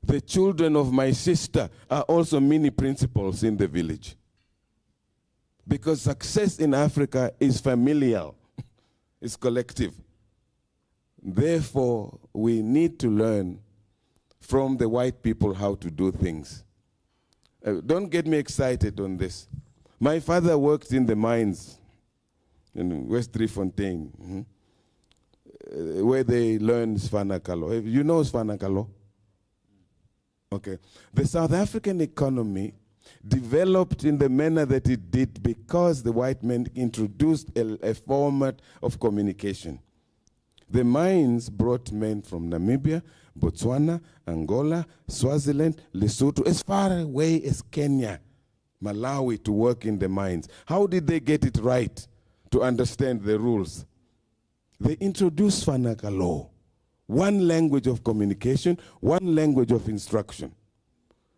the children of my sister are also mini principals in the village. Because success in Africa is familial, it's collective. Therefore, we need to learn from the white people how to do things. Don't get me excited on this. My father worked in the mines in West Driefontein, where they learn Svanakalo. You know Svanakalo? Okay. The South African economy developed in the manner that it did because the white men introduced a format of communication. The mines brought men from Namibia, Botswana, Angola, Swaziland, Lesotho, as far away as Kenya, Malawi, to work in the mines. How did they get it right to understand the rules? They introduced Fanaka law, one language of communication, one language of instruction.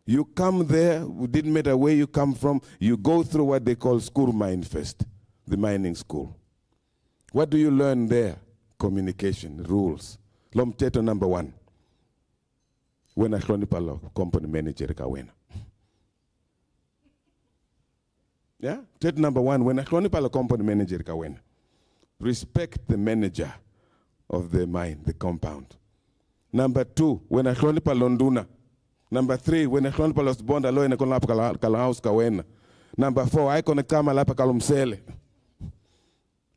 You come there, it didn't matter where you come from, you go through what they call school mine first, the mining school. What do you learn there? Communication, rules. Lomteto number 1. When a company manager kawena. Yeah? Teto number 1, when a company manager kawena. Respect the manager of the mine, the compound. Number 2, when a londuna. Number 3, when a was born alone in a house kawena. Number 4, I can come alapa kalumsele.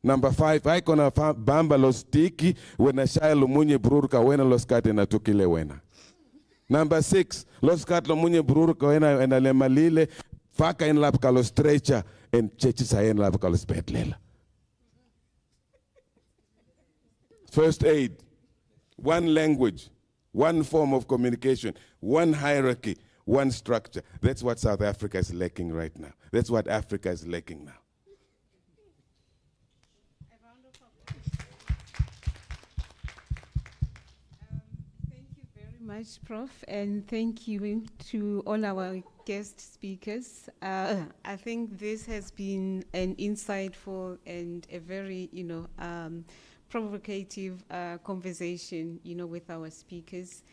Number 5, I can bamba los tiki when a shaya lumunye brurka wena los kate na tukile wena. Number 6, los kat lumunye brurka wena en ale malile faka en lap kalos stretcher and chechisa en lap kalos betlela. First aid, one language, one form of communication, one hierarchy, one structure. That's what South Africa is lacking right now. That's what Africa is lacking now. Much, Prof, and thank you to all our guest speakers. I think this has been an insightful and a very, provocative conversation, with our speakers.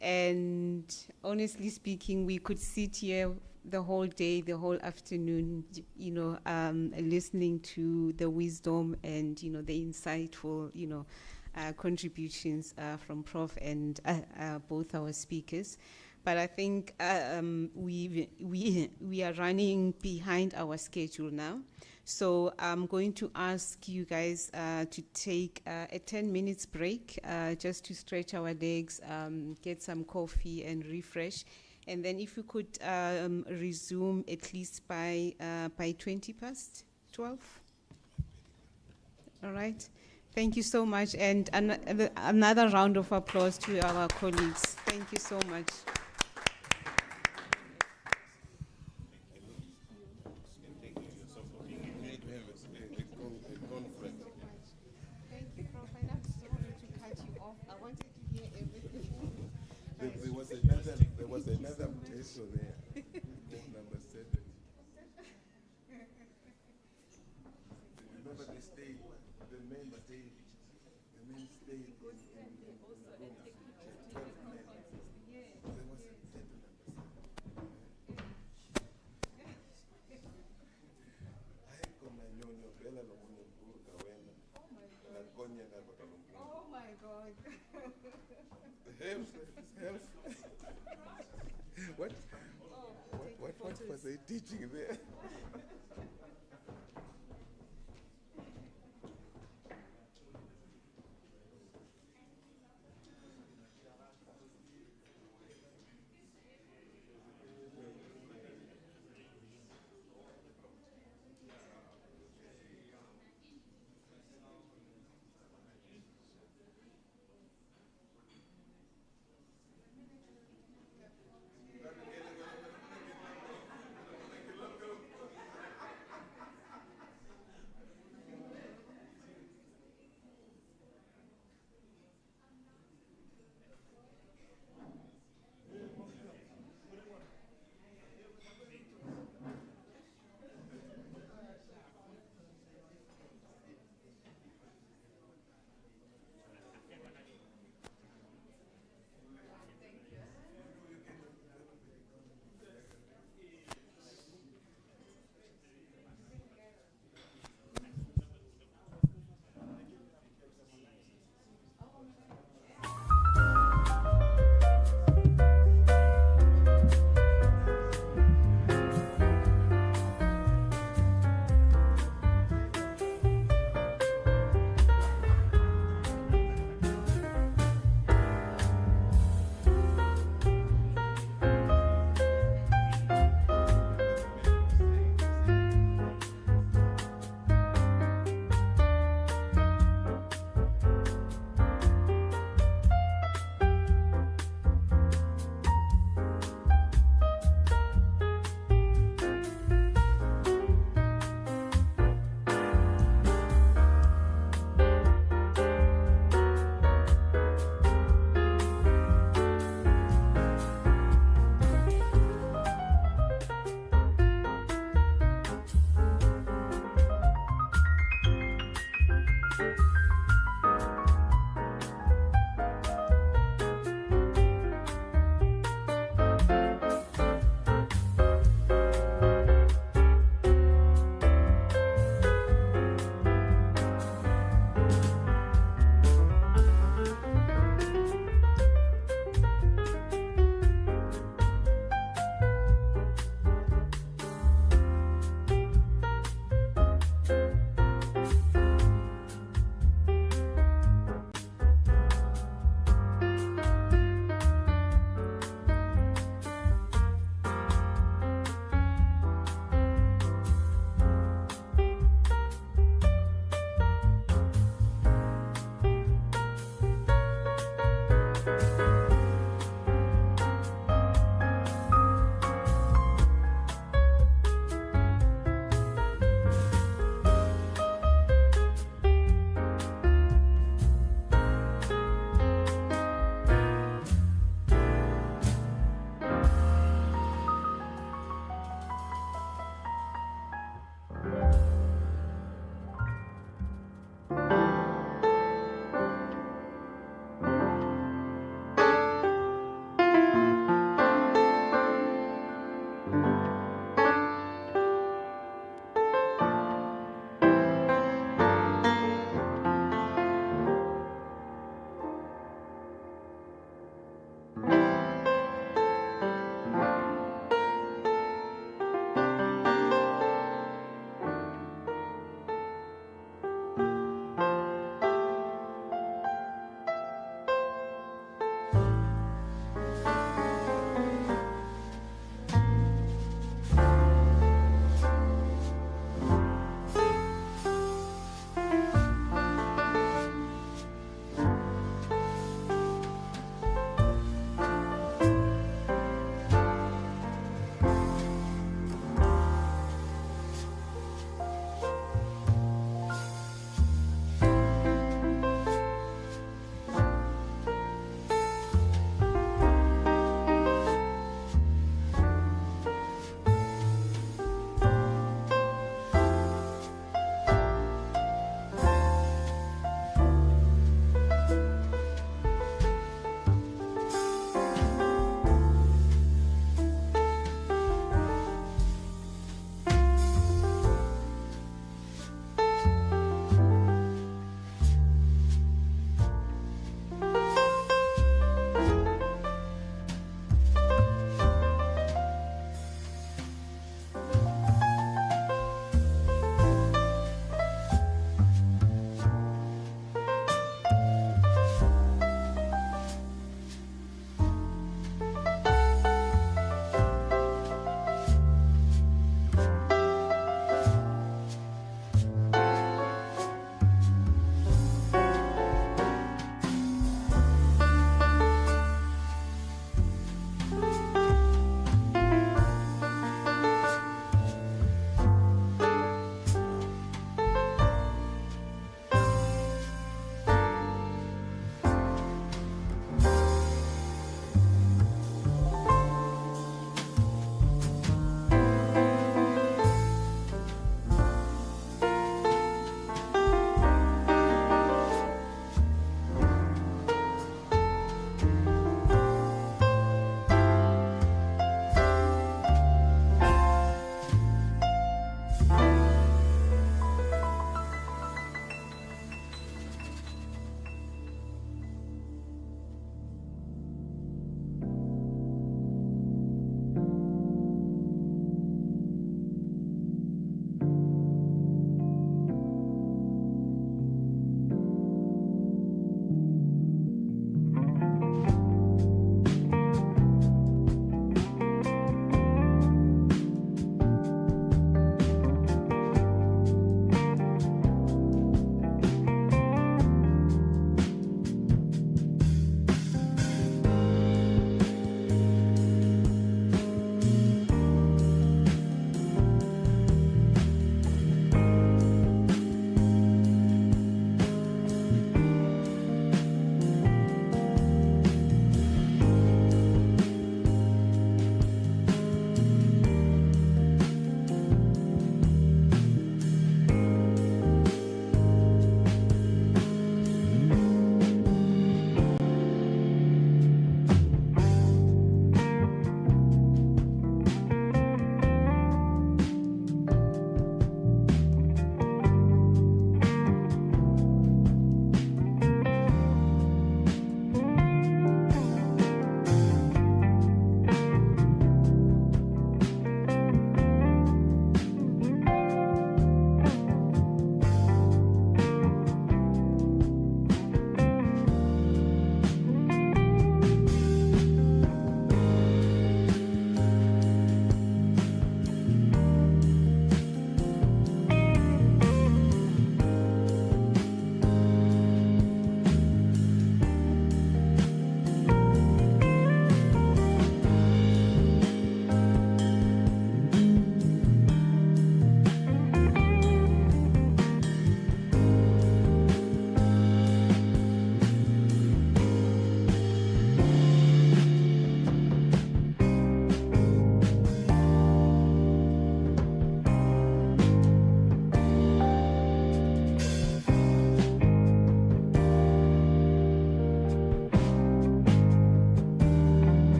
And honestly speaking, we could sit here the whole day, the whole afternoon, listening to the wisdom and, the insightful, contributions from Prof and both our speakers. But I think we are running behind our schedule now. So I'm going to ask you guys to take a 10 minutes break just to stretch our legs, get some coffee and refresh. And then if you could resume at least by 12:20. All right. Thank you so much, and another round of applause to our colleagues. Thank you so much. Thank you, Prof. I'm sorry to cut you off. I wanted to hear everything. There was another potato there. Number 7. Remember they stayed. The men stayed. The men stayed. What was they teaching there?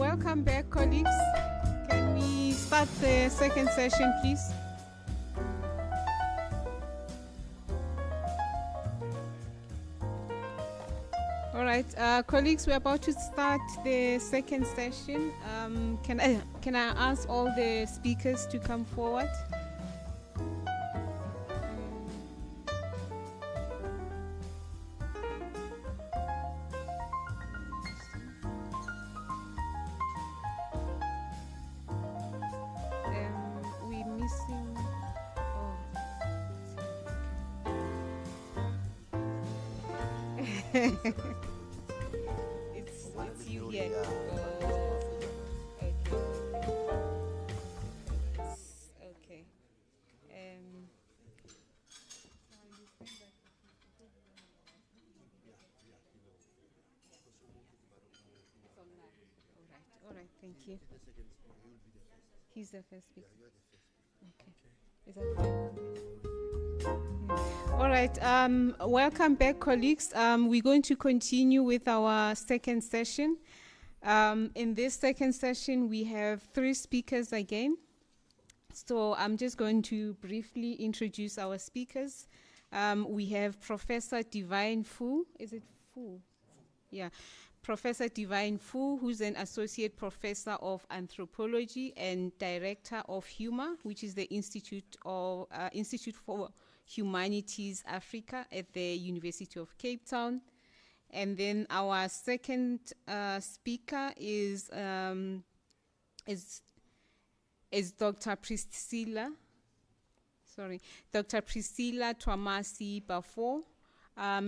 welcome back, colleagues. Can we start the second session, please? All right, colleagues, we're about to start the second session. Can I ask all the speakers to come forward? We're missing. It's you here. Okay. All right. Thank you. He's the first speaker. Okay. Is that fine? All right. Welcome back, colleagues. We're going to continue with our second session. In this second session, we have 3 speakers again. So I'm just going to briefly introduce our speakers. We have Professor Divine Fu. Is it Fu? Yeah. Professor Divine Fu, who's an associate professor of anthropology and director of HUMA, which is the Institute for Humanities Africa at the University of Cape Town. And then our second speaker is Dr. Priscilla Twamasi Bafo.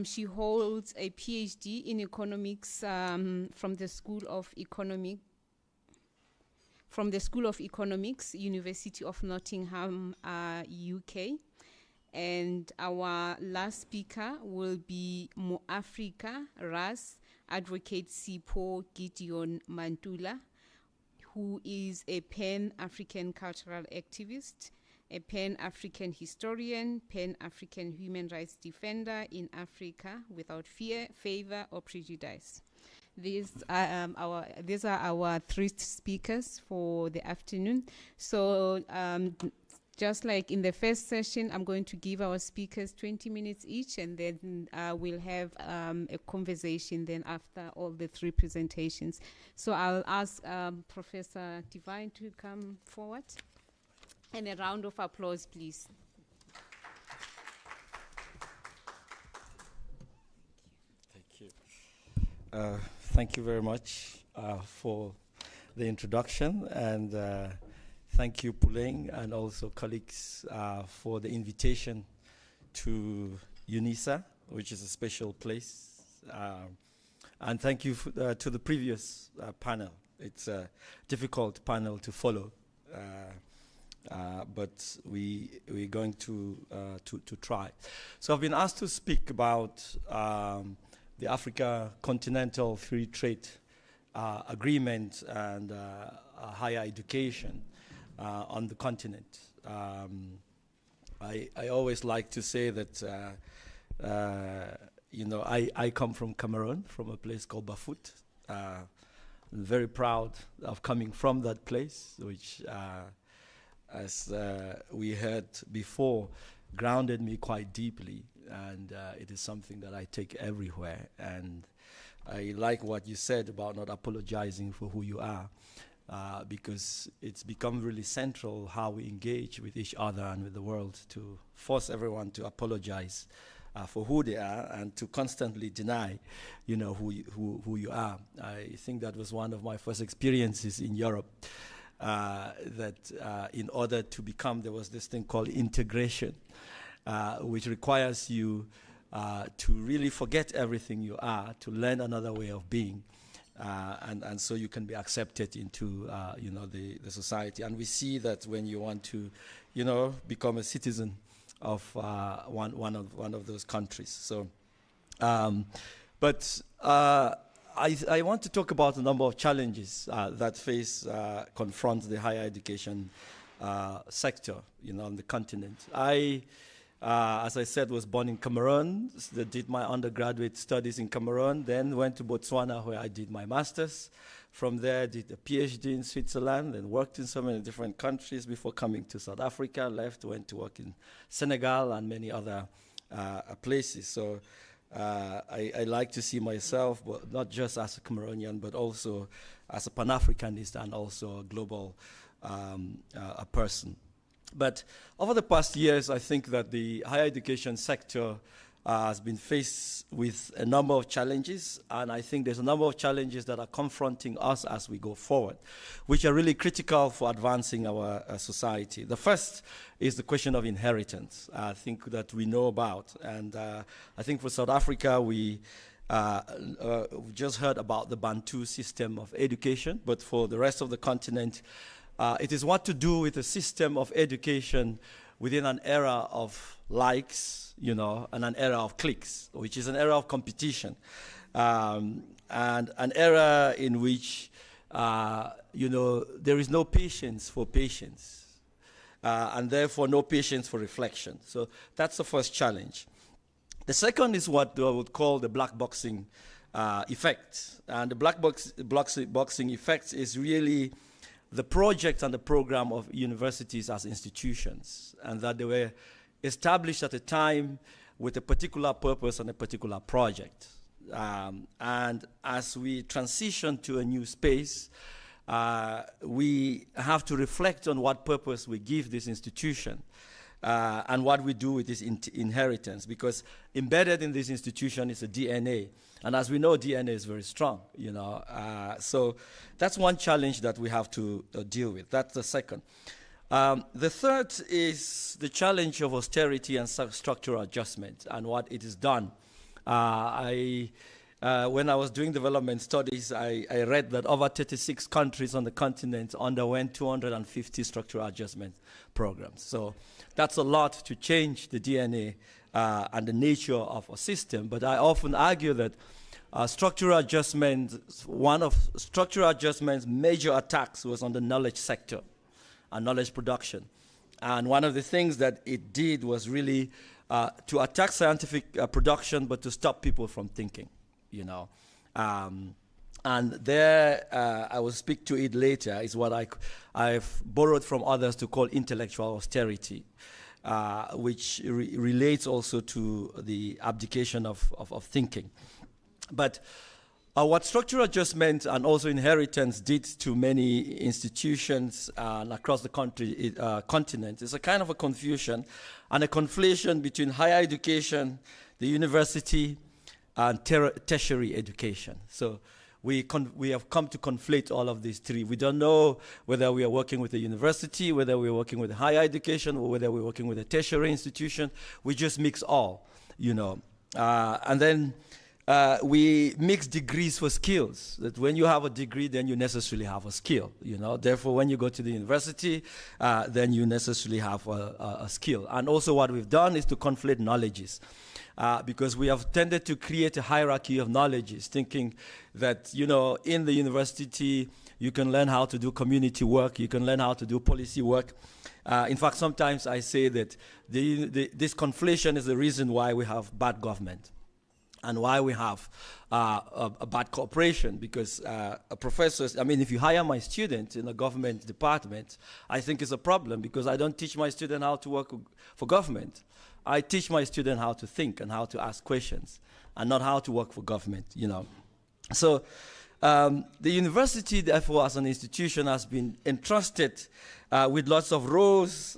She holds a PhD in economics from the School of Economics, University of Nottingham, UK. And our last speaker will be Mo-Africa Ras, Advocate Sipho Gideon Mantula, who is a Pan-African cultural activist, a Pan-African historian, Pan-African human rights defender in Africa without fear, favor, or prejudice. These are our 3 speakers for the afternoon. So just like in the first session, I'm going to give our speakers 20 minutes each, and then we'll have a conversation then after all the 3 presentations. So I'll ask Professor Divine to come forward. And a round of applause, please. Thank you. Thank you very much for the introduction, and thank you, Puleng, and also colleagues for the invitation to Unisa, which is a special place. And thank you to the previous panel. It's a difficult panel to follow. But we're going to try. So I've been asked to speak about the Africa Continental Free Trade Agreement and higher education on the continent. I always like to say that I come from Cameroon, from a place called Bafut. I'm very proud of coming from that place, which as we heard before, grounded me quite deeply, and it is something that I take everywhere. And I like what you said about not apologizing for who you are, because it's become really central how we engage with each other and with the world, to force everyone to apologize for who they are and to constantly deny, who you are. I think that was one of my first experiences in Europe. That in order to become, there was this thing called integration, which requires you to really forget everything you are, to learn another way of being, and so you can be accepted into the society. And we see that when you want to, become a citizen of one of those countries. So, I want to talk about a number of challenges that confront the higher education sector, on the continent. I As I said, was born in Cameroon, did my undergraduate studies in Cameroon, then went to Botswana where I did my master's. From there, did a PhD in Switzerland and worked in so many different countries before coming to South Africa, went to work in Senegal and many other places. So I like to see myself, but not just as a Cameroonian, but also as a Pan-Africanist and also a global a person. But over the past years, I think that the higher education sector has been faced with a number of challenges, and I think there's a number of challenges that are confronting us as we go forward, which are really critical for advancing our society. The first is the question of inheritance, I think that we know about, and I think for South Africa, we just heard about the Bantu system of education, but for the rest of the continent, it is what to do with a system of education within an era of likes, you know, and an era of clicks, which is an era of competition, and an era in which, you know, there is no patience for patience, and therefore no patience for reflection. So that's the first challenge. The second is what I would call the black boxing effect. And the black boxing effect is really the project and the program of universities as institutions, and that they were established at a time with a particular purpose and a particular project. And as we transition to a new space, we have to reflect on what purpose we give this institution and what we do with this inheritance, because embedded in this institution is a DNA. And as we know, DNA is very strong, you know. So that's one challenge that we have to deal with. That's the second. The third is the challenge of austerity and structural adjustment and what it has done. When I was doing development studies, I read that over 36 countries on the continent underwent 250 structural adjustment programs. So that's a lot to change the DNA and the nature of a system. But I often argue that structural adjustment, one of structural adjustment's major attacks was on the knowledge sector and knowledge production. And one of the things that it did was really to attack scientific production, but to stop people from thinking, you know. And there, I will speak to it later, is what I've borrowed from others to call intellectual austerity, which relates also to the abdication of thinking. But what structural adjustment and also inheritance did to many institutions across the continent is a kind of a confusion and a conflation between higher education, the university, and tertiary education. So we have come to conflate all of these three. We don't know whether we are working with a university, whether we're working with higher education, or whether we're working with a tertiary institution. We just mix all, you know. And then we mix degrees for skills. That when you have a degree, then you necessarily have a skill, you know. Therefore, when you go to the university, then you necessarily have a skill. And also what we've done is to conflate knowledges. Because we have tended to create a hierarchy of knowledges, thinking that, you know, in the university, you can learn how to do community work, you can learn how to do policy work. In fact, sometimes I say that this conflation is the reason why we have bad government and why we have a bad cooperation, because professors, I mean, if you hire my student in a government department, I think it's a problem, because I don't teach my student how to work for government. I teach my student how to think and how to ask questions, and not how to work for government, you know. So the university, therefore, as an institution, has been entrusted with lots of roles,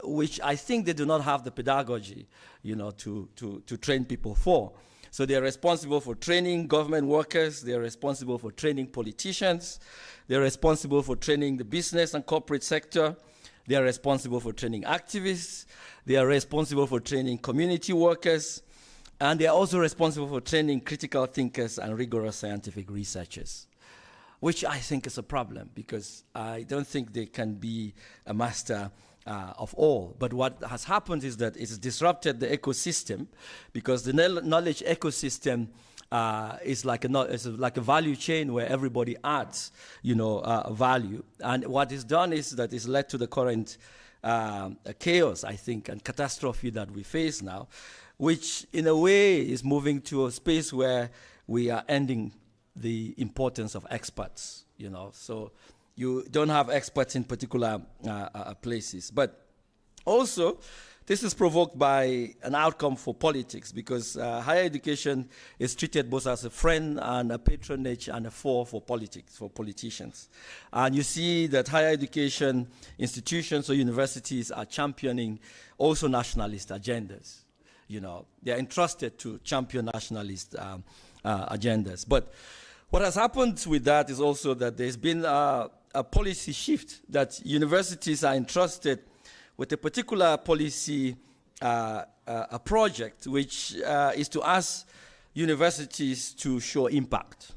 which I think they do not have the pedagogy, you know, to train people for. So they're responsible for training government workers, they're responsible for training politicians, they're responsible for training the business and corporate sector, they are responsible for training activists, they are responsible for training community workers, and they are also responsible for training critical thinkers and rigorous scientific researchers, which I think is a problem, because I don't think they can be a master of all. But what has happened is that it's disrupted the ecosystem, because the knowledge ecosystem is like a value chain where everybody adds, you know, value. And what is done is that it's led to the current chaos, I think, and catastrophe that we face now, which in a way is moving to a space where we are ending the importance of experts, you know. So you don't have experts in particular places. But also, this is provoked by an outcome for politics, because higher education is treated both as a friend and a patronage and a foe for politics, for politicians. And you see that higher education institutions or universities are championing also nationalist agendas. You know, they're entrusted to champion nationalist agendas. But what has happened with that is also that there's been a policy shift, that universities are entrusted with a particular policy a project, which is to ask universities to show impact,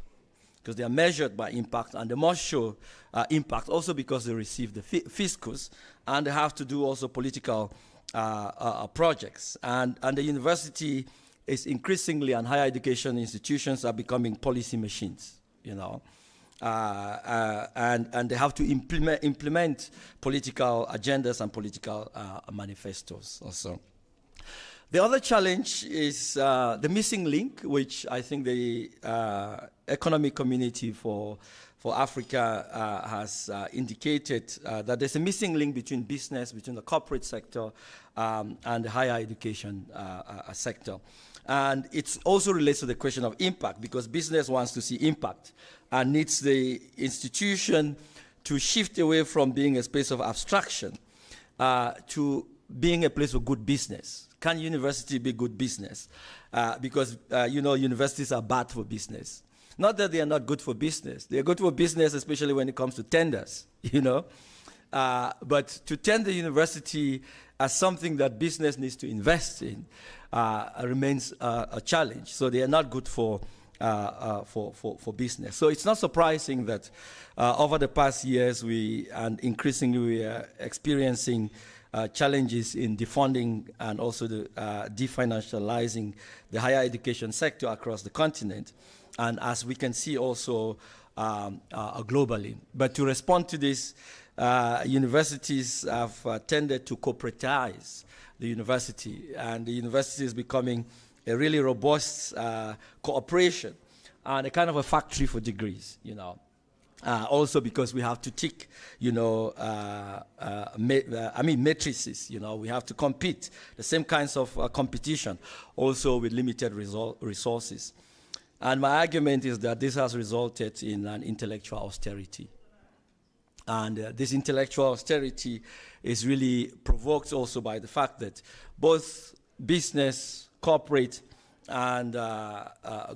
because they are measured by impact, and they must show impact also because they receive the fiscus, and they have to do also political projects. And the university is increasingly, and higher education institutions are becoming policy machines, you know. And they have to implement political agendas and political manifestos also. The other challenge is the missing link, which I think the economic community for Africa has indicated that there's a missing link between business, between the corporate sector and the higher education sector. And it also relates to the question of impact, because business wants to see impact and needs the institution to shift away from being a space of abstraction to being a place of good business. Can university be good business? Because, you know, universities are bad for business. Not that they are not good for business. They are good for business, especially when it comes to tenders, you know. But to tender university as something that business needs to invest in remains a challenge. So they are not good for business. So it's not surprising that over the past years and increasingly we are experiencing challenges in defunding and also the definancializing the higher education sector across the continent, and as we can see also globally. But to respond to this, universities have tended to corporatize the university, and the university is becoming a really robust cooperation and a kind of a factory for degrees, you know. Also because we have to tick, you know, matrices, you know, we have to compete, the same kinds of competition, also with limited resources. And my argument is that this has resulted in an intellectual austerity. And this intellectual austerity is really provoked also by the fact that both business, corporate, and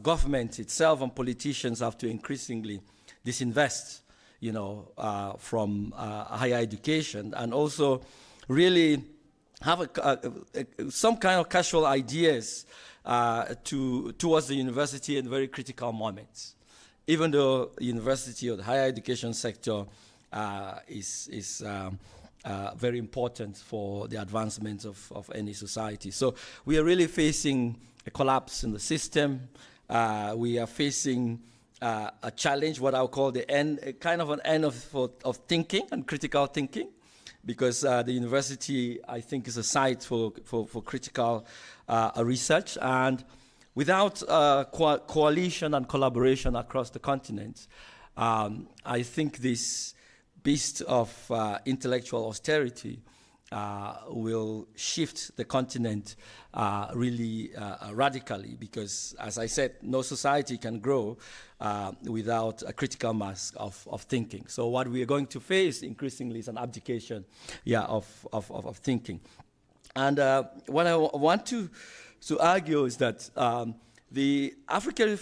government itself and politicians have to increasingly disinvest, you know, from higher education, and also really have some kind of casual ideas towards the university in very critical moments. Even though university or the higher education sector is very important for the advancement of any society. So we are really facing a collapse in the system. We are facing a challenge, what I'll call the end, kind of an end of thinking and critical thinking, because the university, I think, is a site for critical research. And without coalition and collaboration across the continent, I think this beast of intellectual austerity will shift the continent really radically, because, as I said, no society can grow without a critical mass of thinking. So what we are going to face increasingly is an abdication of thinking. And what I want to argue is that the African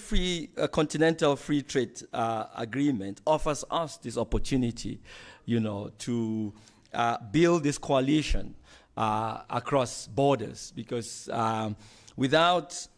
Continental Free Trade Agreement offers us this opportunity, you know, to build this coalition across borders, because without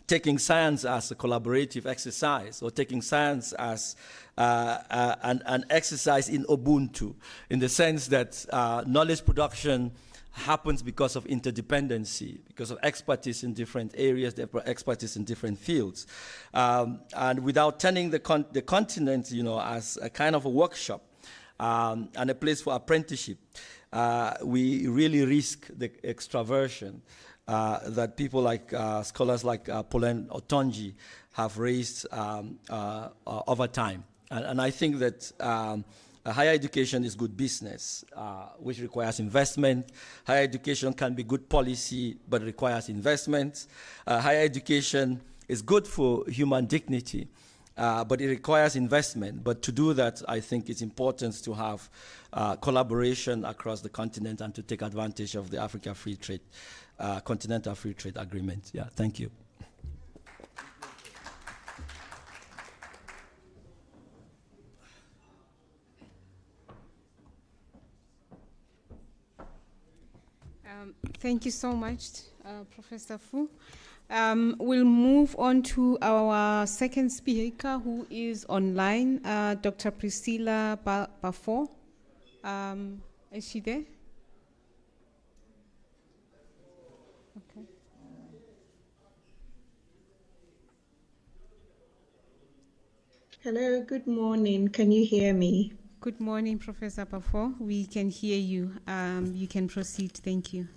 taking science as a collaborative exercise, or taking science as an exercise in Ubuntu, in the sense that knowledge production happens because of interdependency, because of expertise in different areas, expertise in different fields. And without turning the continent, you know, as a kind of a workshop and a place for apprenticeship, we really risk the extraversion that people like scholars like Pauline Otonji have raised over time. And I think that higher education is good business, which requires investment. Higher education can be good policy, but requires investment. Higher education is good for human dignity, but it requires investment. But to do that, I think it's important to have collaboration across the continent and to take advantage of the Africa Free Trade, Continental Free Trade Agreement. Yeah, thank you. Thank you so much, Professor Fu. We'll move on to our second speaker, who is online, Dr. Priscilla Bafo. Is she there? Okay. Hello, good morning. Can you hear me? Good morning, Professor Bafo. We can hear you. You can proceed. Thank you.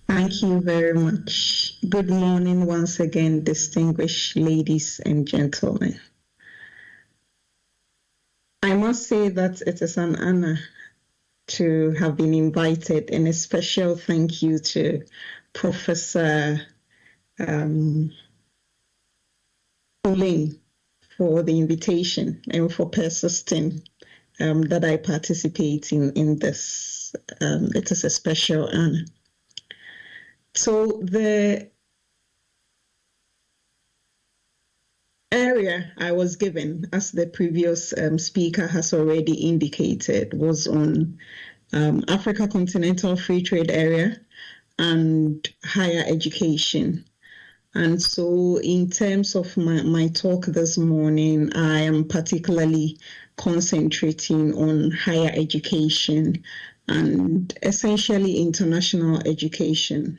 Thank you very much. Good morning once again, distinguished ladies and gentlemen. I must say that it is an honor to have been invited, and a special thank you to Professor Pauline for the invitation and for persisting that I participate in this. It is a special honor. So the area I was given, as the previous speaker has already indicated, was on Africa Continental Free Trade Area and higher education. And so in terms of my talk this morning, I am particularly concentrating on higher education and essentially international education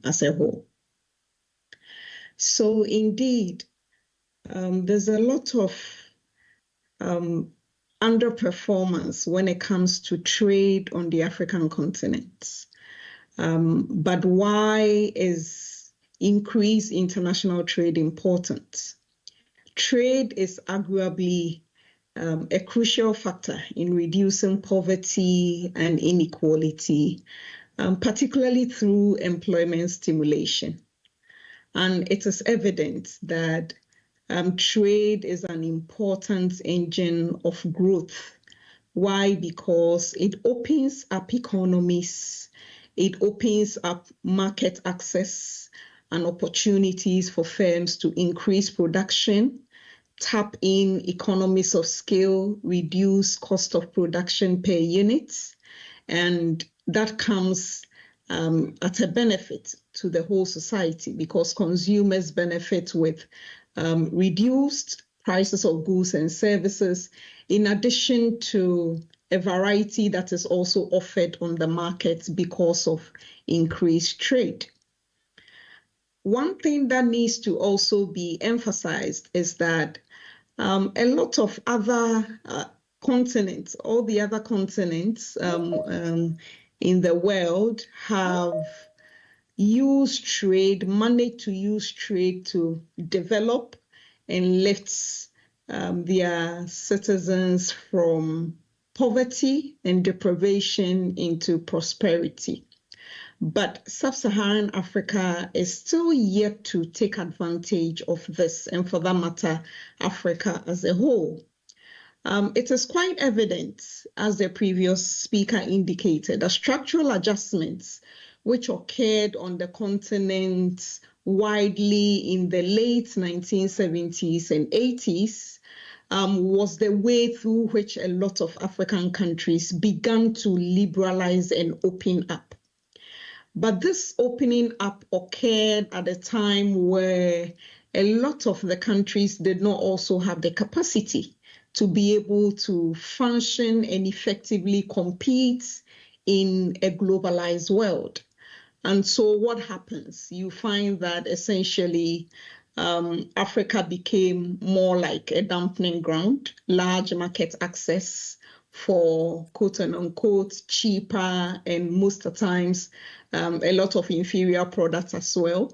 as a whole. So indeed, there's a lot of underperformance when it comes to trade on the African continent. But why is increased international trade important? Trade is arguably a crucial factor in reducing poverty and inequality, particularly through employment stimulation. And it is evident that trade is an important engine of growth. Why? Because it opens up economies, it opens up market access and opportunities for firms to increase production, tap in economies of scale, reduce cost of production per unit, and that comes at a benefit to the whole society because consumers benefit with reduced prices of goods and services, in addition to a variety that is also offered on the market because of increased trade. One thing that needs to also be emphasized is that a lot of other continents, all the other continents in the world have used trade, managed to use trade to develop and lift their citizens from poverty and deprivation into prosperity. But sub-Saharan Africa is still yet to take advantage of this, and for that matter, Africa as a whole. It is quite evident, as the previous speaker indicated, that structural adjustments which occurred on the continent widely in the late 1970s and 80s was the way through which a lot of African countries began to liberalize and open up. But this opening up occurred at a time where a lot of the countries did not also have the capacity to be able to function and effectively compete in a globalized world. And so what happens? You find that essentially Africa became more like a dumping ground, large market access for quote unquote cheaper and most of the times a lot of inferior products as well.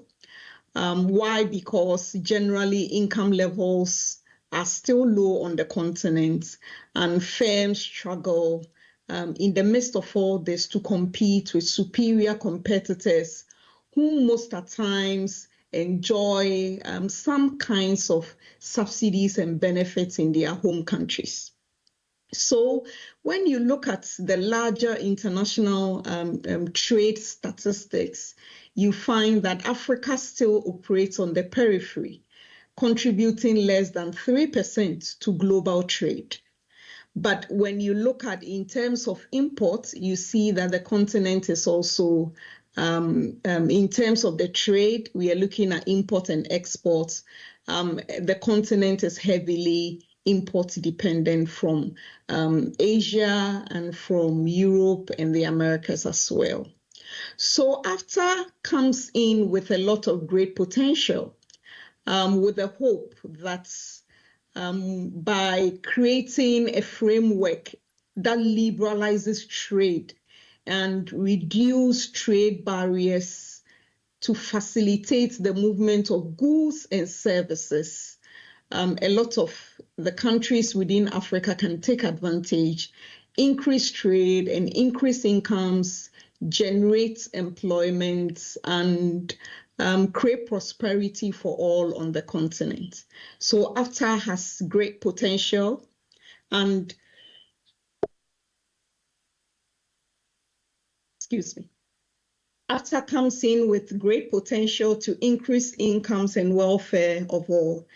Why? Because generally income levels are still low on the continent and firms struggle in the midst of all this to compete with superior competitors who most of the times enjoy some kinds of subsidies and benefits in their home countries. So when you look at the larger international trade statistics, you find that Africa still operates on the periphery, contributing less than 3% to global trade. But when you look at in terms of imports, you see that the continent is also, in terms of the trade, we are looking at import and exports. The continent is heavily import dependent from Asia and from Europe and the Americas as well. So AfCFTA comes in with a lot of great potential, with the hope that by creating a framework that liberalizes trade and reduce trade barriers to facilitate the movement of goods and services, a lot of the countries within Africa can take advantage, increase trade and increase incomes, generate employment, and create prosperity for all on the continent. So AfCFTA has great potential, and AfCFTA comes in with great potential to increase incomes and welfare of all.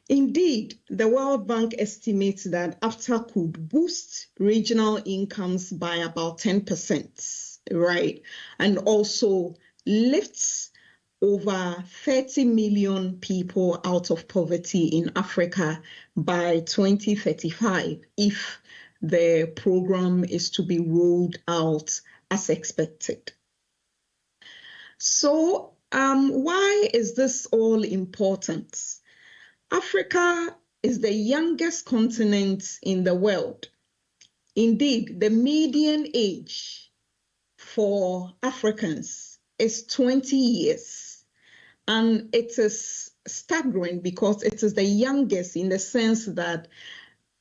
Indeed, the World Bank estimates that AfCFTA could boost regional incomes by about 10%, right? And also lifts over 30 million people out of poverty in Africa by 2035 if the program is to be rolled out as expected. So why is this all important? Africa is the youngest continent in the world. Indeed, the median age for Africans is 20 years. And it is staggering because it is the youngest in the sense that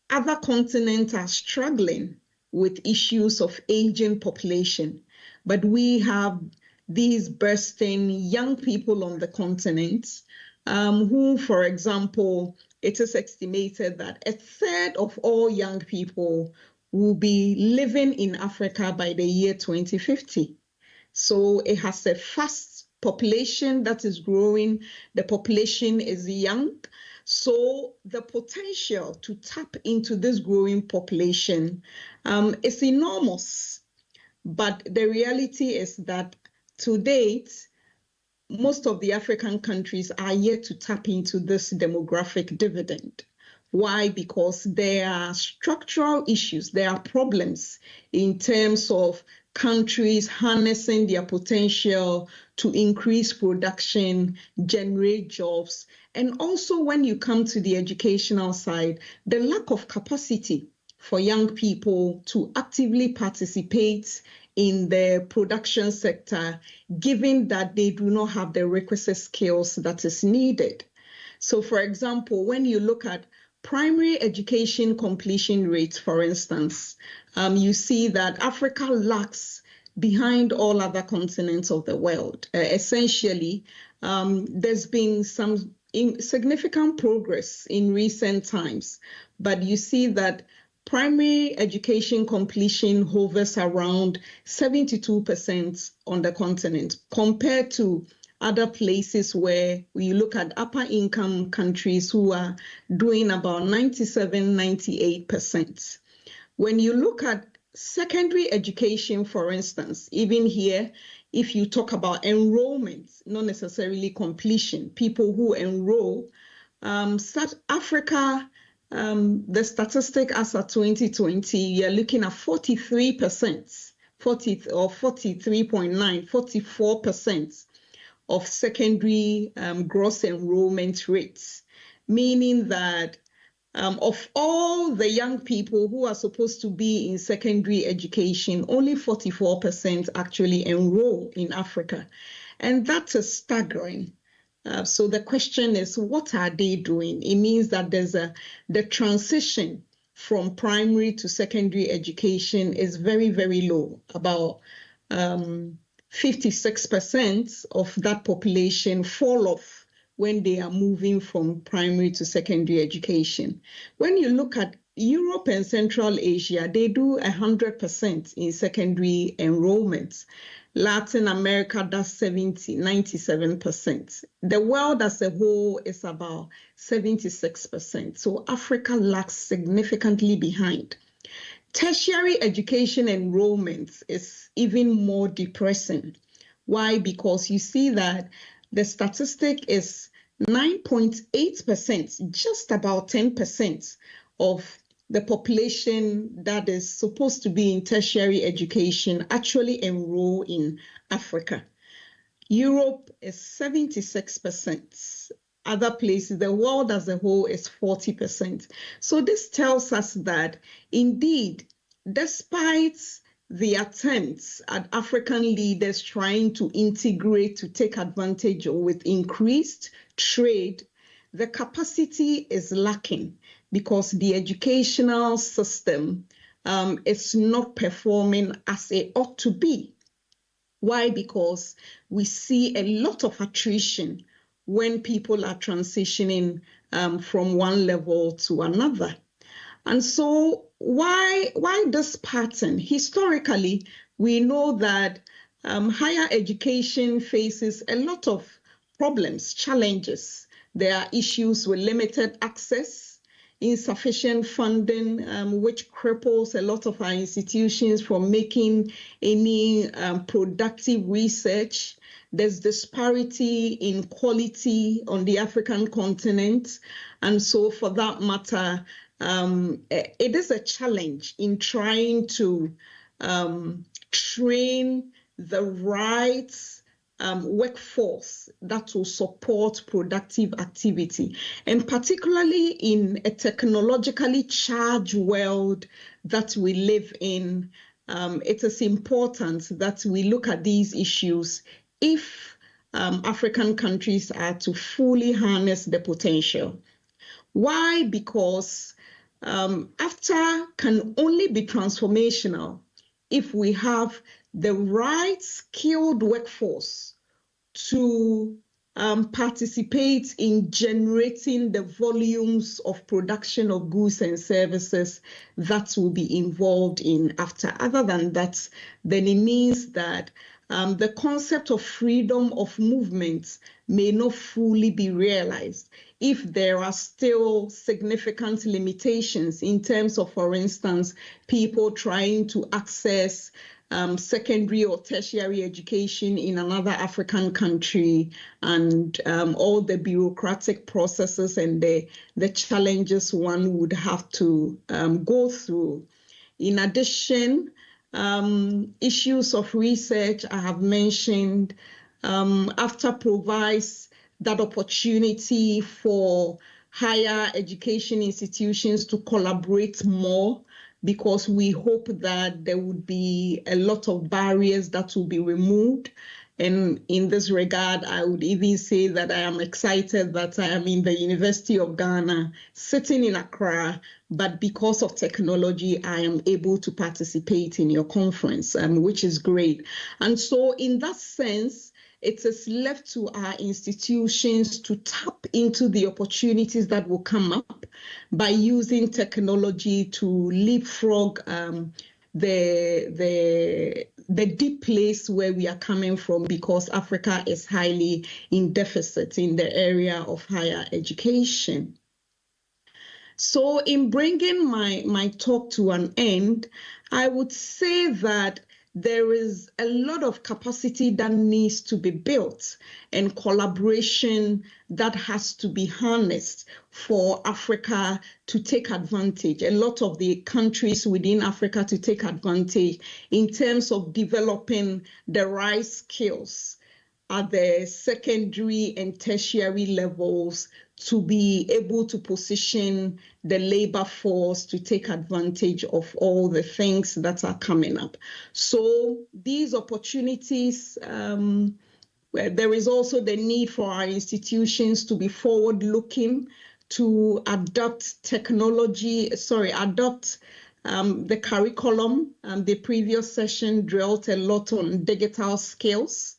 other continents are struggling with issues of aging population. But we have these bursting young people on the continent who, for example, it is estimated that a third of all young people will be living in Africa by the year 2050. So it has a fast population that is growing. The population is young. So the potential to tap into this growing population is enormous. But the reality is that to date, most of the African countries are yet to tap into this demographic dividend. Why? Because there are structural issues, there are problems in terms of countries harnessing their potential to increase production, generate jobs, and also when you come to the educational side, the lack of capacity for young people to actively participate in the production sector, given that they do not have the requisite skills that is needed. So, for example, when you look at primary education completion rates, for instance, you see that Africa lags behind all other continents of the world. Essentially, there's been some significant progress in recent times, but you see that primary education completion hovers around 72% on the continent compared to other places where we look at upper income countries who are doing about 97, 98%. When you look at secondary education, for instance, even here, if you talk about enrollment, not necessarily completion, people who enroll, South Africa, the statistic as of 2020, you're looking at 43%, 43.9, 44% of secondary gross enrollment rates, meaning that of all the young people who are supposed to be in secondary education, only 44% actually enroll in Africa. And that is staggering. So the question is, what are they doing? It means that the transition from primary to secondary education is very, very low. About 56% of that population fall off when they are moving from primary to secondary education. When you look at Europe and Central Asia, they do 100% in secondary enrollment. Latin America does 97%. The world as a whole is about 76%. So Africa lags significantly behind. Tertiary education enrollment is even more depressing. Why? Because you see that the statistic is 9.8%, just about 10% of the population that is supposed to be in tertiary education actually enroll in Africa. Europe is 76%. Other places, the world as a whole is 40%. So this tells us that indeed, despite the attempts at African leaders trying to integrate, to take advantage with increased trade, the capacity is lacking because the educational system is not performing as it ought to be. Why? Because we see a lot of attrition when people are transitioning from one level to another. And so why this pattern? Historically, we know that higher education faces a lot of problems, challenges. There are issues with limited access, insufficient funding, which cripples a lot of our institutions from making any productive research. There's disparity in quality on the African continent. And so for that matter, it is a challenge in trying to train the right workforce that will support productive activity. And particularly in a technologically charged world that we live in, it is important that we look at these issues if African countries are to fully harness the potential. Why? Because AFTA can only be transformational if we have the right skilled workforce to participate in generating the volumes of production of goods and services that will be involved in AFTA. Other than that, then it means that the concept of freedom of movement may not fully be realized if there are still significant limitations in terms of, for instance, people trying to access secondary or tertiary education in another African country, and all the bureaucratic processes and the challenges one would have to go through. In addition, issues of research I have mentioned. AFTA provides that opportunity for higher education institutions to collaborate more, because we hope that there would be a lot of barriers that will be removed. And in this regard, I would even say that I am excited that I am in the University of Ghana, sitting in Accra, but because of technology, I am able to participate in your conference, which is great. And so in that sense, it is left to our institutions to tap into the opportunities that will come up by using technology to leapfrog the deep place where we are coming from, because Africa is highly in deficit in the area of higher education. So in bringing my talk to an end, I would say that there is a lot of capacity that needs to be built and collaboration that has to be harnessed for Africa to take advantage, a lot of the countries within Africa to take advantage in terms of developing the right skills. at the secondary and tertiary levels to be able to position the labor force to take advantage of all the things that are coming up. So these opportunities, there is also the need for our institutions to be forward-looking, to adopt the curriculum. The previous session dwelt a lot on digital skills,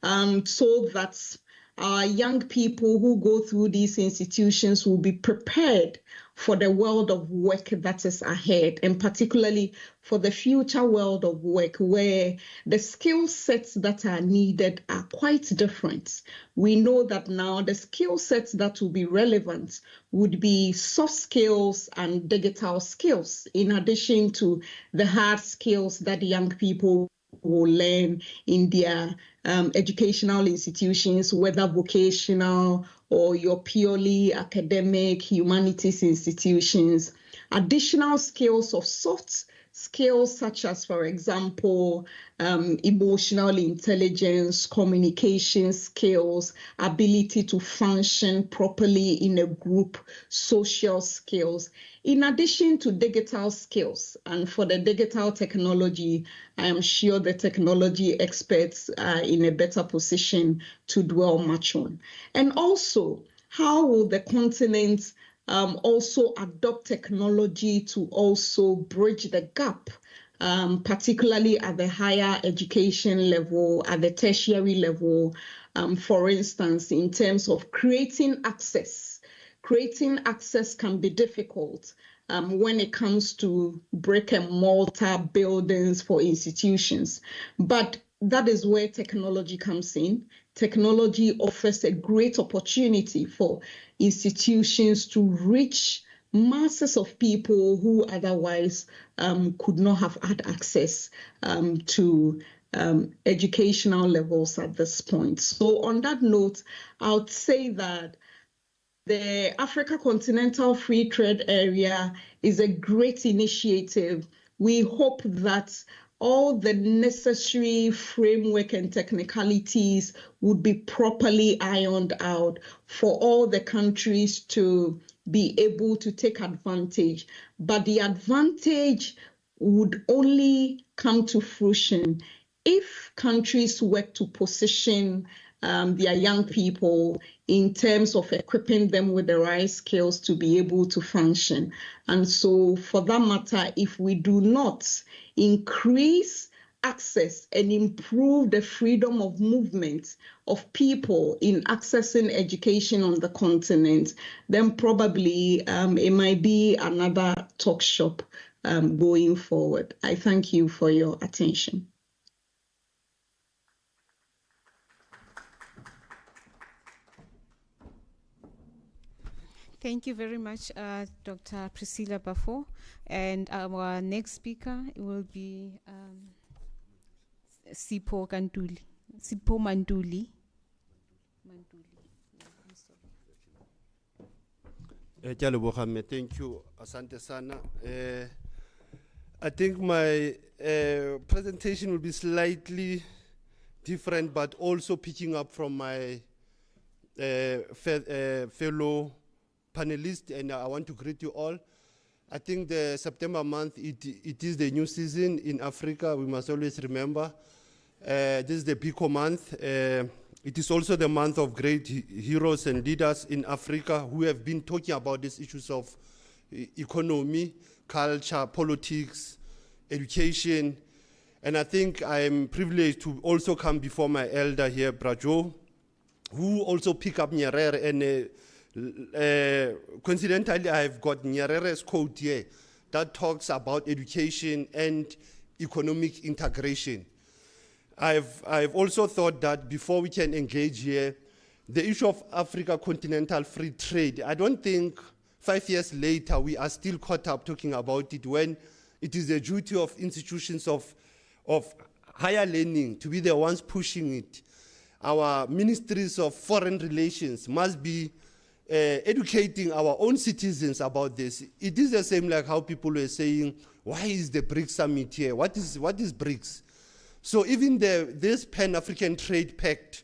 so that our young people who go through these institutions will be prepared for the world of work that is ahead, and particularly for the future world of work, where the skill sets that are needed are quite different. We know that now the skill sets that will be relevant would be soft skills and digital skills, in addition to the hard skills that young people will learn in their educational institutions, whether vocational or your purely academic humanities institutions. Additional skills of soft skills such as, for example, emotional intelligence, communication skills, ability to function properly in a group, social skills, in addition to digital skills. And for the digital technology, I am sure the technology experts are in a better position to dwell much on. And also, how will the continent also adopt technology to also bridge the gap, particularly at the higher education level, at the tertiary level, for instance, in terms of creating access. Creating access can be difficult when it comes to brick and mortar buildings for institutions, but that is where technology comes in. Technology offers a great opportunity for institutions to reach masses of people who otherwise could not have had access to educational levels at this point. So on that note, I would say that the Africa Continental Free Trade Area is a great initiative. We hope that all the necessary framework and technicalities would be properly ironed out for all the countries to be able to take advantage. But the advantage would only come to fruition if countries work to position their young people in terms of equipping them with the right skills to be able to function. And so for that matter, if we do not increase access and improve the freedom of movement of people in accessing education on the continent, then probably it might be another talk shop going forward. I thank you for your attention. Thank you very much, Dr. Priscilla Bafo. And our next speaker will be Sipho Manduli. Thank you, Asante Sana. I think my presentation will be slightly different, but also picking up from my fellow panelists, and I want to greet you all. I think the September month, it is the new season in Africa. We must always remember. This is the Biko month. It is also the month of great heroes and leaders in Africa who have been talking about these issues of economy, culture, politics, education. And I think I'm privileged to also come before my elder here, Brajo, who also pick up Nyerere. And coincidentally, I've got Nyerere's quote here that talks about education and economic integration. I've also thought that before we can engage here, the issue of Africa continental free trade, I don't think 5 years later we are still caught up talking about it, when it is the duty of institutions of higher learning to be the ones pushing it. Our ministries of foreign relations must be educating our own citizens about this. It is the same like how people were saying, why is the BRICS summit here? What is BRICS? So even this Pan-African Trade Pact,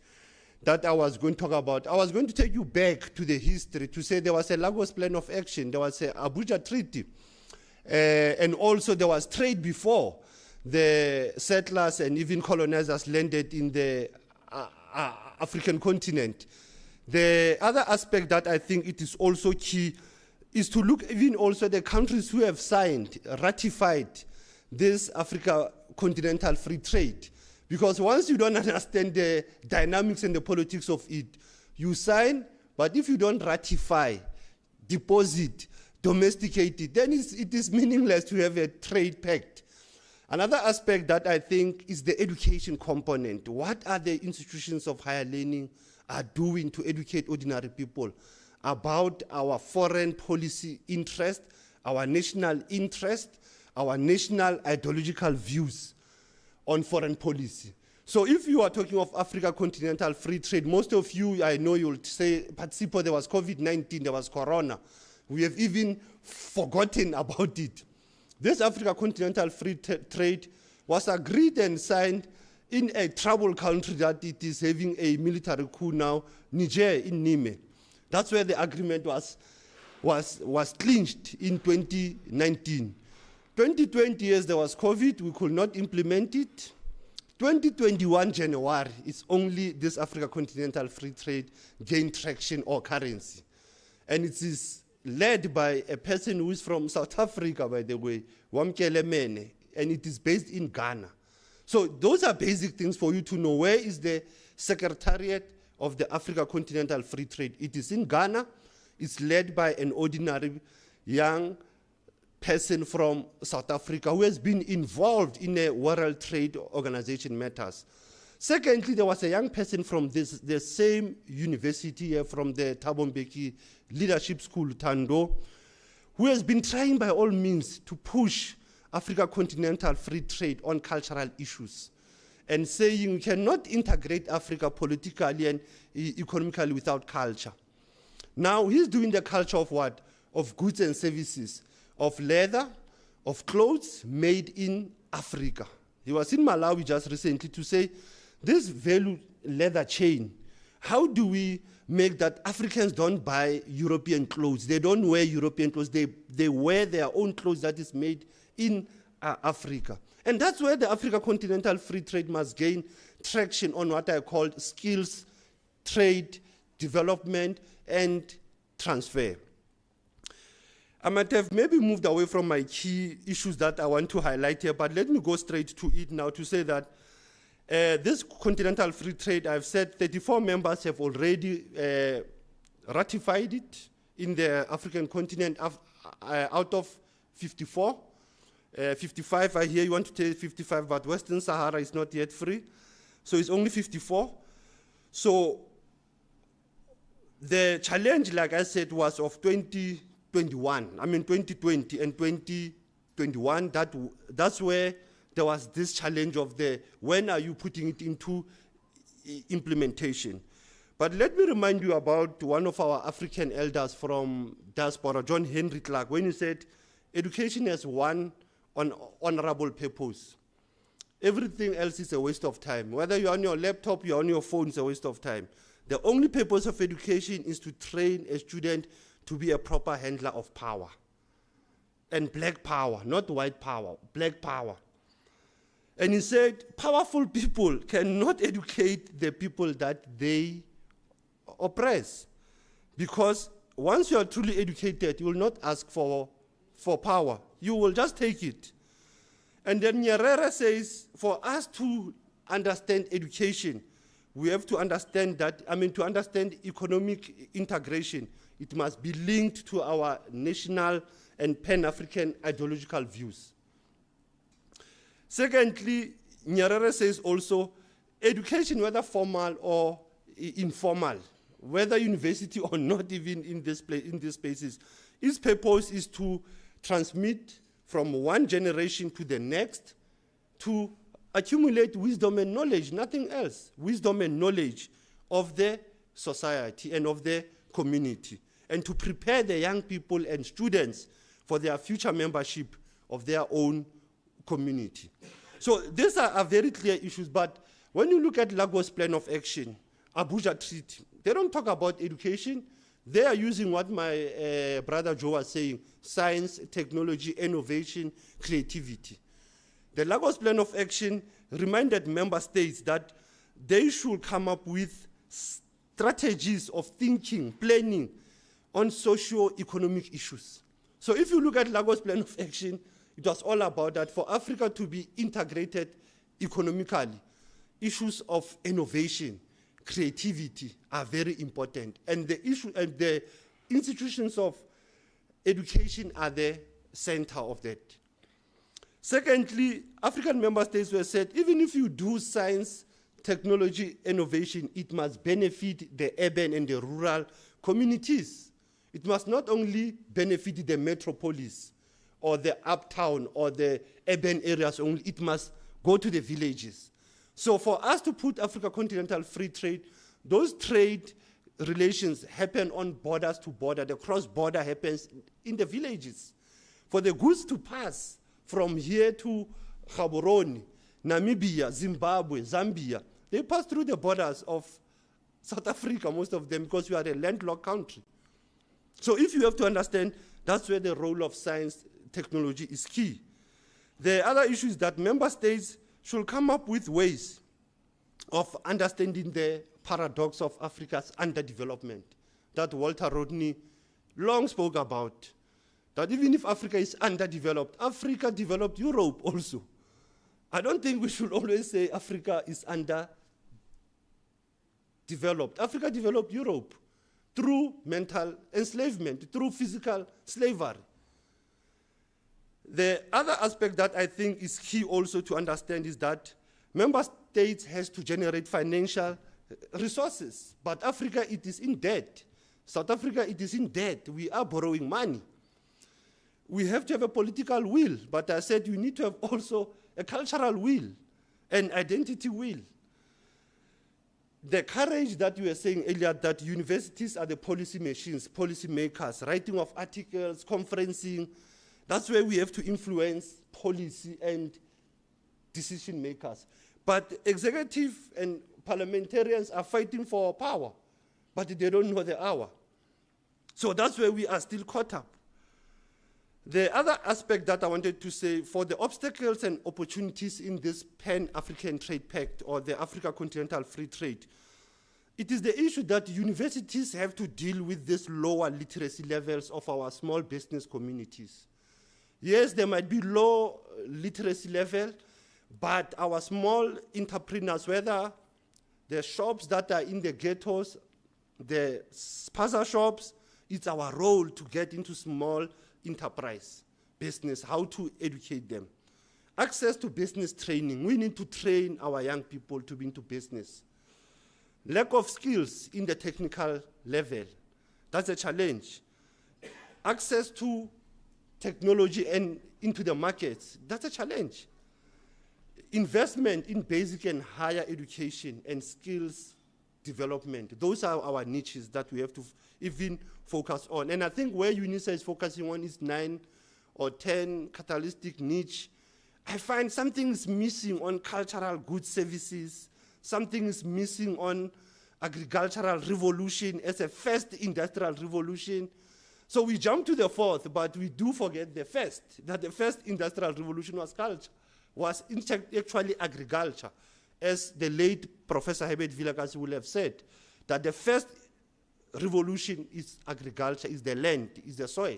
that I was going to talk about. I was going to take you back to the history to say there was a Lagos Plan of Action, there was a Abuja Treaty, and also there was trade before the settlers and even colonizers landed in the African continent. The other aspect that I think it is also key is to look even also the countries who have signed, ratified this Africa Continental Free Trade. Because once you don't understand the dynamics and the politics of it, you sign, but if you don't ratify, deposit, domesticate it, then it is meaningless to have a trade pact. Another aspect that I think is the education component. What are the institutions of higher learning are doing to educate ordinary people about our foreign policy interest, our national interest, our national ideological views on foreign policy? So if you are talking of Africa Continental Free Trade, most of you, I know you'll say, Patsipo, there was COVID-19, there was Corona. We have even forgotten about it. This Africa Continental Free Trade was agreed and signed in a troubled country that it is having a military coup now, Niger, in Niamey. That's where the agreement was clinched in 2019. 2020, yes, there was COVID, we could not implement it. 2021 January, it's only this Africa Continental Free Trade gained traction or currency. And it is led by a person who is from South Africa, by the way, Wamkele Mene, and it is based in Ghana. So those are basic things for you to know. Where is the Secretariat of the Africa Continental Free Trade? It is in Ghana. It's led by an ordinary young person from South Africa who has been involved in a World Trade Organization matters. Secondly, there was a young person from the same university from the Thabo Mbeki Leadership School, Tando, who has been trying by all means to push Africa Continental Free Trade on cultural issues and saying you cannot integrate Africa politically and economically without culture. Now he's doing the culture of what? Of goods and services, of leather, of clothes made in Africa. He was in Malawi just recently to say, this value leather chain, how do we make that Africans don't buy European clothes? They don't wear European clothes. They wear their own clothes that is made in Africa. And that's where the Africa Continental Free Trade must gain traction on what I call skills, trade, development, and transfer. I might have maybe moved away from my key issues that I want to highlight here, but let me go straight to it now to say that this Continental Free Trade, I've said 34 members have already ratified it in the African continent out of 54. 55, I hear you want to take 55, but Western Sahara is not yet free. So it's only 54. So the challenge, like I said, was of 2020 and 2021. That's where there was this challenge of when are you putting it into implementation? But let me remind you about one of our African elders from diaspora, John Henry Clark, when he said, education has one honorable purpose. Everything else is a waste of time. Whether you're on your laptop, you're on your phone, it's a waste of time. The only purpose of education is to train a student to be a proper handler of power. And black power, not white power, black power. And he said, powerful people cannot educate the people that they oppress. Because once you are truly educated, you will not ask for power. You will just take it. And then Nyerere says, for us to understand education, we have to understand to understand economic integration, it must be linked to our national and Pan-African ideological views. Secondly, Nyerere says also, education, whether formal or informal, whether university or not even in these spaces, its purpose is to transmit from one generation to the next to accumulate wisdom and knowledge, nothing else. Wisdom and knowledge of the society and of the community, and to prepare the young people and students for their future membership of their own community. So these are very clear issues, but when you look at Lagos Plan of Action, Abuja Treaty. They don't talk about education. They are using what my brother Joe was saying, science, technology, innovation, creativity. The Lagos Plan of Action reminded member states that they should come up with strategies of thinking, planning on socio-economic issues. So if you look at Lagos Plan of Action, it was all about that for Africa to be integrated economically. Issues of innovation, creativity are very important. And the institutions of education are the center of that. Secondly, African member states were said, even if you do science, technology, innovation, it must benefit the urban and the rural communities. It must not only benefit the metropolis or the uptown or the urban areas only, it must go to the villages. So for us to put Africa Continental Free Trade, those trade relations happen on borders to border. The cross-border happens in the villages. For the goods to pass from here to Kgorong, Namibia, Zimbabwe, Zambia, they pass through the borders of South Africa, most of them, because we are a landlocked country. So if you have to understand, that's where the role of science, technology is key. The other issue is that member states should come up with ways of understanding the paradox of Africa's underdevelopment that Walter Rodney long spoke about. That even if Africa is underdeveloped, Africa developed Europe also. I don't think we should always say Africa is underdeveloped. Africa developed Europe through mental enslavement, through physical slavery. The other aspect that I think is key also to understand is that member states has to generate financial resources, but Africa, it is in debt. South Africa, it is in debt. We are borrowing money. We have to have a political will, but I said you need to have also a cultural will, an identity will. The courage that you were saying earlier, that universities are the policy machines, policy makers, writing of articles, conferencing, that's where we have to influence policy and decision makers. But executive and parliamentarians are fighting for power, but they don't know the hour. So that's where we are still caught up. The other aspect that I wanted to say, for the obstacles and opportunities in this Pan-African Trade Pact or the Africa Continental Free Trade, it is the issue that universities have to deal with these lower literacy levels of our small business communities. Yes, there might be low literacy level, but our small entrepreneurs, whether the shops that are in the ghettos, the spaza shops, it's our role to get into small enterprise business, how to educate them. Access to business training. We need to train our young people to be into business. Lack of skills in the technical level. That's a challenge. Access to technology and into the markets. That's a challenge. Investment in basic and higher education and skills development. Those are our niches that we have to even focus on. And I think where Unisa is focusing on is 9 or 10 catalytic niche. I find something is missing on cultural goods services. Something is missing on agricultural revolution as a first industrial revolution. So we jump to the fourth, but we do forget the first, that the first industrial revolution was culture, was actually agriculture. As the late Professor Herbert Vilakazi will have said, that the first revolution is agriculture, is the land, is the soil.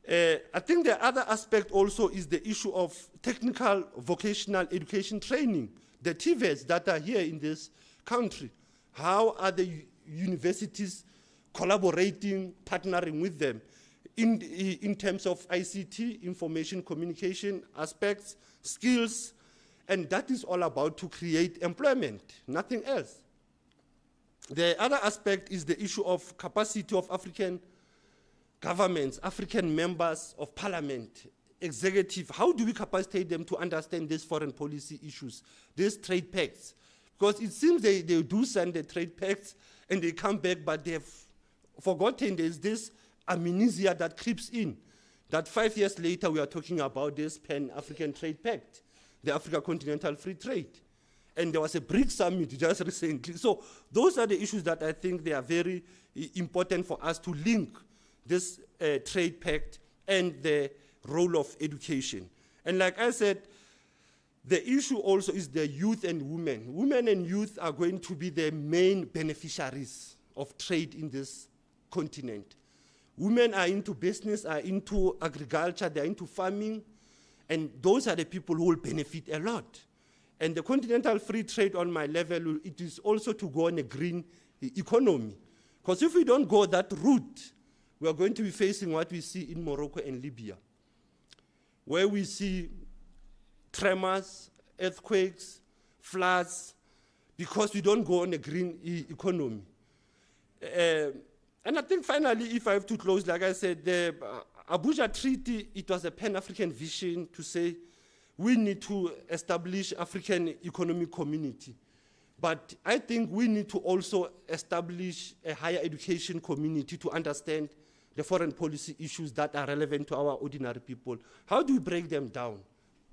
I think the other aspect also is the issue of technical vocational education training, the TVETs that are here in this country. How are the universities collaborating, partnering with them in terms of ICT, information communication aspects, skills, and that is all about to create employment, nothing else. The other aspect is the issue of capacity of African governments, African members of parliament, executive. How do we capacitate them to understand these foreign policy issues, these trade pacts? Because it seems they do send the trade pacts and they come back, but they've forgotten there's this amnesia that creeps in, that 5 years later we are talking about this Pan-African Trade Pact, the Africa Continental Free Trade. And there was a BRICS summit just recently. So those are the issues that I think they are very important for us to link this trade pact and the role of education. And like I said, the issue also is the youth and women. Women and youth are going to be the main beneficiaries of trade in this continent. Women are into business, are into agriculture, they're into farming, and those are the people who will benefit a lot. And the continental free trade on my level, it is also to go on a green economy. Because if we don't go that route, we are going to be facing what we see in Morocco and Libya, where we see tremors, earthquakes, floods, because we don't go on a green economy. And I think finally, if I have to close, like I said, the Abuja Treaty, it was a Pan-African vision to say we need to establish African Economic Community. But I think we need to also establish a higher education community to understand the foreign policy issues that are relevant to our ordinary people. How do we break them down?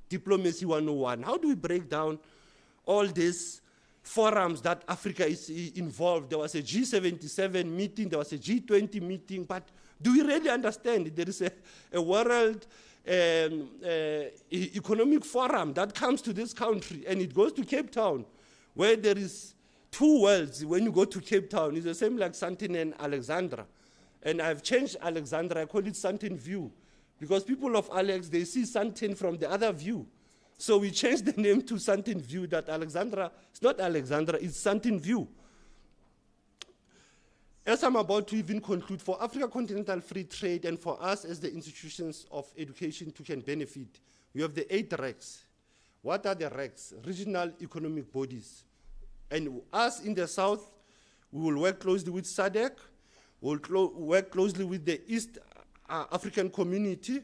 Diplomacy 101. How do we break down all these forums that Africa is involved? There was a G77 meeting, there was a G20 meeting, but do we really understand? There is a world economic forum that comes to this country, and it goes to Cape Town, where there is two worlds. When you go to Cape Town, it's the same like Sandton and Alexandra. And I've changed Alexandra, I call it Sandton View, because people of Alex, they see Sandton from the other view. So we changed the name to Sandton View, that Alexandra, it's not Alexandra, it's Sandton View. As I'm about to even conclude, for Africa Continental Free Trade and for us as the institutions of education to can benefit, we have the 8 RECs. What are the RECs? Regional economic bodies. And us in the South, we will work closely with SADC, we'll work closely with the East African Community,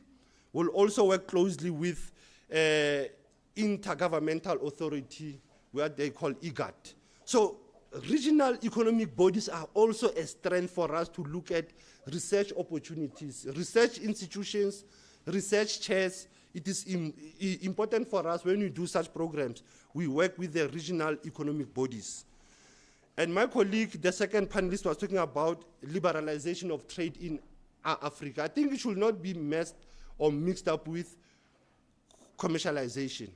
we'll also work closely with Intergovernmental Authority, what they call IGAD. So regional economic bodies are also a strength for us to look at research opportunities, research institutions, research chairs. It is important for us when we do such programs, we work with the regional economic bodies. And my colleague, the second panelist, was talking about liberalization of trade in Africa. I think it should not be messed or mixed up with commercialization,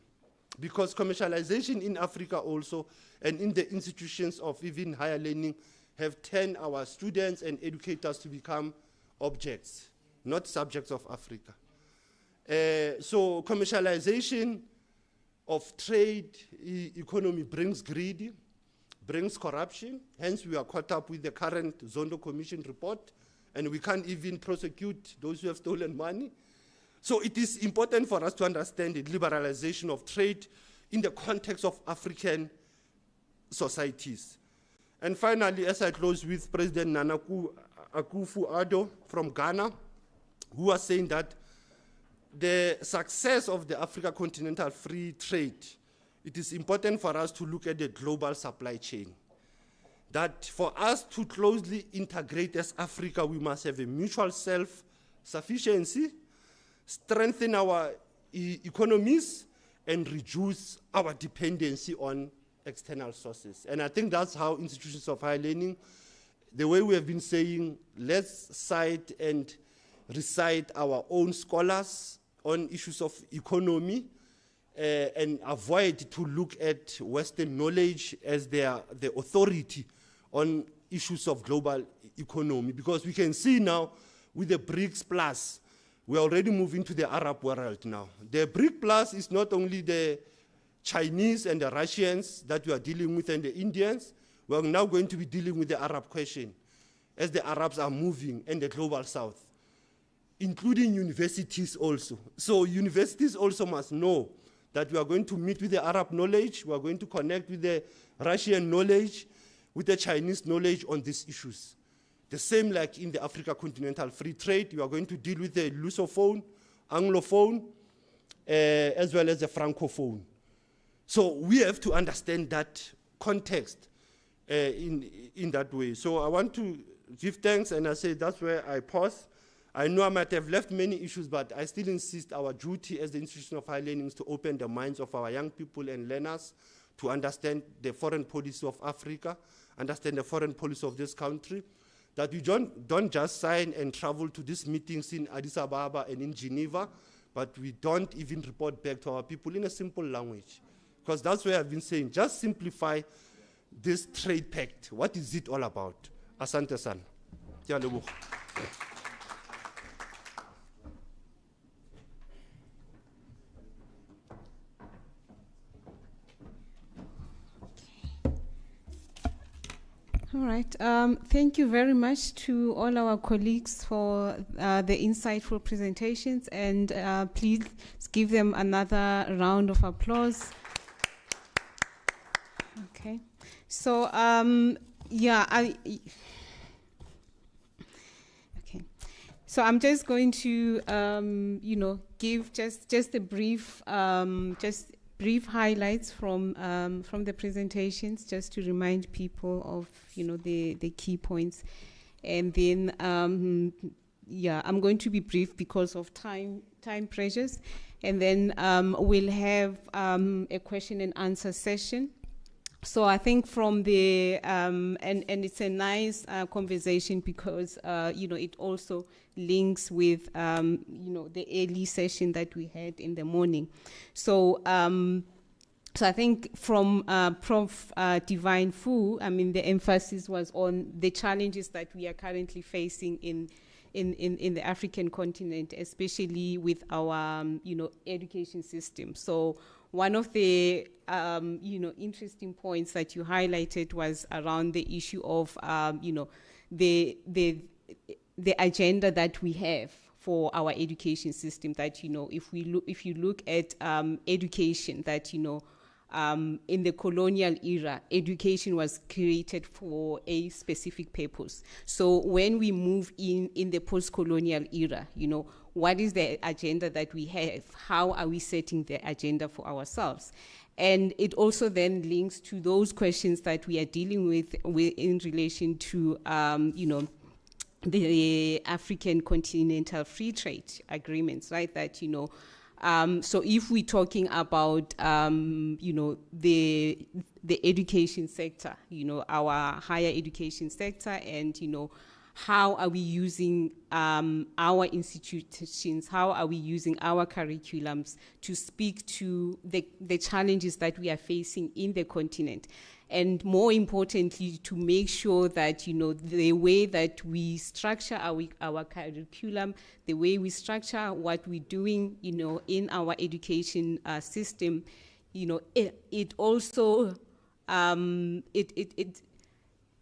because commercialization in Africa also and in the institutions of even higher learning have turned our students and educators to become objects, not subjects of Africa. So commercialization of trade economy brings greed, brings corruption. Hence we are caught up with the current Zondo Commission report, and we can't even prosecute those who have stolen money. So it is important for us to understand the liberalization of trade in the context of African societies. And finally, as I close with President Nana Akufo-Addo from Ghana, who was saying that the success of the Africa Continental Free Trade, it is important for us to look at the global supply chain. That for us to closely integrate as Africa, we must have a mutual self-sufficiency, strengthen our economies, and reduce our dependency on external sources. And I think that's how institutions of higher learning, the way we have been saying, let's cite and recite our own scholars on issues of economy, and avoid to look at Western knowledge as the authority on issues of global economy. Because we can see now with the BRICS Plus, we're already moving to the Arab world now. The BRIC Plus is not only the Chinese and the Russians that we are dealing with and the Indians, we're now going to be dealing with the Arab question as the Arabs are moving in the global South, including universities also. So universities also must know that we are going to meet with the Arab knowledge, we are going to connect with the Russian knowledge, with the Chinese knowledge on these issues. The same like in the Africa Continental Free Trade, we are going to deal with the Lusophone, Anglophone, as well as the Francophone. So we have to understand that context in that way. So I want to give thanks, and I say that's where I pause. I know I might have left many issues, but I still insist our duty as the institution of higher learning is to open the minds of our young people and learners to understand the foreign policy of Africa, understand the foreign policy of this country, that we don't just sign and travel to these meetings in Addis Ababa and in Geneva, but we don't even report back to our people in a simple language. Because that's where I've been saying, just simplify this trade pact. What is it all about? Asante san. Ke a leboga. All right. Thank you very much to all our colleagues for the insightful presentations, and please give them another round of applause. Okay. So, okay. So I'm just going to, give just a brief, brief highlights from the presentations, just to remind people of the key points, and then I'm going to be brief because of time pressures, and then we'll have a question and answer session. So I think from the and it's a nice conversation because it also links with the early session that we had in the morning. So so I think from Prof Divine Fu, I mean, the emphasis was on the challenges that we are currently facing in the African continent, especially with our education system. So one of the interesting points that you highlighted was around the issue of the agenda that we have for our education system. That if you look at education, that in the colonial era, education was created for a specific purpose. So when we move in the post-colonial era, what is the agenda that we have? How are we setting the agenda for ourselves? And it also then links to those questions that we are dealing with in relation to, the African continental free trade agreements, right? That, so if we're talking about, the education sector, our higher education sector, and, how are we using our institutions, how are we using our curriculums to speak to the challenges that we are facing in the continent? And more importantly, to make sure that, the way that we structure our curriculum, the way we structure what we're doing, in our education system, it also,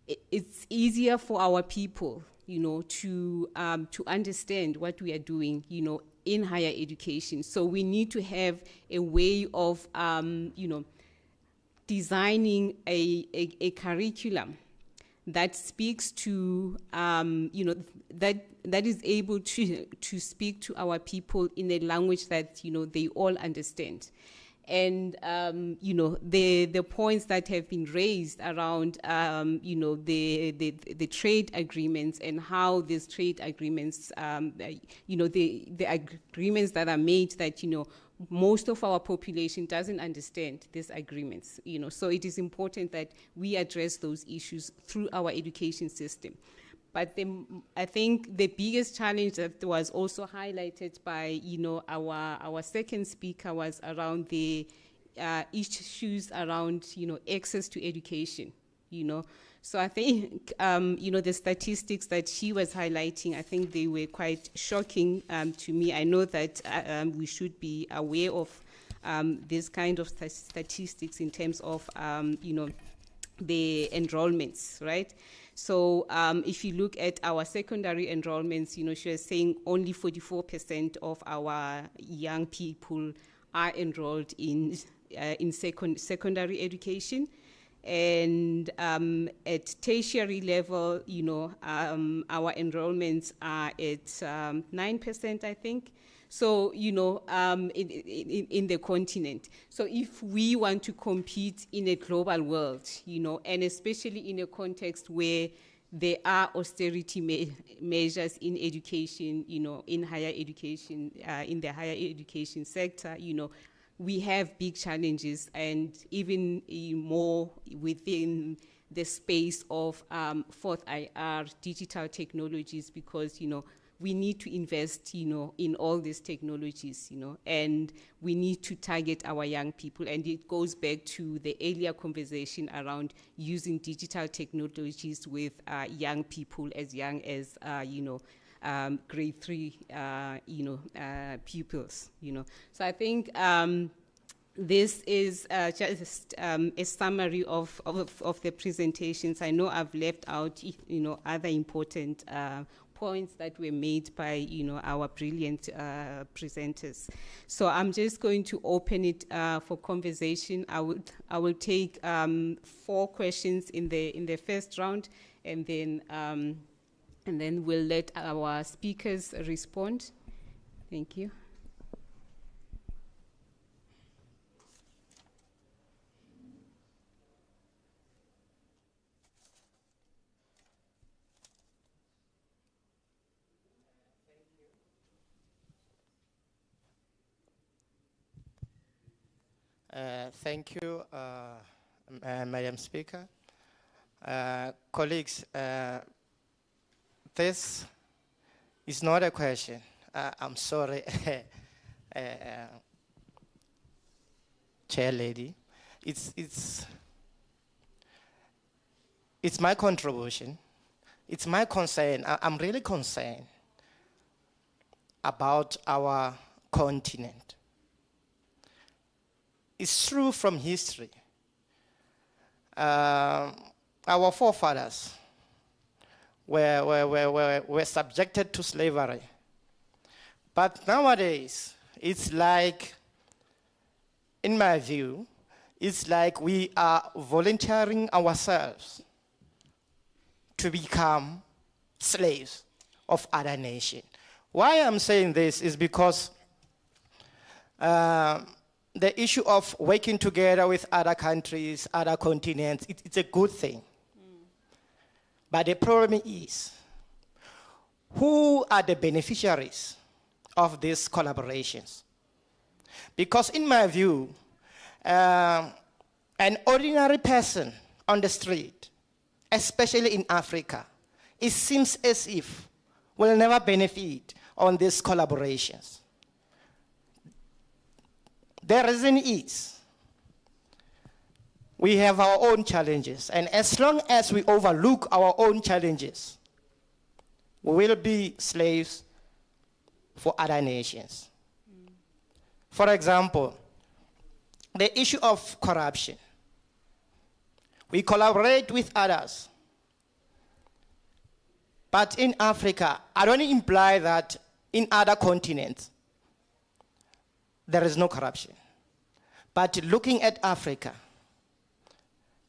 it's easier for our people, to understand what we are doing, in higher education. So we need to have a way of, designing a curriculum that speaks to, that is able to speak to our people in a language that, they all understand. And, the points that have been raised around, the trade agreements and how these trade agreements, the agreements that are made that, most of our population doesn't understand these agreements, so it is important that we address those issues through our education system. But I think the biggest challenge that was also highlighted by, our second speaker was around the issues around, access to education, So I think, the statistics that she was highlighting, I think they were quite shocking to me. I know that we should be aware of this kind of statistics in terms of, the enrollments, right? So if you look at our secondary enrollments, she was saying only 44% of our young people are enrolled in secondary education. And at tertiary level, our enrollments are at 9%, I think. So, in the continent. So if we want to compete in a global world, and especially in a context where there are austerity measures in education, in higher education, in the higher education sector, we have big challenges, and even more within the space of fourth IR digital technologies, because we need to invest in all these technologies, and we need to target our young people. And it goes back to the earlier conversation around using digital technologies with young people as young as grade 3 pupils. So I think this is just a summary of the presentations. I know I've left out other important points that were made by our brilliant presenters. So I'm just going to open it for conversation. I will take 4 questions in the first round, and then we'll let our speakers respond. Thank you. Thank you, Madam Speaker. Colleagues, this is not a question. I'm sorry, Chair Lady. It's my contribution. It's my concern. I'm really concerned about our continent. It's true from history. Our forefathers were subjected to slavery. But nowadays, it's like, in my view, it's like we are volunteering ourselves to become slaves of other nations. Why I'm saying this is because the issue of working together with other countries, other continents, it's a good thing. But the problem is, who are the beneficiaries of these collaborations? Because in my view, an ordinary person on the street, especially in Africa, it seems as if will never benefit on these collaborations. The reason is we have our own challenges, and as long as we overlook our own challenges, we will be slaves for other nations. For example, the issue of corruption. We collaborate with others. But in Africa, I don't imply that in other continents there is no corruption. But looking at Africa,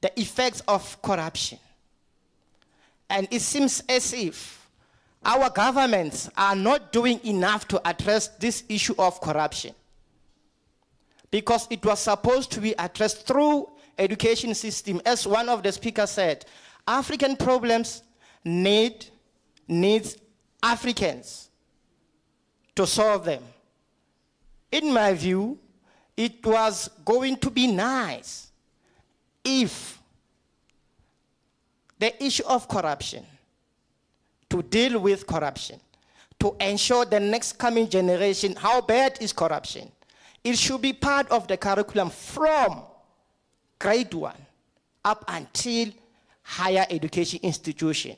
the effects of corruption, and it seems as if our governments are not doing enough to address this issue of corruption, because it was supposed to be addressed through education system. As one of the speakers said, African problems needs Africans to solve them. In my view, it was going to be nice if the issue of corruption, to deal with corruption, to ensure the next coming generation how bad is corruption, it should be part of the curriculum from grade 1 up until higher education institution.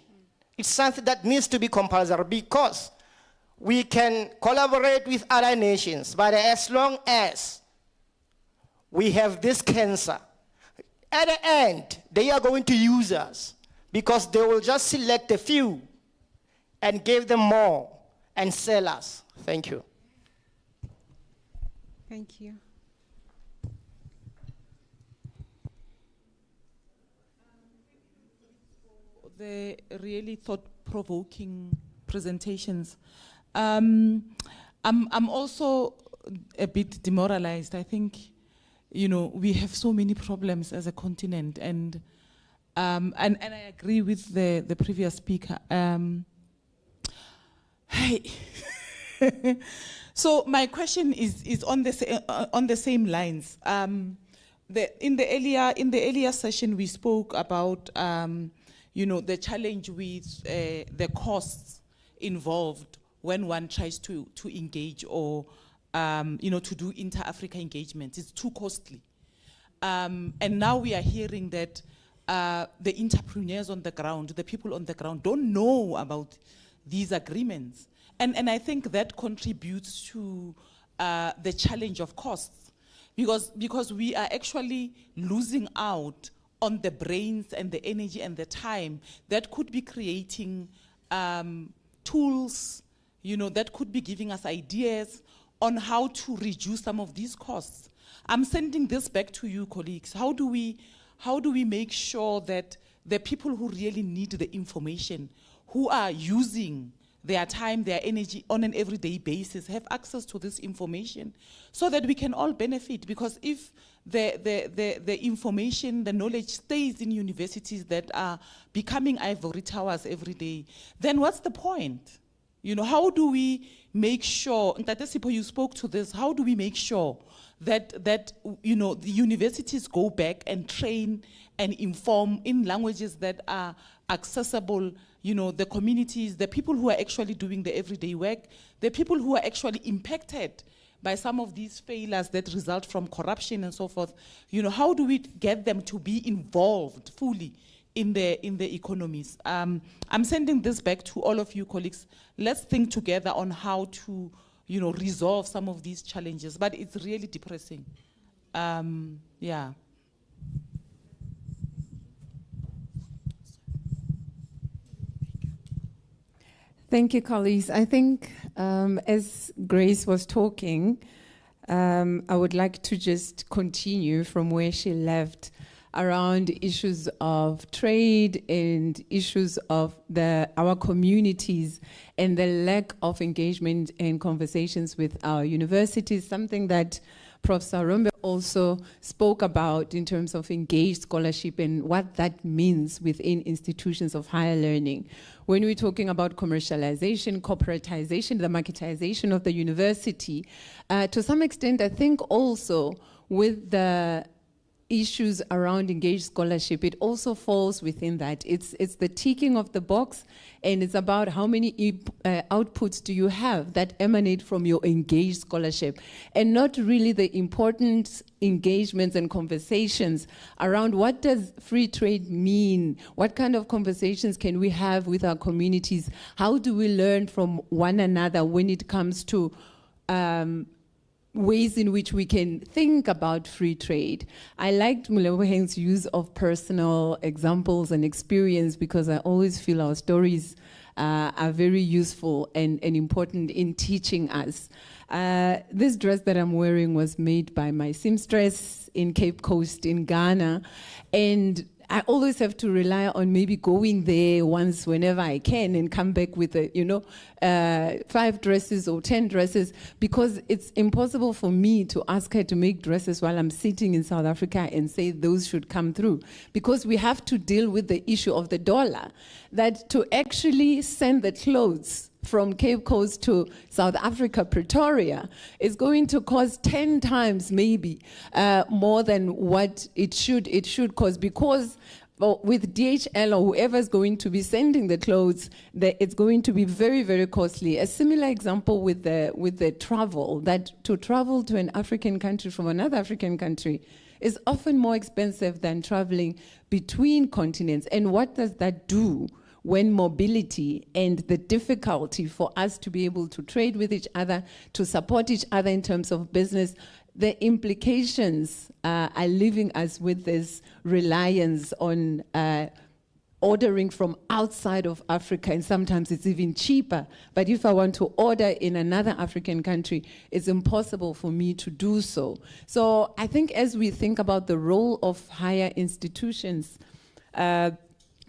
It's something that needs to be compulsory, because we can collaborate with other nations, but as long as we have this cancer, at the end, they are going to use us, because they will just select a few and give them more and sell us. Thank you. Thank you. The really thought-provoking presentations. I'm also a bit demoralized. I think, we have so many problems as a continent, and I agree with the previous speaker. Hey, So my question is on the same lines. In the earlier session, we spoke about the challenge with the costs involved when one tries to engage or to do inter-Africa engagements. It's too costly. And now we are hearing that the entrepreneurs on the ground, the people on the ground, don't know about these agreements. And I think that contributes to the challenge of costs, because we are actually losing out on the brains and the energy and the time that could be creating tools, that could be giving us ideas on how to reduce some of these costs. I'm sending this back to you, colleagues. How do we make sure that the people who really need the information, who are using their time, their energy on an everyday basis, have access to this information so that we can all benefit? Because if the information, the knowledge stays in universities that are becoming ivory towers every day, then what's the point? How do we make sure, Ntate Sipho, you spoke to this, how do we make sure that the universities go back and train and inform in languages that are accessible, the communities, the people who are actually doing the everyday work, the people who are actually impacted by some of these failures that result from corruption and so forth? How do we get them to be involved fully in the economies? I'm sending this back to all of you, colleagues. Let's think together on how to resolve some of these challenges, but it's really depressing. Yeah. Thank you, colleagues. I think as Grace was talking, I would like to just continue from where she left around issues of trade and issues of our communities and the lack of engagement and conversations with our universities, something that Prof Sarombe also spoke about in terms of engaged scholarship and what that means within institutions of higher learning. When we're talking about commercialization, corporatization, the marketization of the university, to some extent, I think also with the issues around engaged scholarship, it also falls within that. It's the ticking of the box, and it's about how many outputs do you have that emanate from your engaged scholarship, and not really the important engagements and conversations around what does free trade mean, what kind of conversations can we have with our communities, how do we learn from one another when it comes to ways in which we can think about free trade. I liked Malehok's use of personal examples and experience, because I always feel our stories are very useful and important in teaching us. This dress that I'm wearing was made by my seamstress in Cape Coast in Ghana, and I always have to rely on maybe going there once whenever I can and come back with 5 dresses or 10 dresses, because it's impossible for me to ask her to make dresses while I'm sitting in South Africa and say those should come through, because we have to deal with the issue of the dollar, that to actually send the clothes from Cape Coast to South Africa, Pretoria, is going to cost 10 times maybe more than what it should cost, because with DHL or whoever is going to be sending the clothes, it's going to be very, very costly. A similar example with the travel, that to travel to an African country from another African country is often more expensive than traveling between continents. And what does that do when mobility and the difficulty for us to be able to trade with each other, to support each other in terms of business, the implications are leaving us with this reliance on ordering from outside of Africa, and sometimes it's even cheaper. But if I want to order in another African country, it's impossible for me to do so. So I think as we think about the role of higher institutions,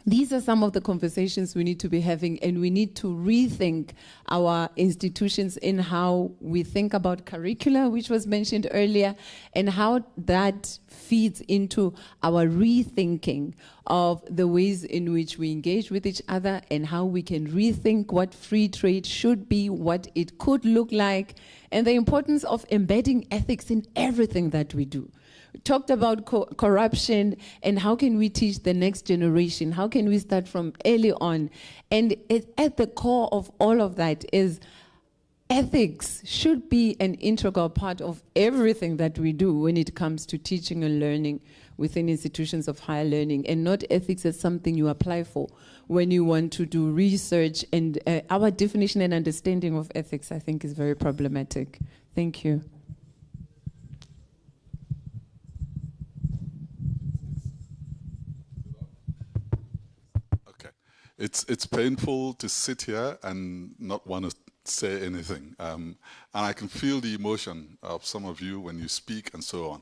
These are some of the conversations we need to be having, and we need to rethink our institutions in how we think about curricula, which was mentioned earlier, and how that feeds into our rethinking of the ways in which we engage with each other and how we can rethink what free trade should be, what it could look like, and the importance of embedding ethics in everything that we do. We talked about corruption and how can we teach the next generation? How can we start from early on? And at the core of all of that is ethics should be an integral part of everything that we do when it comes to teaching and learning within institutions of higher learning, and not ethics as something you apply for when you want to do research. And our definition and understanding of ethics, I think, is very problematic. Thank you. It's painful to sit here and not want to say anything. And I can feel the emotion of some of you when you speak and so on.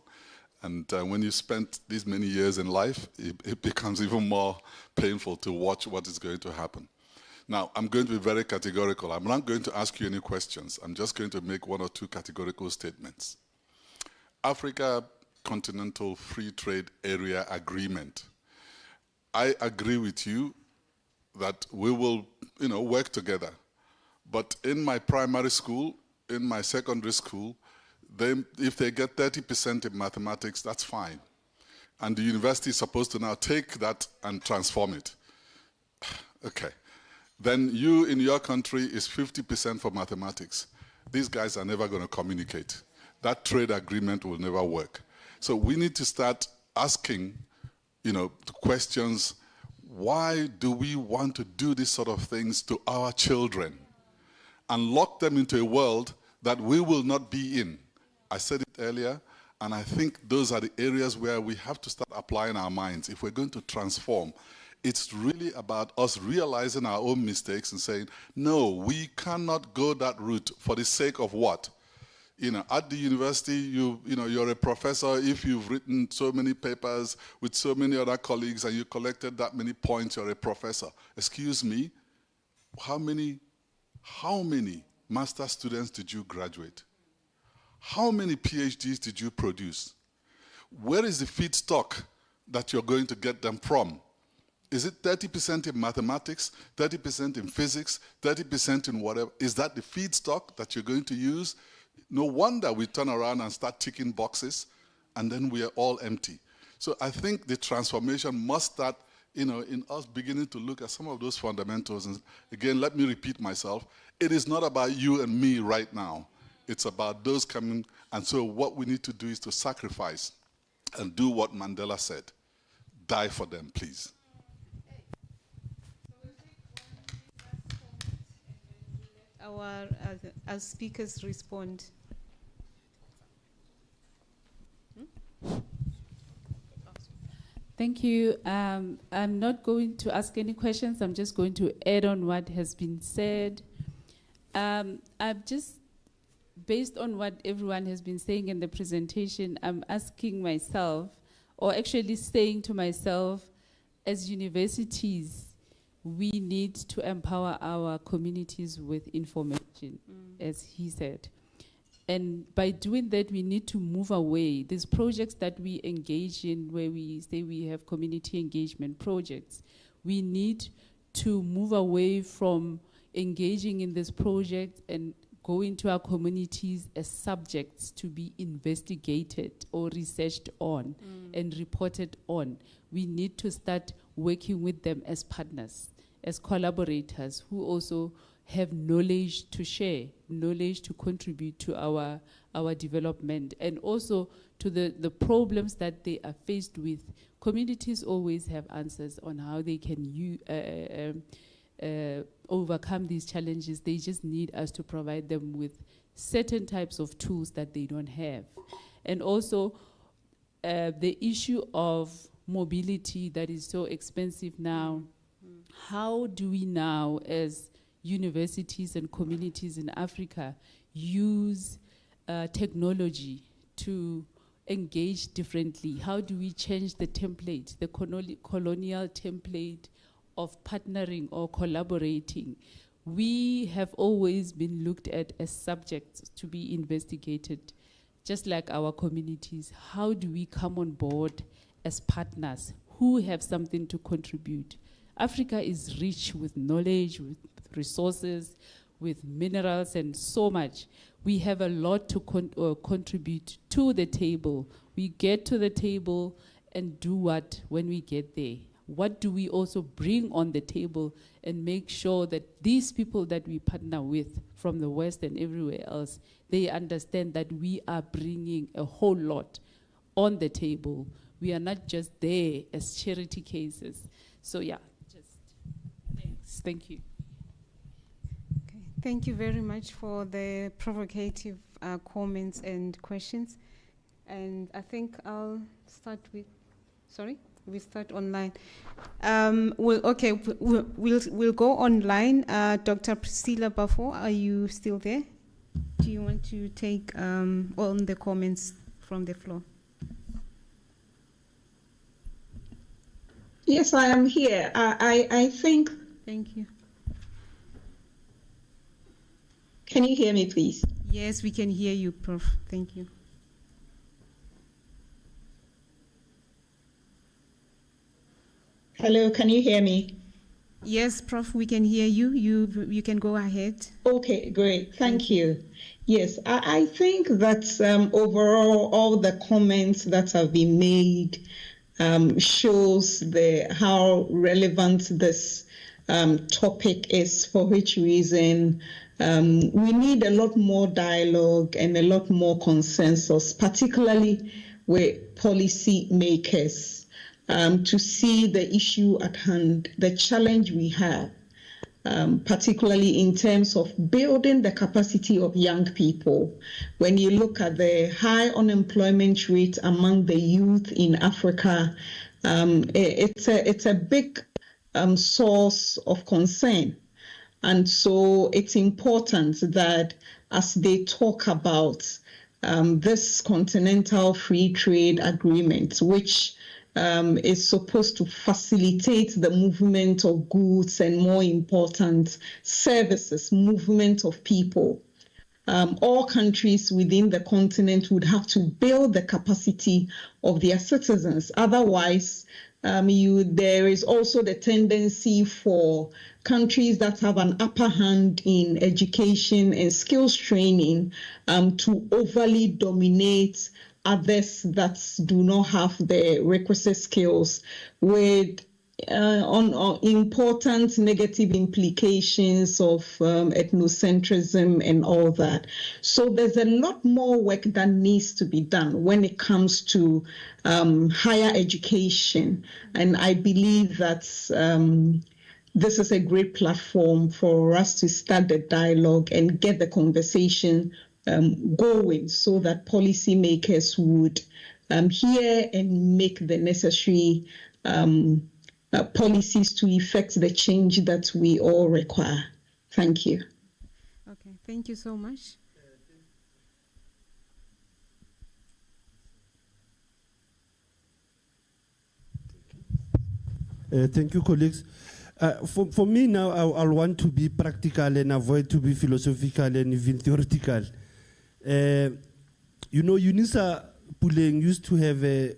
And when you spent these many years in life, it becomes even more painful to watch what is going to happen. Now, I'm going to be very categorical. I'm not going to ask you any questions. I'm just going to make one or two categorical statements. Africa Continental Free Trade Area Agreement. I agree with you that we will, work together. But in my primary school, in my secondary school, if they get 30% in mathematics, that's fine. And the university is supposed to now take that and transform it. Okay. Then you, in your country, is 50% for mathematics. These guys are never going to communicate. That trade agreement will never work. So we need to start asking, the questions. Why do we want to do these sort of things to our children and lock them into a world that we will not be in? I said it earlier, and I think those are the areas where we have to start applying our minds. If we're going to transform, it's really about us realizing our own mistakes and saying, no, we cannot go that route for the sake of what? At the university, you're a professor. If you've written so many papers with so many other colleagues and you collected that many points, you're a professor. Excuse me, how many master students did you graduate? How many PhDs did you produce? Where is the feedstock that you're going to get them from? Is it 30% in mathematics, 30% in physics, 30% in whatever? Is that the feedstock that you're going to use? No wonder we turn around and start ticking boxes, and then we are all empty. So I think the transformation must start, in us beginning to look at some of those fundamentals. And again, let me repeat myself. It is not about you and me right now. It's about those coming. And so what we need to do is to sacrifice and do what Mandela said. Die for them, please. Our speakers respond. Thank you. I'm not going to ask any questions. I'm just going to add on what has been said. I've just, based on what everyone has been saying in the presentation, I'm asking myself, or actually saying to myself, as universities, we need to empower our communities with information, as he said. And by doing that, we need to move away. These projects that we engage in, where we say we have community engagement projects, we need to move away from engaging in this project and go into our communities as subjects to be investigated or researched on and reported on. We need to start working with them as partners, as collaborators who also have knowledge to share, knowledge to contribute to our development, and also to the problems that they are faced with. Communities always have answers on how they can overcome these challenges. They just need us to provide them with certain types of tools that they don't have. And also the issue of mobility that is so expensive now. How do we now, as universities and communities in Africa, use technology to engage differently? How do we change the template, the colonial template of partnering or collaborating, we have always been looked at as subjects to be investigated, just like our communities. How do we come on board as partners who have something to contribute? Africa is rich with knowledge, with resources, with minerals and so much. We have a lot to contribute to the table. We get to the table and do what when we get there? What do we also bring on the table and make sure that these people that we partner with from the West and everywhere else, they understand that we are bringing a whole lot on the table. We are not just there as charity cases. So yeah, just thanks. Thank you. Okay. Thank you very much for the provocative comments and questions. And I think I'll start with, sorry? We start online. We'll go online. Dr. Priscilla Bafo, are you still there? Do you want to take on the comments from the floor? Yes, I am here. I think. Thank you. Can you hear me, please? Yes, we can hear you, Prof. Thank you. Hello, can you hear me? Yes, Prof, we can hear you. You can go ahead. Okay, great. Thank you. Yes, I think that overall all the comments that have been made shows how relevant this topic is, for which reason we need a lot more dialogue and a lot more consensus, particularly with policy makers. To see the issue at hand, the challenge we have, particularly in terms of building the capacity of young people. When you look at the high unemployment rate among the youth in Africa, it's a big source of concern. And so it's important that as they talk about this continental free trade agreement, which is supposed to facilitate the movement of goods and, more important, services, movement of people. All countries within the continent would have to build the capacity of their citizens. Otherwise, there is also the tendency for countries that have an upper hand in education and skills training to overly dominate others that do not have the requisite skills, with on important negative implications of ethnocentrism and all that. So there's a lot more work that needs to be done when it comes to higher education. And I believe that this is a great platform for us to start the dialogue and get the conversation going, so that policymakers would hear and make the necessary policies to effect the change that we all require. Thank you. Okay, thank you so much. Thank you, colleagues. For me now, I'll want to be practical and avoid to be philosophical and even theoretical. You know, Unisa Puleng used to have a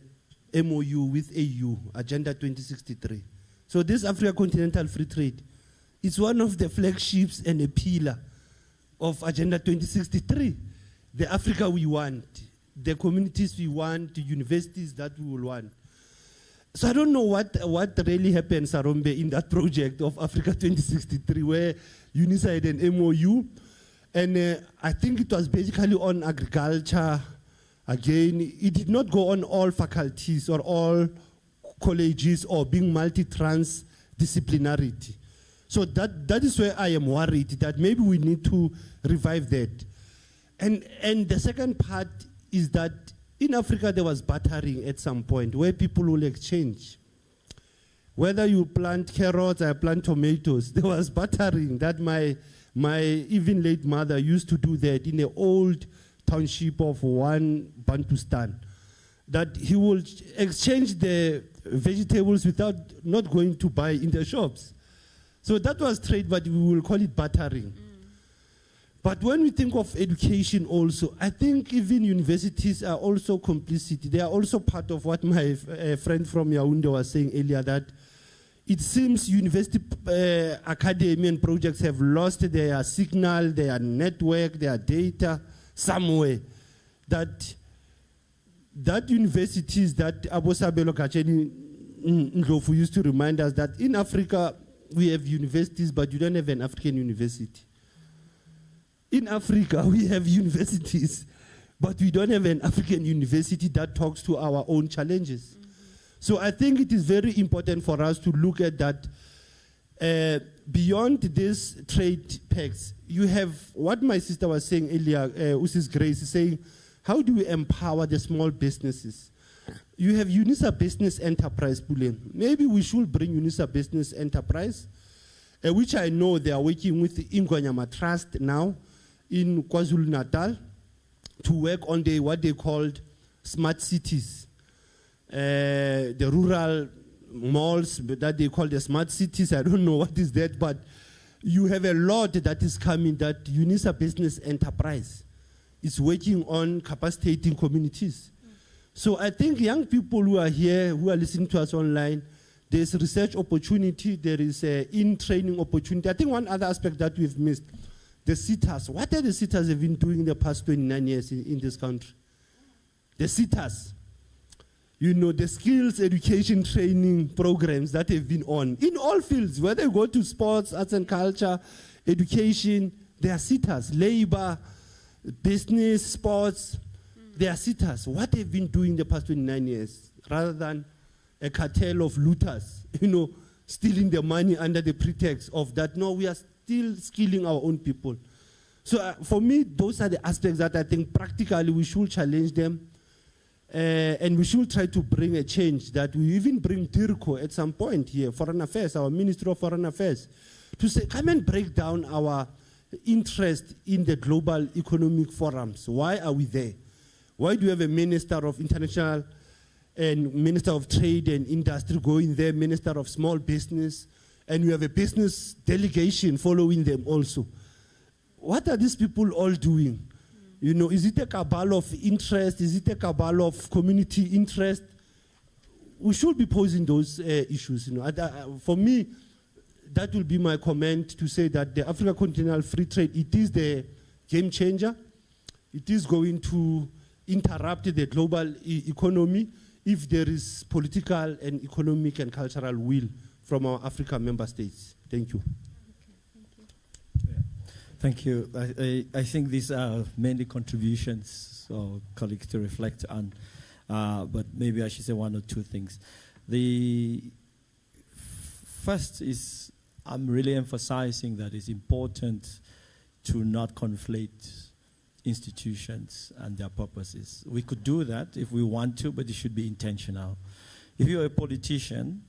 MOU with AU, Agenda 2063. So this Africa Continental Free Trade is one of the flagships and a pillar of Agenda 2063. The Africa we want, the communities we want, the universities that we will want. So I don't know what really happened, Sarombe, in that project of Africa 2063, where Unisa had an MOU. And I think it was basically on agriculture. Again, it did not go on all faculties or all colleges or being multi-transdisciplinarity. So that is where I am worried that maybe we need to revive that. And the second part is that in Africa there was bartering at some point where people will exchange. Whether you plant carrots or plant tomatoes, there was bartering. That my even late mother used to do that in the old township of one Bantustan. That he will exchange the vegetables without not going to buy in the shops. So that was trade, but we will call it bartering. But when we think of education also, I think even universities are also complicit. They are also part of what my friend from Yaoundé was saying earlier, that it seems university academy and projects have lost their signal, their network, their data somewhere. That universities that Abo Sabelo Kacheni Ndlovu used to remind us that in Africa we have universities, but you don't have an African university. In Africa we have universities, but we don't have an African university that talks to our own challenges. So I think it is very important for us to look at that. Beyond these trade pacts, you have what my sister was saying earlier, Usis Grace is saying, how do we empower the small businesses? You have Unisa Business Enterprise, Pulen. Maybe we should bring Unisa Business Enterprise, which I know they are working with the Ingonyama Trust now in KwaZulu-Natal to work on what they called smart cities. The rural malls that they call the smart cities, I don't know what is that, but you have a lot that is coming that Unisa Business Enterprise is working on capacitating communities. So I think young people who are here, who are listening to us online, there's research opportunity, there is in-training opportunity. I think one other aspect that we've missed, the SITAs. What are the SITAs have been doing in the past 29 years in this country? The SITAs. You know, the skills education training programs that have been on in all fields, whether you go to sports, arts and culture, education, there are SITAs, labor, business, sports, there are SITAs. What they've been doing the past 29 years, rather than a cartel of looters, you know, stealing the money under the pretext of that. No, we are still skilling our own people. So for me, those are the aspects that I think practically we should challenge them. And we should try to bring a change, that we even bring DIRCO at some point here, Foreign Affairs, our Ministry of Foreign Affairs, to say, come and break down our interest in the global economic forums. Why are we there? Why do we have a Minister of International and Minister of Trade and Industry going there, Minister of Small Business, and we have a business delegation following them also? What are these people all doing? You know, is it a cabal of interest? Is it a cabal of community interest? We should be posing those issues. You know, for me, that will be my comment to say that the Africa Continental Free Trade, it is the game changer. It is going to interrupt the global economy if there is political and economic and cultural will from our African member states. Thank you. Thank you. I think these are mainly contributions for colleagues to reflect on, but maybe I should say one or two things. The first is I'm really emphasizing that it's important to not conflate institutions and their purposes. We could do that if we want to, but it should be intentional. If you're a politician,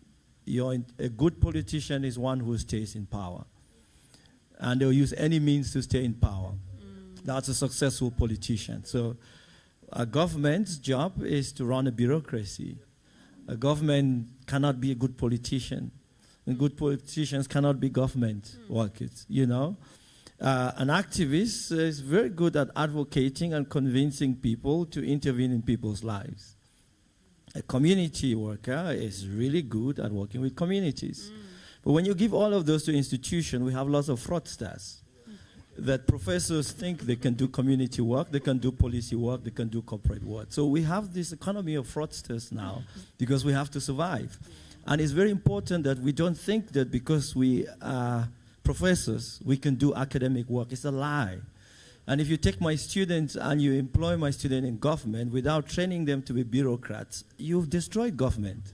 a good politician is one who stays in power. And they'll use any means to stay in power. That's a successful politician. So a government's job is to run a bureaucracy. A government cannot be a good politician. And good politicians cannot be government workers, you know. An activist is very good at advocating and convincing people to intervene in people's lives. A community worker is really good at working with communities. But when you give all of those to institutions, we have lots of fraudsters. That professors think they can do community work, they can do policy work, they can do corporate work. So we have this economy of fraudsters now because we have to survive. And it's very important that we don't think that because we are professors, we can do academic work. It's a lie. And if you take my students and you employ my students in government without training them to be bureaucrats, you've destroyed government.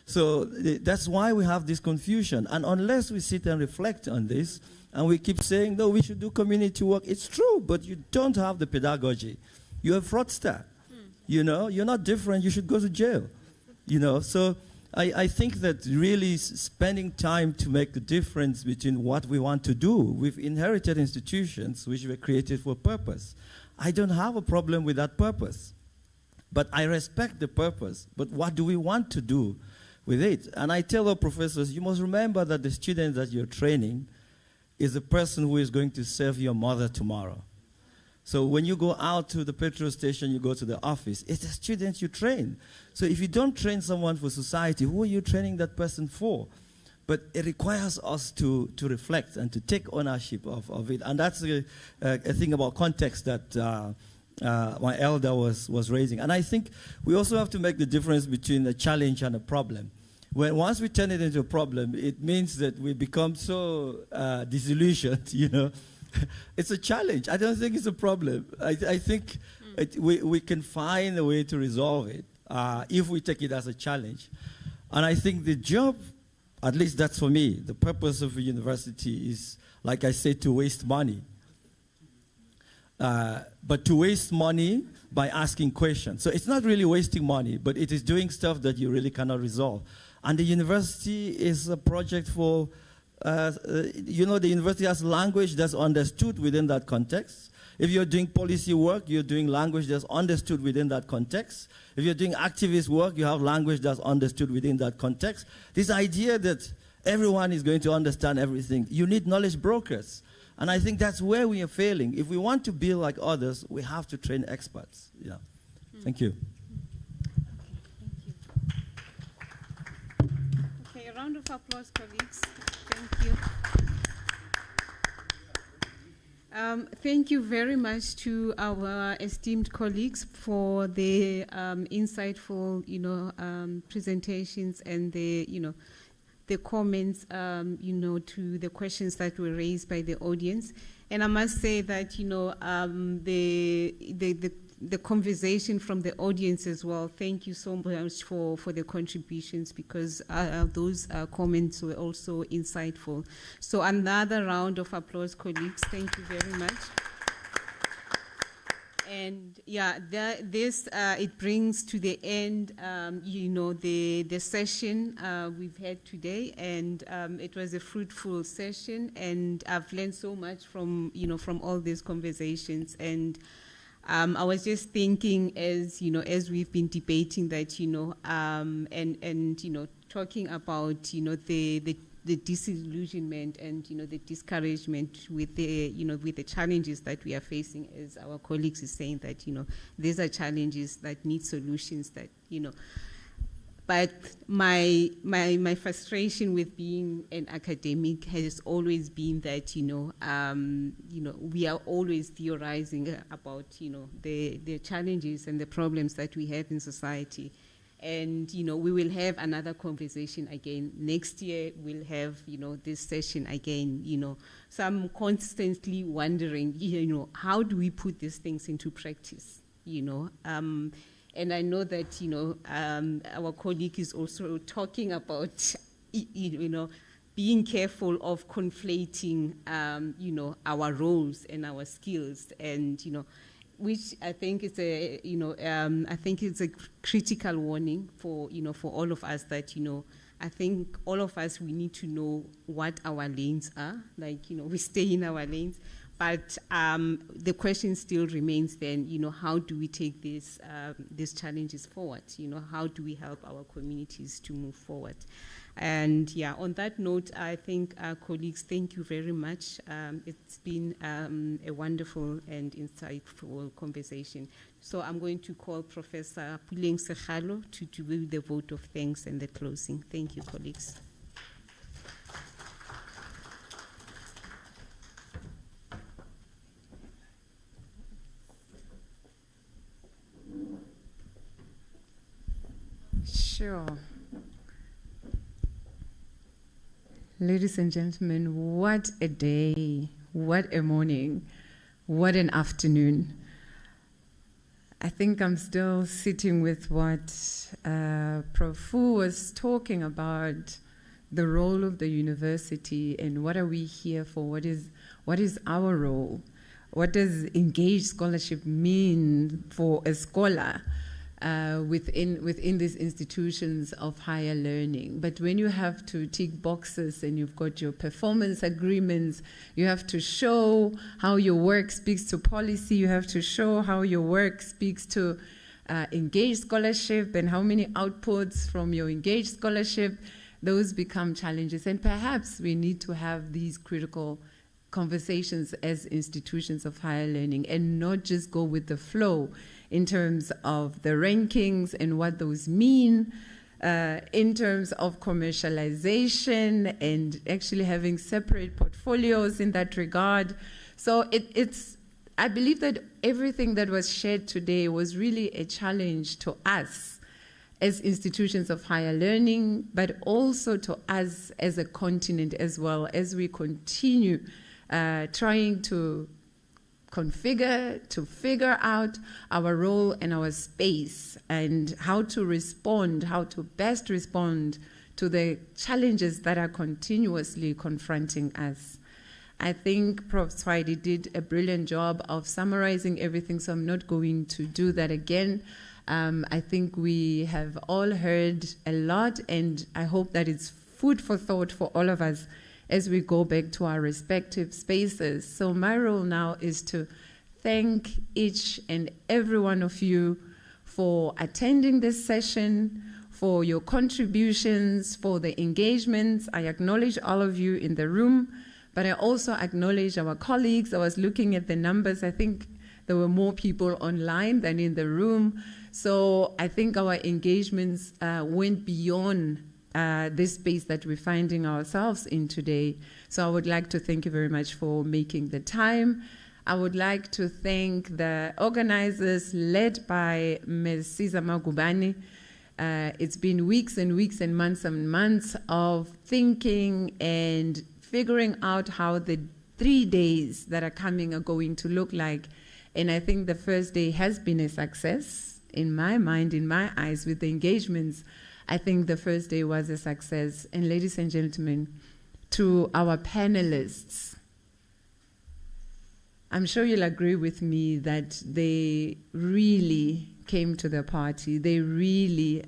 So that's why we have this confusion. And unless we sit and reflect on this, and we keep saying, no, we should do community work, it's true, but you don't have the pedagogy. You're a fraudster. You know, you're not different, you should go to jail. You know, so I think that really spending time to make the difference between what we want to do. We've inherited institutions which were created for a purpose. I don't have a problem with that purpose. But I respect the purpose. But what do we want to do with it. And I tell our professors, you must remember that the student that you're training is the person who is going to serve your mother tomorrow. So when you go out to the petrol station, you go to the office, it's the student you train. So if you don't train someone for society, who are you training that person for? But it requires us to reflect and to take ownership of it. And that's a thing about context that my elder was raising. And I think we also have to make the difference between a challenge and a problem. Once we turn it into a problem, it means that we become so disillusioned, you know. It's a challenge. I don't think it's a problem. I think we can find a way to resolve it if we take it as a challenge. And I think the job, at least that's for me, the purpose of a university is, like I said, to waste money. But to waste money by asking questions. So it's not really wasting money, but it is doing stuff that you really cannot resolve. And the university is a project for, you know, the university has language that's understood within that context. If you're doing policy work, you're doing language that's understood within that context. If you're doing activist work, you have language that's understood within that context. This idea that everyone is going to understand everything, you need knowledge brokers. And I think that's where we are failing. If we want to be like others, we have to train experts. Yeah. Thank you. Okay, a round of applause, colleagues. Thank you. Thank you very much to our esteemed colleagues for the insightful, presentations and the, the comments, to the questions that were raised by the audience. And I must say that, the conversation from the audience as well, thank you so much for the contributions, because those comments were also insightful. So another round of applause, colleagues. Thank you very much. And yeah, this it brings to the end, the session we've had today, and it was a fruitful session, and I've learned so much from from all these conversations. And I was just thinking, as we've been debating that, and talking about the disillusionment and the discouragement with the with the challenges that we are facing, as our colleagues is saying that these are challenges that need solutions, that but my frustration with being an academic has always been that we are always theorizing about the challenges and the problems that we have in society. And we will have another conversation again next year. We'll have this session again. So I'm constantly wondering, how do we put these things into practice? And I know that our colleague is also talking about being careful of conflating our roles and our skills, and which I think is a I think it's a critical warning for for all of us, that I think all of us, we need to know what our lanes are, like we stay in our lanes, but the question still remains then, how do we take these challenges forward? How do we help our communities to move forward? And yeah, on that note, I think colleagues, thank you very much. It's been a wonderful and insightful conversation. So I'm going to call Professor B Nxumalo to do the vote of thanks and the closing. Thank you, colleagues. Sure. Ladies and gentlemen, what a day, what a morning, what an afternoon. I think I'm still sitting with what Prof Fu was talking about, the role of the university and what are we here for, what is our role, what does engaged scholarship mean for a scholar within these institutions of higher learning. But when you have to tick boxes and you've got your performance agreements, you have to show how your work speaks to policy, you have to show how your work speaks to engaged scholarship and how many outputs from your engaged scholarship, those become challenges. And perhaps we need to have these critical conversations as institutions of higher learning and not just go with the flow in terms of the rankings and what those mean, in terms of commercialization and actually having separate portfolios in that regard. So I believe that everything that was shared today was really a challenge to us as institutions of higher learning, but also to us as a continent as well, as we continue trying to figure out our role and our space and how to best respond to the challenges that are continuously confronting us. I think Prof Tshoaedi did a brilliant job of summarizing everything, so I'm not going to do that again. I think we have all heard a lot, and I hope that it's food for thought for all of us as we go back to our respective spaces. So my role now is to thank each and every one of you for attending this session, for your contributions, for the engagements. I acknowledge all of you in the room, but I also acknowledge our colleagues. I was looking at the numbers. I think there were more people online than in the room. So I think our engagements went beyond this space that we're finding ourselves in today. So I would like to thank you very much for making the time. I would like to thank the organizers led by Ms. Siza Magubane. It's been weeks and weeks and months of thinking and figuring out how the 3 days that are coming are going to look like. And I think the first day has been a success in my mind, in my eyes, with the engagements. I think the first day was a success. And ladies and gentlemen, to our panelists, I'm sure you'll agree with me that they really came to the party. They really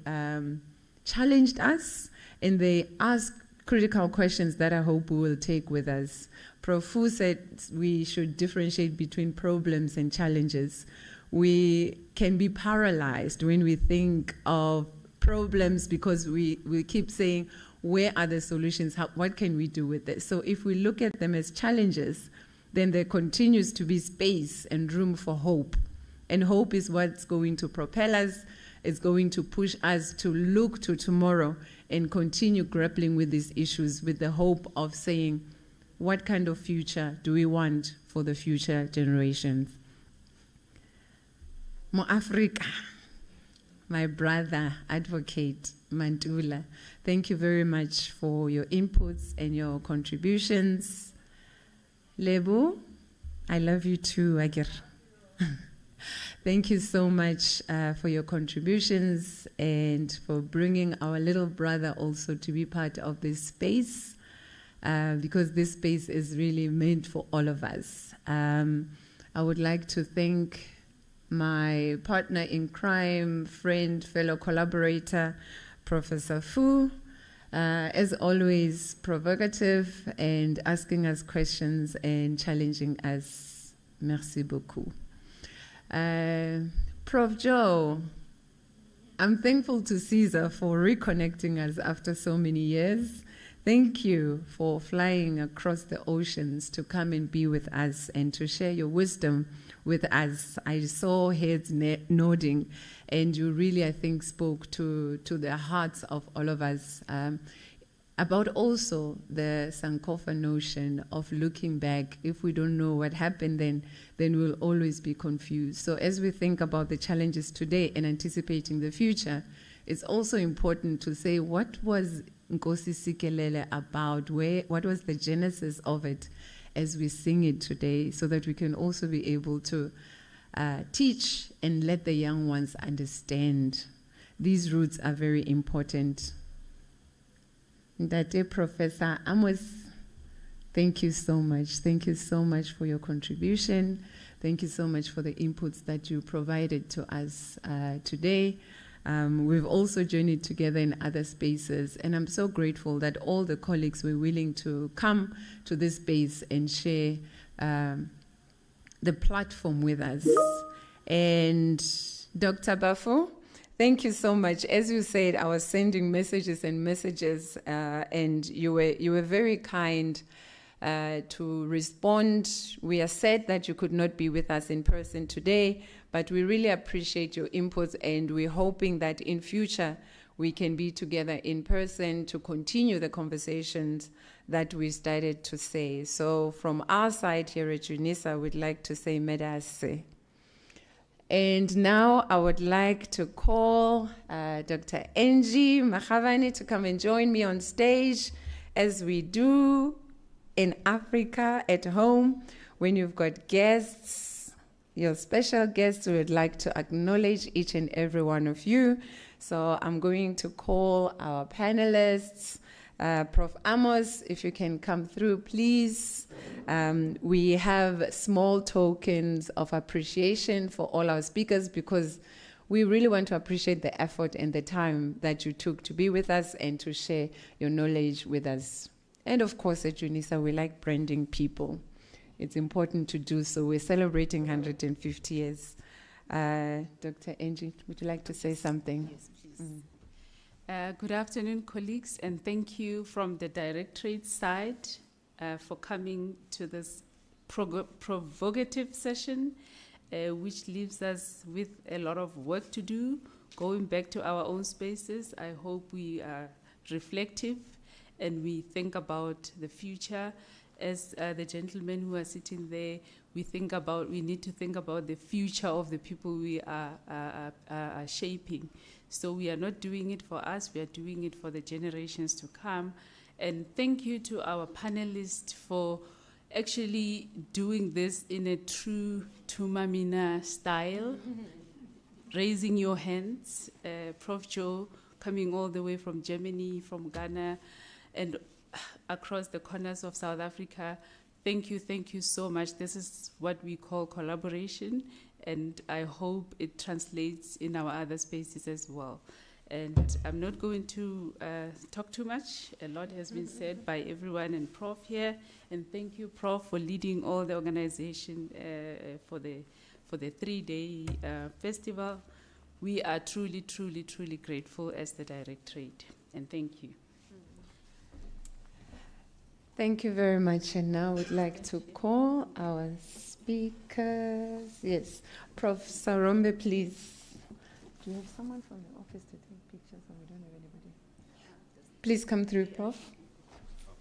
challenged us, and they asked critical questions that I hope we will take with us. Prof Fu said we should differentiate between problems and challenges. We can be paralyzed when we think of problems because we keep saying, where are the solutions? What can we do with this? So if we look at them as challenges, then there continues to be space and room for hope. And hope is what's going to propel us. It's going to push us to look to tomorrow and continue grappling with these issues with the hope of saying, what kind of future do we want for the future generations? Mo Africa, my brother, advocate, Mantula, thank you very much for your inputs and your contributions. Lebo, I love you too, Agir. Thank you so much for your contributions and for bringing our little brother also to be part of this space, because this space is really meant for all of us. I would like to thank my partner in crime, friend, fellow collaborator, Professor Fu, as always, provocative and asking us questions and challenging us. Merci beaucoup. Prof Joe, I'm thankful to Caesar for reconnecting us after so many years. Thank you for flying across the oceans to come and be with us and to share your wisdom with us. I saw heads nodding, and you really, I think, spoke to the hearts of all of us about also the Sankofa notion of looking back. If we don't know what happened then we'll always be confused. So as we think about the challenges today and anticipating the future, it's also important to say, what was Nkosi Sikelel about? What was the genesis of it as we sing it today, so that we can also be able to teach and let the young ones understand. These roots are very important. Ndate Professor Amos, thank you so much. Thank you so much for your contribution. Thank you so much for the inputs that you provided to us today. We've also journeyed together in other spaces, and I'm so grateful that all the colleagues were willing to come to this space and share the platform with us. And Dr. Bafo, thank you so much. As you said, I was sending messages and messages, and you were very kind to respond. We are sad that you could not be with us in person today, but we really appreciate your inputs, and we're hoping that in future we can be together in person to continue the conversations that we started to say. So from our side here at Unisa, we'd like to say medase. And now I would like to call Dr. Angie Makhavane to come and join me on stage, as we do in Africa at home. When you've got guests, your special guests, we would like to acknowledge each and every one of you. So I'm going to call our panelists. Prof Amos, if you can come through, please. We have small tokens of appreciation for all our speakers, because we really want to appreciate the effort and the time that you took to be with us and to share your knowledge with us. And of course, at Unisa, we like branding people. It's important to do so. We're celebrating 150 years. Dr. Angie, would you like to say something? Yes, please. Good afternoon, colleagues, and thank you from the Directorate side for coming to this provocative session, which leaves us with a lot of work to do, going back to our own spaces. I hope we are reflective and we think about the future. As the gentlemen who are sitting there, we need to think about the future of the people we are shaping. So we are not doing it for us, we are doing it for the generations to come. And thank you to our panelists for actually doing this in a true Tumamina style, raising your hands. Prof Joe coming all the way from Germany, from Ghana, and across the corners of South Africa. Thank you so much. This is what we call collaboration, and I hope it translates in our other spaces as well. And I'm not going to talk too much. A lot has been said by everyone and Prof here, and thank you, Prof, for leading all the organization for the 3-day festival. We are truly grateful as the Directorate, and thank you. Thank you very much. And now we'd like to call our speakers. Yes, Prof Sarombe, please. Do you have someone from the office to take pictures, or we don't have anybody? Please come through, Prof.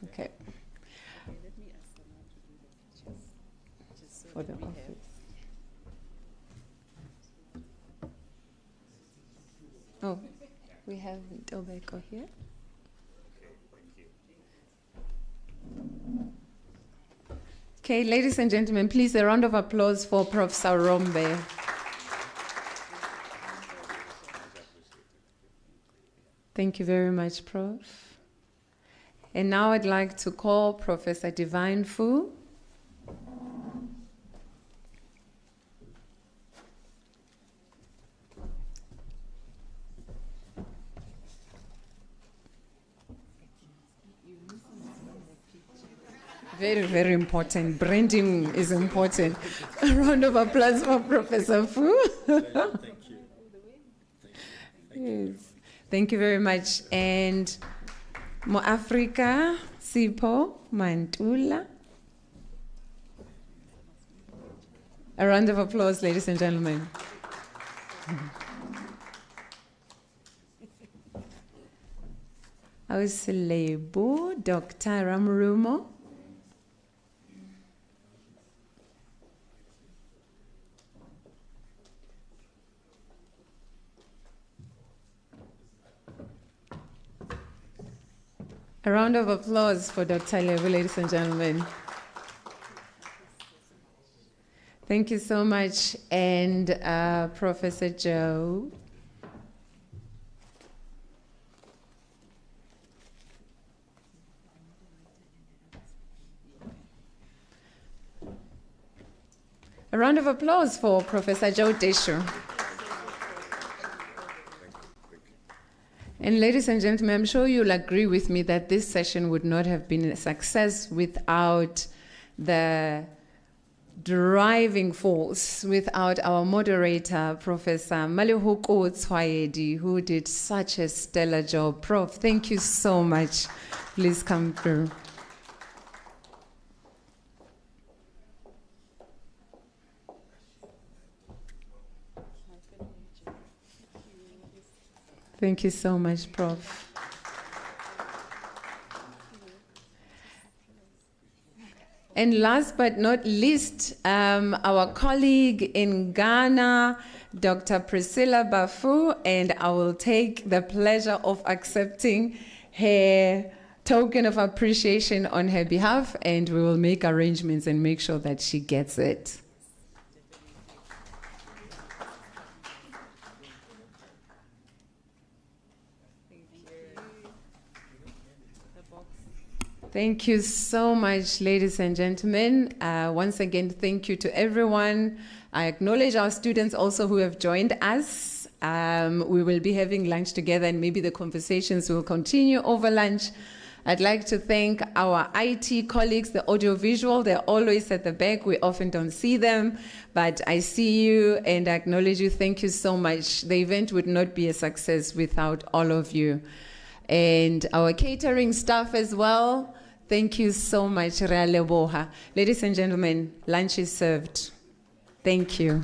Okay. Let me ask someone to do the pictures, just so For the we office. Oh, we have Dobeko here. Okay, ladies and gentlemen, please a round of applause for Prof Sarombe. Thank you very much, Prof. And now I'd like to call Professor Divine Fu. Very important. Branding is important. A round of applause for Professor Fu. Thank you. Yes. Thank you very much. And Mo Africa, Sipho Mantula. A round of applause, ladies and gentlemen. Ausilebo, Dr. Ramrumo. A round of applause for Dr. Lebu, ladies and gentlemen. Thank you so much. And Professor Joe. A round of applause for Professor Joe Desho. And ladies and gentlemen, I'm sure you'll agree with me that this session would not have been a success without the driving force without our moderator, Professor Malehoko Tshoaedi, who did such a stellar job. Prof, thank you so much. Please come through. Thank you so much, Prof. And last but not least, our colleague in Ghana, Dr. Priscilla Bafu, and I will take the pleasure of accepting her token of appreciation on her behalf, and we will make arrangements and make sure that she gets it. Thank you so much, ladies and gentlemen. Once again, thank you to everyone. I acknowledge our students also who have joined us. We will be having lunch together, and maybe the conversations will continue over lunch. I'd like to thank our IT colleagues, the audiovisual. They're always at the back. We often don't see them, but I see you and I acknowledge you. Thank you so much. The event would not be a success without all of you. And our catering staff as well. Thank you so much, Ladies and gentlemen, lunch is served. Thank you.